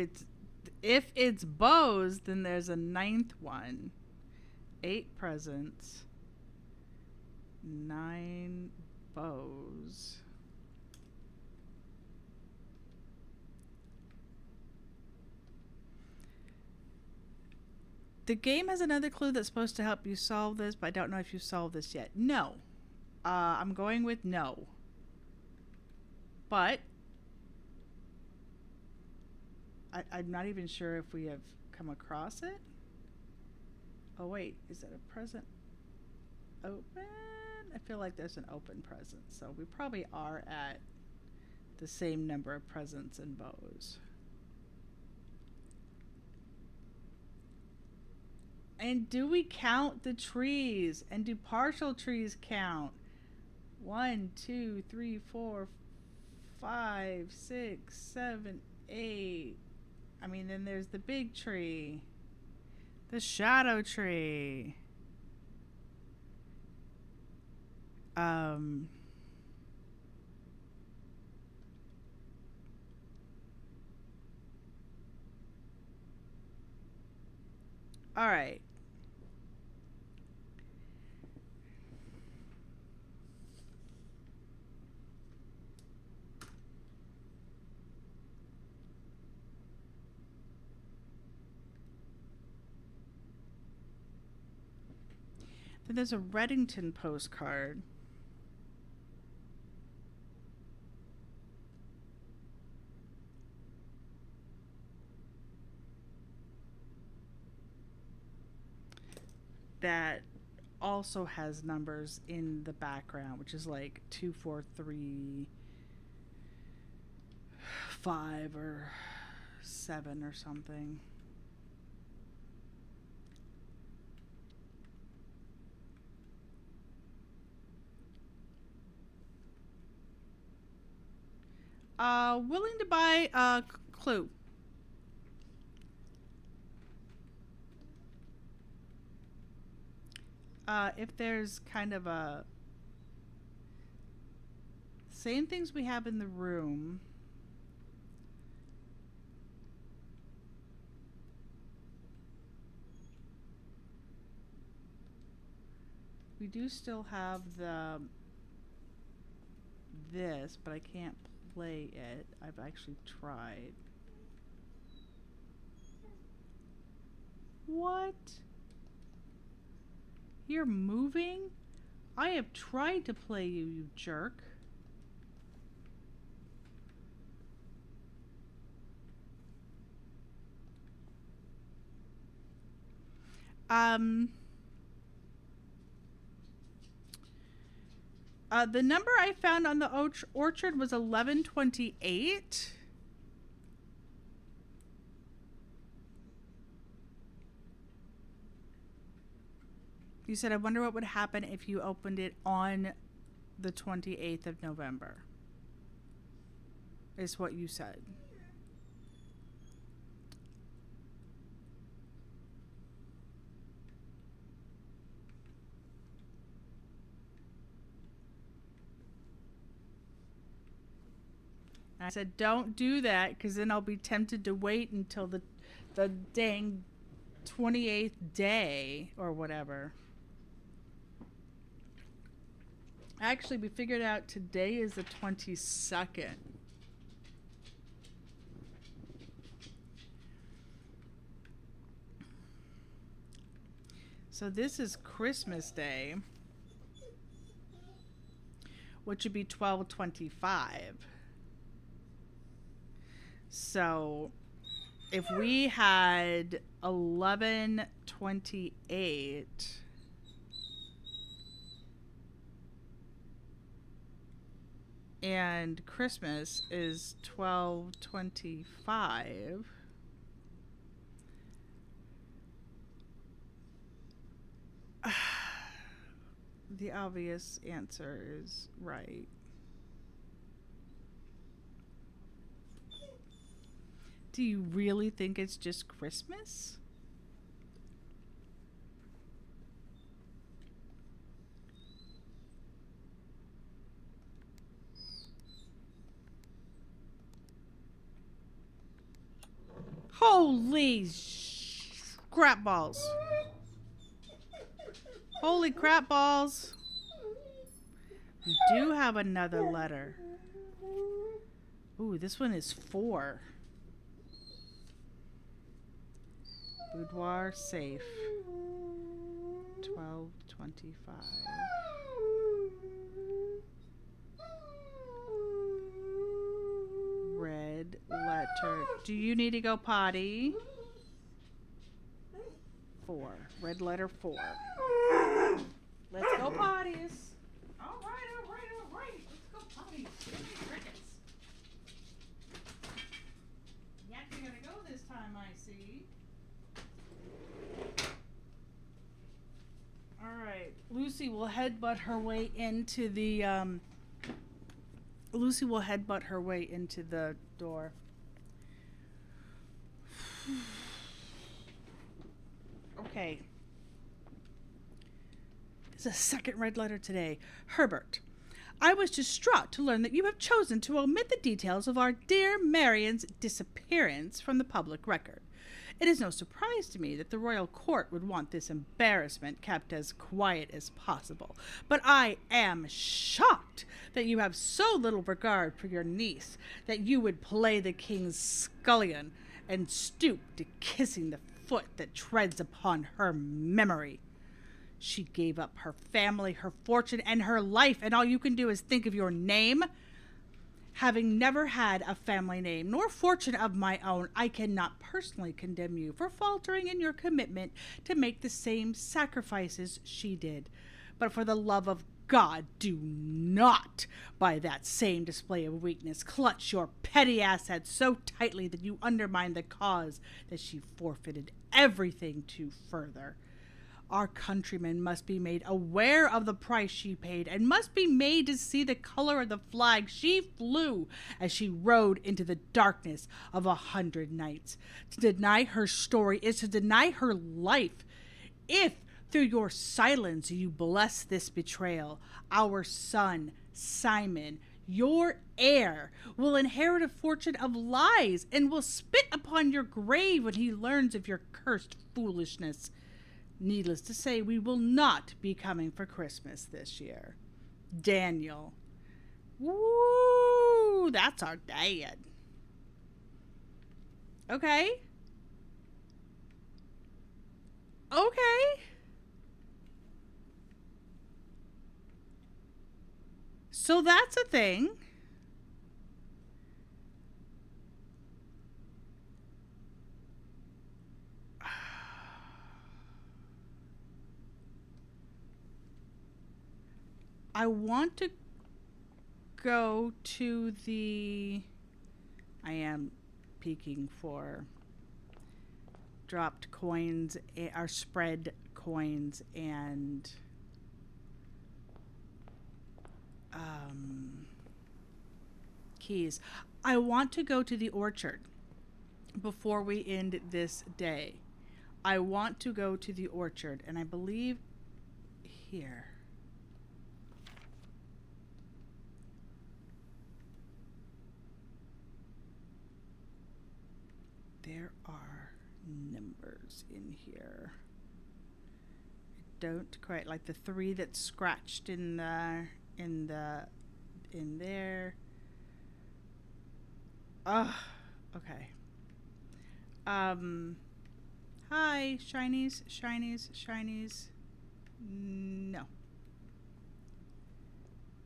it's bows, then there's a 9th one. 8 presents. 9 bows. The game has another clue that's supposed to help you solve this, but I don't know if you solved this yet. No. I'm going with no. But I'm not even sure if we have come across it. Oh, wait. Is that a present open? I feel like there's an open present. So we probably are at the same number of presents and bows. And do we count the trees? And do partial trees count? 1, 2, 3, 4, 5, 6, 7, 8. I mean, then there's the big tree. The shadow tree. All right. Then there's a Reddington postcard. That also has numbers in the background, which is like 2435 or 7 or something. Willing to buy a Clue. If there's kind of a same things we have in the room. We do still have this, but I can't play it. I've actually tried. What? You're moving? I have tried to play you, you jerk. The number I found on the orchard was 1128. You said, I wonder what would happen if you opened it on the 28th of November. Is what you said. I said, don't do that, because then I'll be tempted to wait until the dang 28th day or whatever. Actually, we figured out today is the 22nd. So this is Christmas Day, which would be 12/25. So if we had 11/28, and Christmas is 12/25, the obvious answer is right. Do you really think it's just Christmas? Holy crap balls. Holy crap balls. We do have another letter. Ooh, this one is 4. Boudoir safe. 12/25. Red letter. Do you need to go potty? 4. Red letter 4. Let's go potties. All right. Let's go potties. Give me crickets. Yes, you're gonna go this time, I see. All right. Lucy will headbutt her way into the door. Okay. There's a second red letter today. Herbert, I was distraught to learn that you have chosen to omit the details of our dear Marion's disappearance from the public record. It is no surprise to me that the royal court would want this embarrassment kept as quiet as possible. But I am shocked that you have so little regard for your niece that you would play the king's scullion and stoop to kissing the foot that treads upon her memory. She gave up her family, her fortune, and her life, and all you can do is think of your name. Having never had a family name nor fortune of my own, I cannot personally condemn you for faltering in your commitment to make the same sacrifices she did. But for the love of God, do not, by that same display of weakness, clutch your petty assets so tightly that you undermine the cause that she forfeited everything to further. Our countrymen must be made aware of the price she paid and must be made to see the color of the flag she flew as she rode into the darkness of 100 nights. To deny her story is to deny her life. If through your silence you bless this betrayal, our son, Simon, your heir, will inherit a fortune of lies and will spit upon your grave when he learns of your cursed foolishness. Needless to say, we will not be coming for Christmas this year. Daniel. Woo! That's our dad. Okay. Okay. So that's a thing. I want to go to the... I am peeking for dropped coins, or spread coins, and keys. I want to go to the orchard before we end this day. I want to go to the orchard, and I believe here. There are numbers in here. I don't quite like the 3 that's scratched in there. Oh, okay. Hi, shinies. No.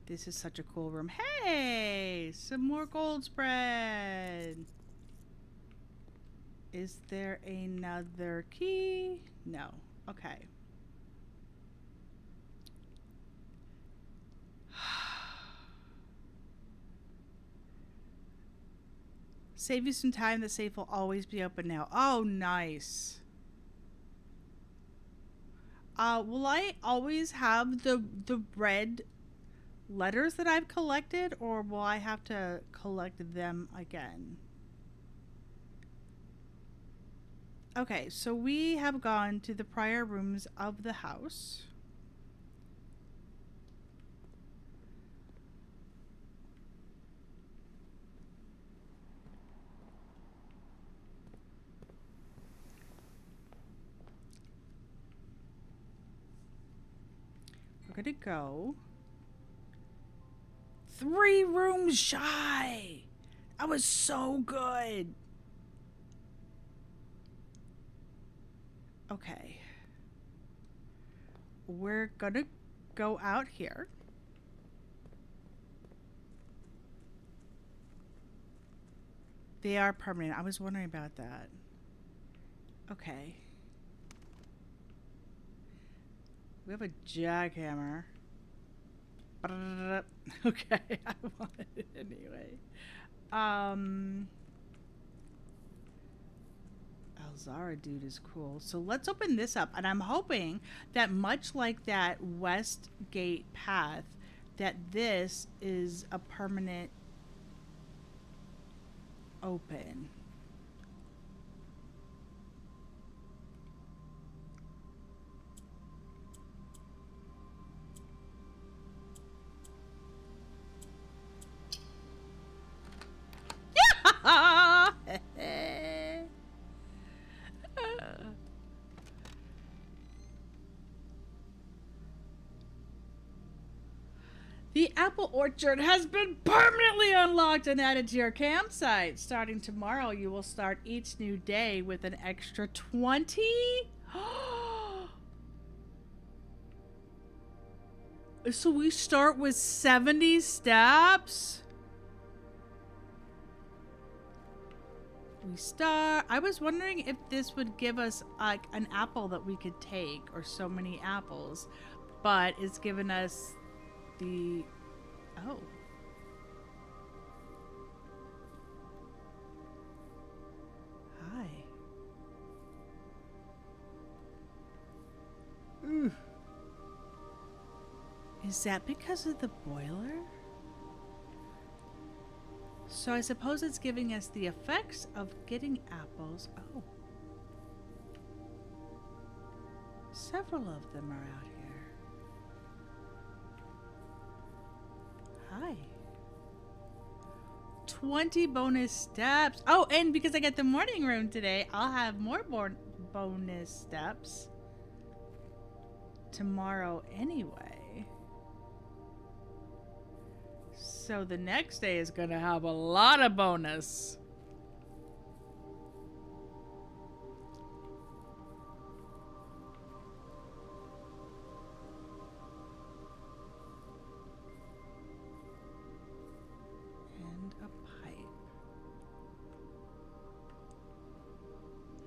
This is such a cool room. Hey, some more gold spread. Is there another key? No. Okay. Save you some time. The safe will always be open now. Oh, nice. Will I always have the red letters that I've collected, or will I have to collect them again? Okay, so we have gone to the prior rooms of the house. We're gonna go 3 rooms shy. That was so good. Okay. We're gonna go out here. They are permanent. I was wondering about that. Okay. We have a jackhammer. Okay, I wanted it anyway. Alzara dude is cool. So let's open this up. And I'm hoping that much like that West Gate path, that this is a permanent open. The apple orchard has been permanently unlocked and added to your campsite. Starting tomorrow, you will start each new day with an extra 20. So we start with 70 steps? I was wondering if this would give us like an apple that we could take, or so many apples, but it's given us the, oh. Hi. Ooh. Is that because of the boiler? So I suppose it's giving us the effects of getting apples. Oh. Several of them are out here. Hi. 20 bonus steps. Oh, and because I got the morning room today, I'll have more bonus steps tomorrow anyway. So the next day is going to have a lot of bonus. And a pipe.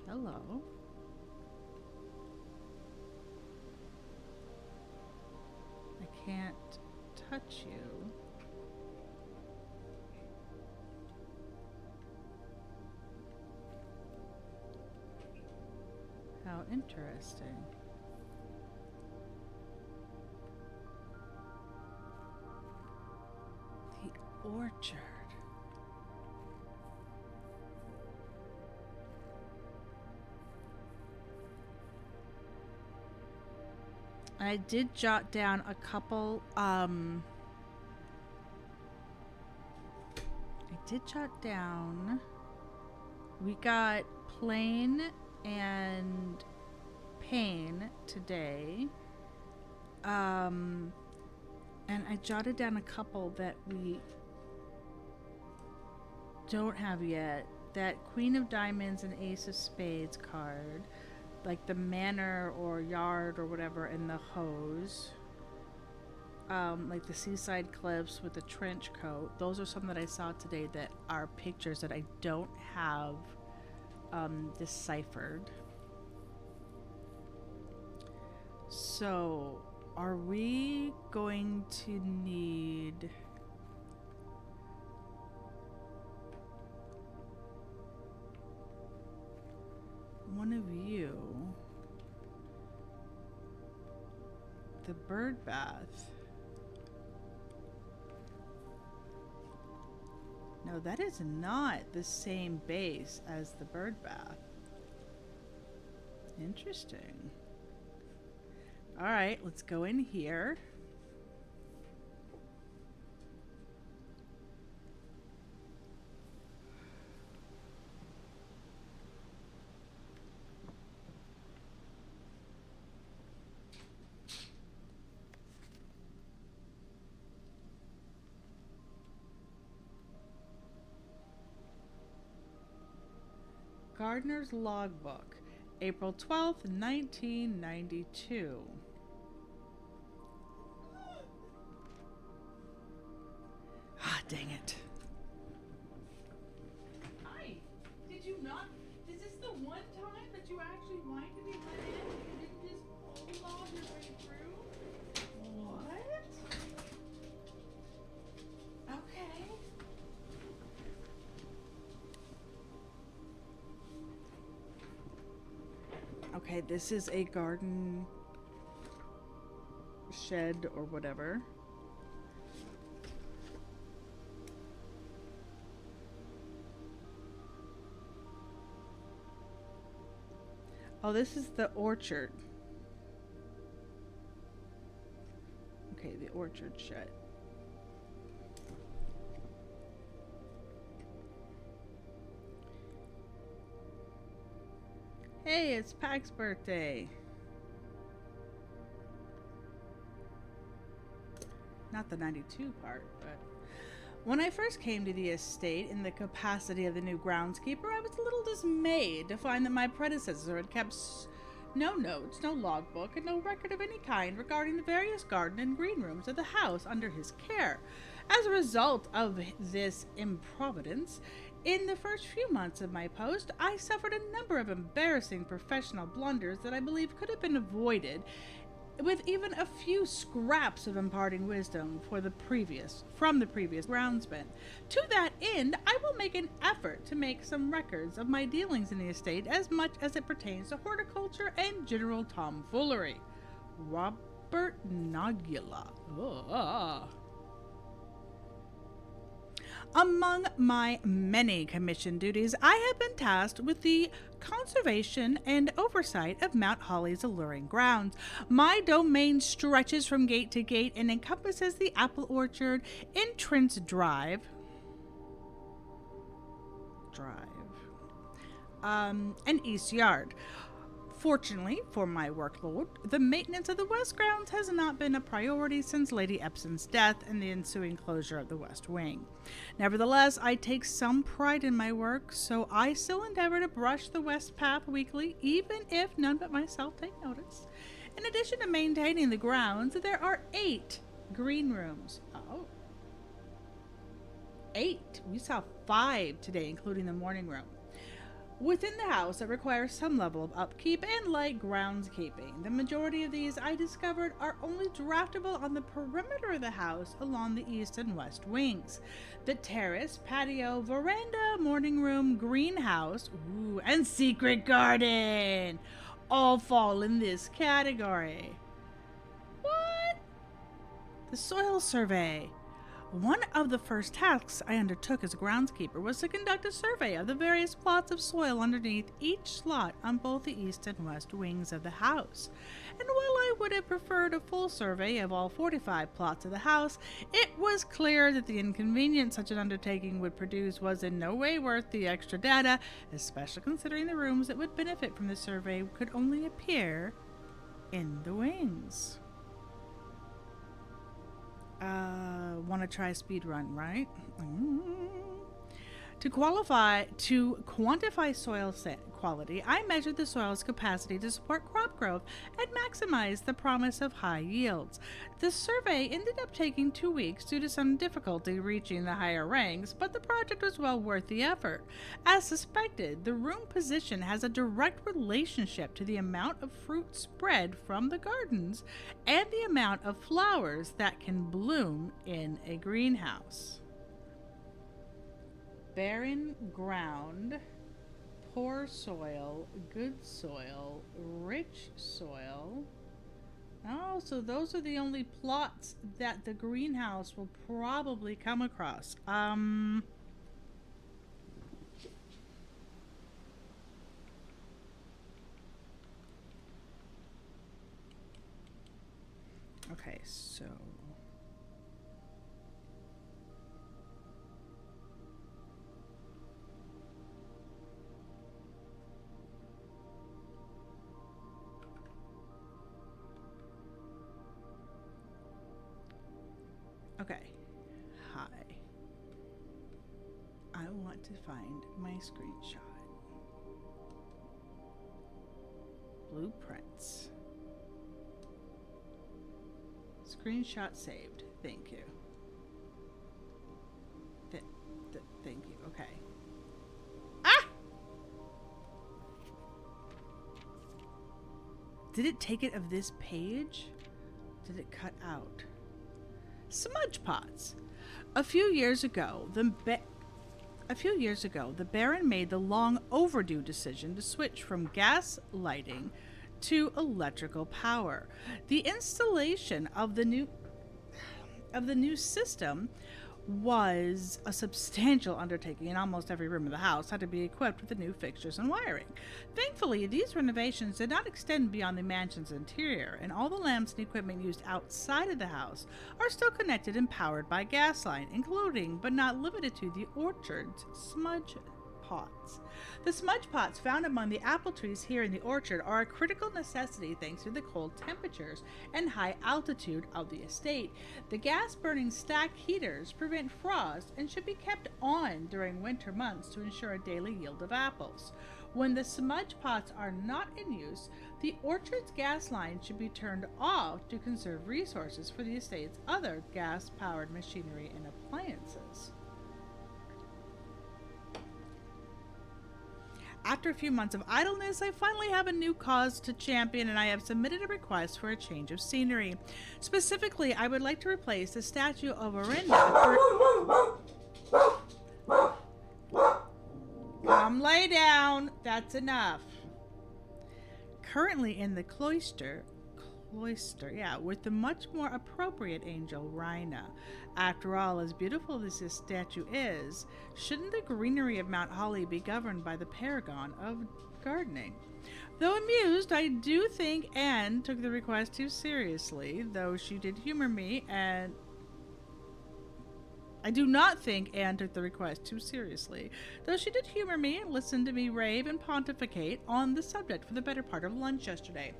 Hello. I can't touch you. How interesting. The orchard. I did jot down a couple, we got plain and pain today. And I jotted down a couple that we don't have yet. That Queen of Diamonds and Ace of Spades card. Like the manor or yard or whatever, and the hose. Like the seaside cliffs with the trench coat. Those are some that I saw today that are pictures that I don't have deciphered. So, are we going to need one of you? The bird bath. No, that is not the same base as the bird bath. Interesting. All right, let's go in here. Gardner's Logbook, April 12th, 1992. Ah, dang it. Hi. Did you not? Is this the one time that you actually wanted to be let in? You didn't just hold your way through? What? Okay. Okay, this is a garden shed or whatever. Oh, this is the orchard. Okay, the orchard shed. Hey, it's Pax's birthday. Not the 92 part, but... When I first came to the estate in the capacity of the new groundskeeper, I was a little dismayed to find that my predecessor had kept No notes, no logbook, and no record of any kind regarding the various garden and green rooms of the house under his care. As a result of this improvidence, in the first few months of my post, I suffered a number of embarrassing professional blunders that I believe could have been avoided with even a few scraps of imparting wisdom from the previous groundsman. To that end, I will make an effort to make some records of my dealings in the estate as much as it pertains to horticulture and general tomfoolery. Robert Nagula. Ugh. Among my many commission duties, I have been tasked with the conservation and oversight of Mount Holly's alluring grounds. My domain stretches from gate to gate and encompasses the apple orchard, entrance drive, and east yard. Fortunately for my workload, the maintenance of the west grounds has not been a priority since Lady Epson's death and the ensuing closure of the west wing. Nevertheless, I take some pride in my work, so I still endeavor to brush the west path weekly, even if none but myself take notice. In addition to maintaining the grounds, there are 8 green rooms. Oh. 8. We saw 5 today, including the morning room. Within the house that requires some level of upkeep and light groundskeeping. The majority of these, I discovered, are only draftable on the perimeter of the house along the east and west wings. The terrace, patio, veranda, morning room, greenhouse, and secret garden all fall in this category. What? The soil survey. One of the first tasks I undertook as a groundskeeper was to conduct a survey of the various plots of soil underneath each slot on both the east and west wings of the house. And while I would have preferred a full survey of all 45 plots of the house, it was clear that the inconvenience such an undertaking would produce was in no way worth the extra data, especially considering the rooms that would benefit from the survey could only appear in the wings. Want to try speed run, right? To quantify soil quality, I measured the soil's capacity to support crop growth and maximize the promise of high yields. The survey ended up taking 2 weeks due to some difficulty reaching the higher ranks, but the project was well worth the effort. As suspected, the room position has a direct relationship to the amount of fruit spread from the gardens and the amount of flowers that can bloom in a greenhouse. Barren ground, poor soil, good soil, rich soil. Oh, so those are the only plots that the greenhouse will probably come across. Okay, so okay. Hi. I want to find my screenshot. Blueprints. Screenshot saved. Thank you. Thank you. Okay. Ah! Did it take it of this page? Did it cut out? Smudge pots. A few years ago, the Baron made the long overdue decision to switch from gas lighting to electrical power. The installation of the new system was a substantial undertaking, and almost every room of the house had to be equipped with the new fixtures and wiring. Thankfully, these renovations did not extend beyond the mansion's interior, and all the lamps and equipment used outside of the house are still connected and powered by gas line, including but not limited to the orchard's smudge pots. The smudge pots found among the apple trees here in the orchard are a critical necessity thanks to the cold temperatures and high altitude of the estate. The gas-burning stack heaters prevent frost and should be kept on during winter months to ensure a daily yield of apples. When the smudge pots are not in use, the orchard's gas line should be turned off to conserve resources for the estate's other gas-powered machinery and appliances. After a few months of idleness, I finally have a new cause to champion, and I have submitted a request for a change of scenery. Specifically, I would like to replace the statue of Orinda for... Come lay down. That's enough. Currently in the cloister, with the much more appropriate angel, Rhina. After all, as beautiful as this statue is, shouldn't the greenery of Mount Holly be governed by the paragon of gardening? Though amused, I do think Anne took the request too seriously, though she did humor me, and I do not think Anne took the request too seriously, though she did humor me and listened to me rave and pontificate on the subject for the better part of lunch yesterday.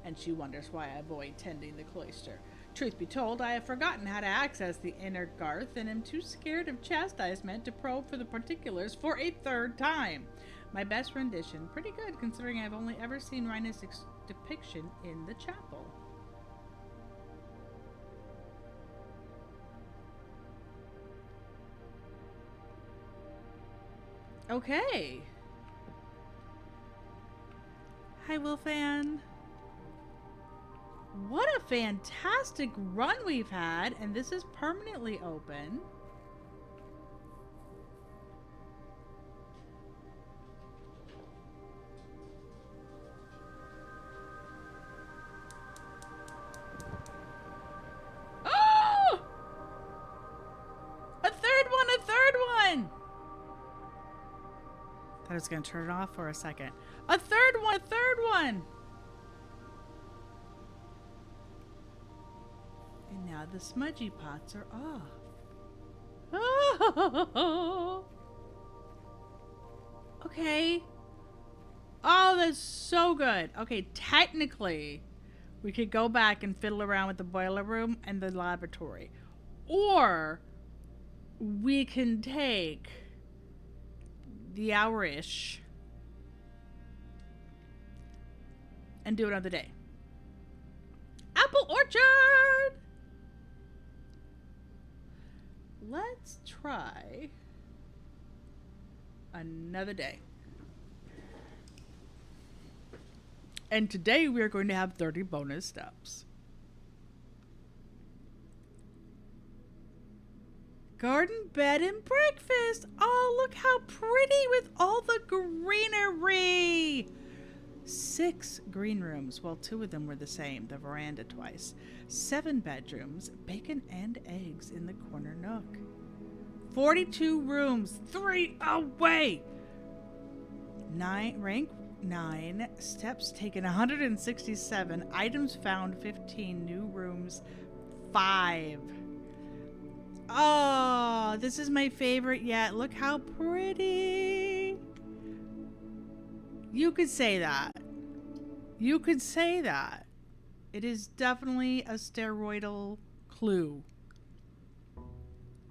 And she wonders why I avoid tending the cloister. Truth be told, I have forgotten how to access the inner garth and am too scared of chastisement to probe for the particulars for a third time. My best rendition, pretty good considering I've only ever seen Rhina's depiction in the chapel. Okay. Hi, Wolfan. What a fantastic run we've had, and this is permanently open. Oh! A third one! I was going to turn it off for a second. A third one! And now the smudgy pots are off. Oh! Okay. Oh, that's so good. Okay, technically, we could go back and fiddle around with the boiler room and the laboratory. Or we can take the hour-ish and do another day. Apple orchard! Let's try another day. And today we are going to have 30 bonus steps. Garden bed and breakfast. Oh, look how pretty with all the greenery. 6 green rooms. Well, 2 of them were the same. The veranda twice. 7 bedrooms. Bacon and eggs in the corner nook. 42 rooms. 3 away. Rank 9. Steps taken 167. Items found 15. New rooms 5. Oh, this is my favorite yet. Look how pretty. You could say that. You could say that. It is definitely a steroidal clue.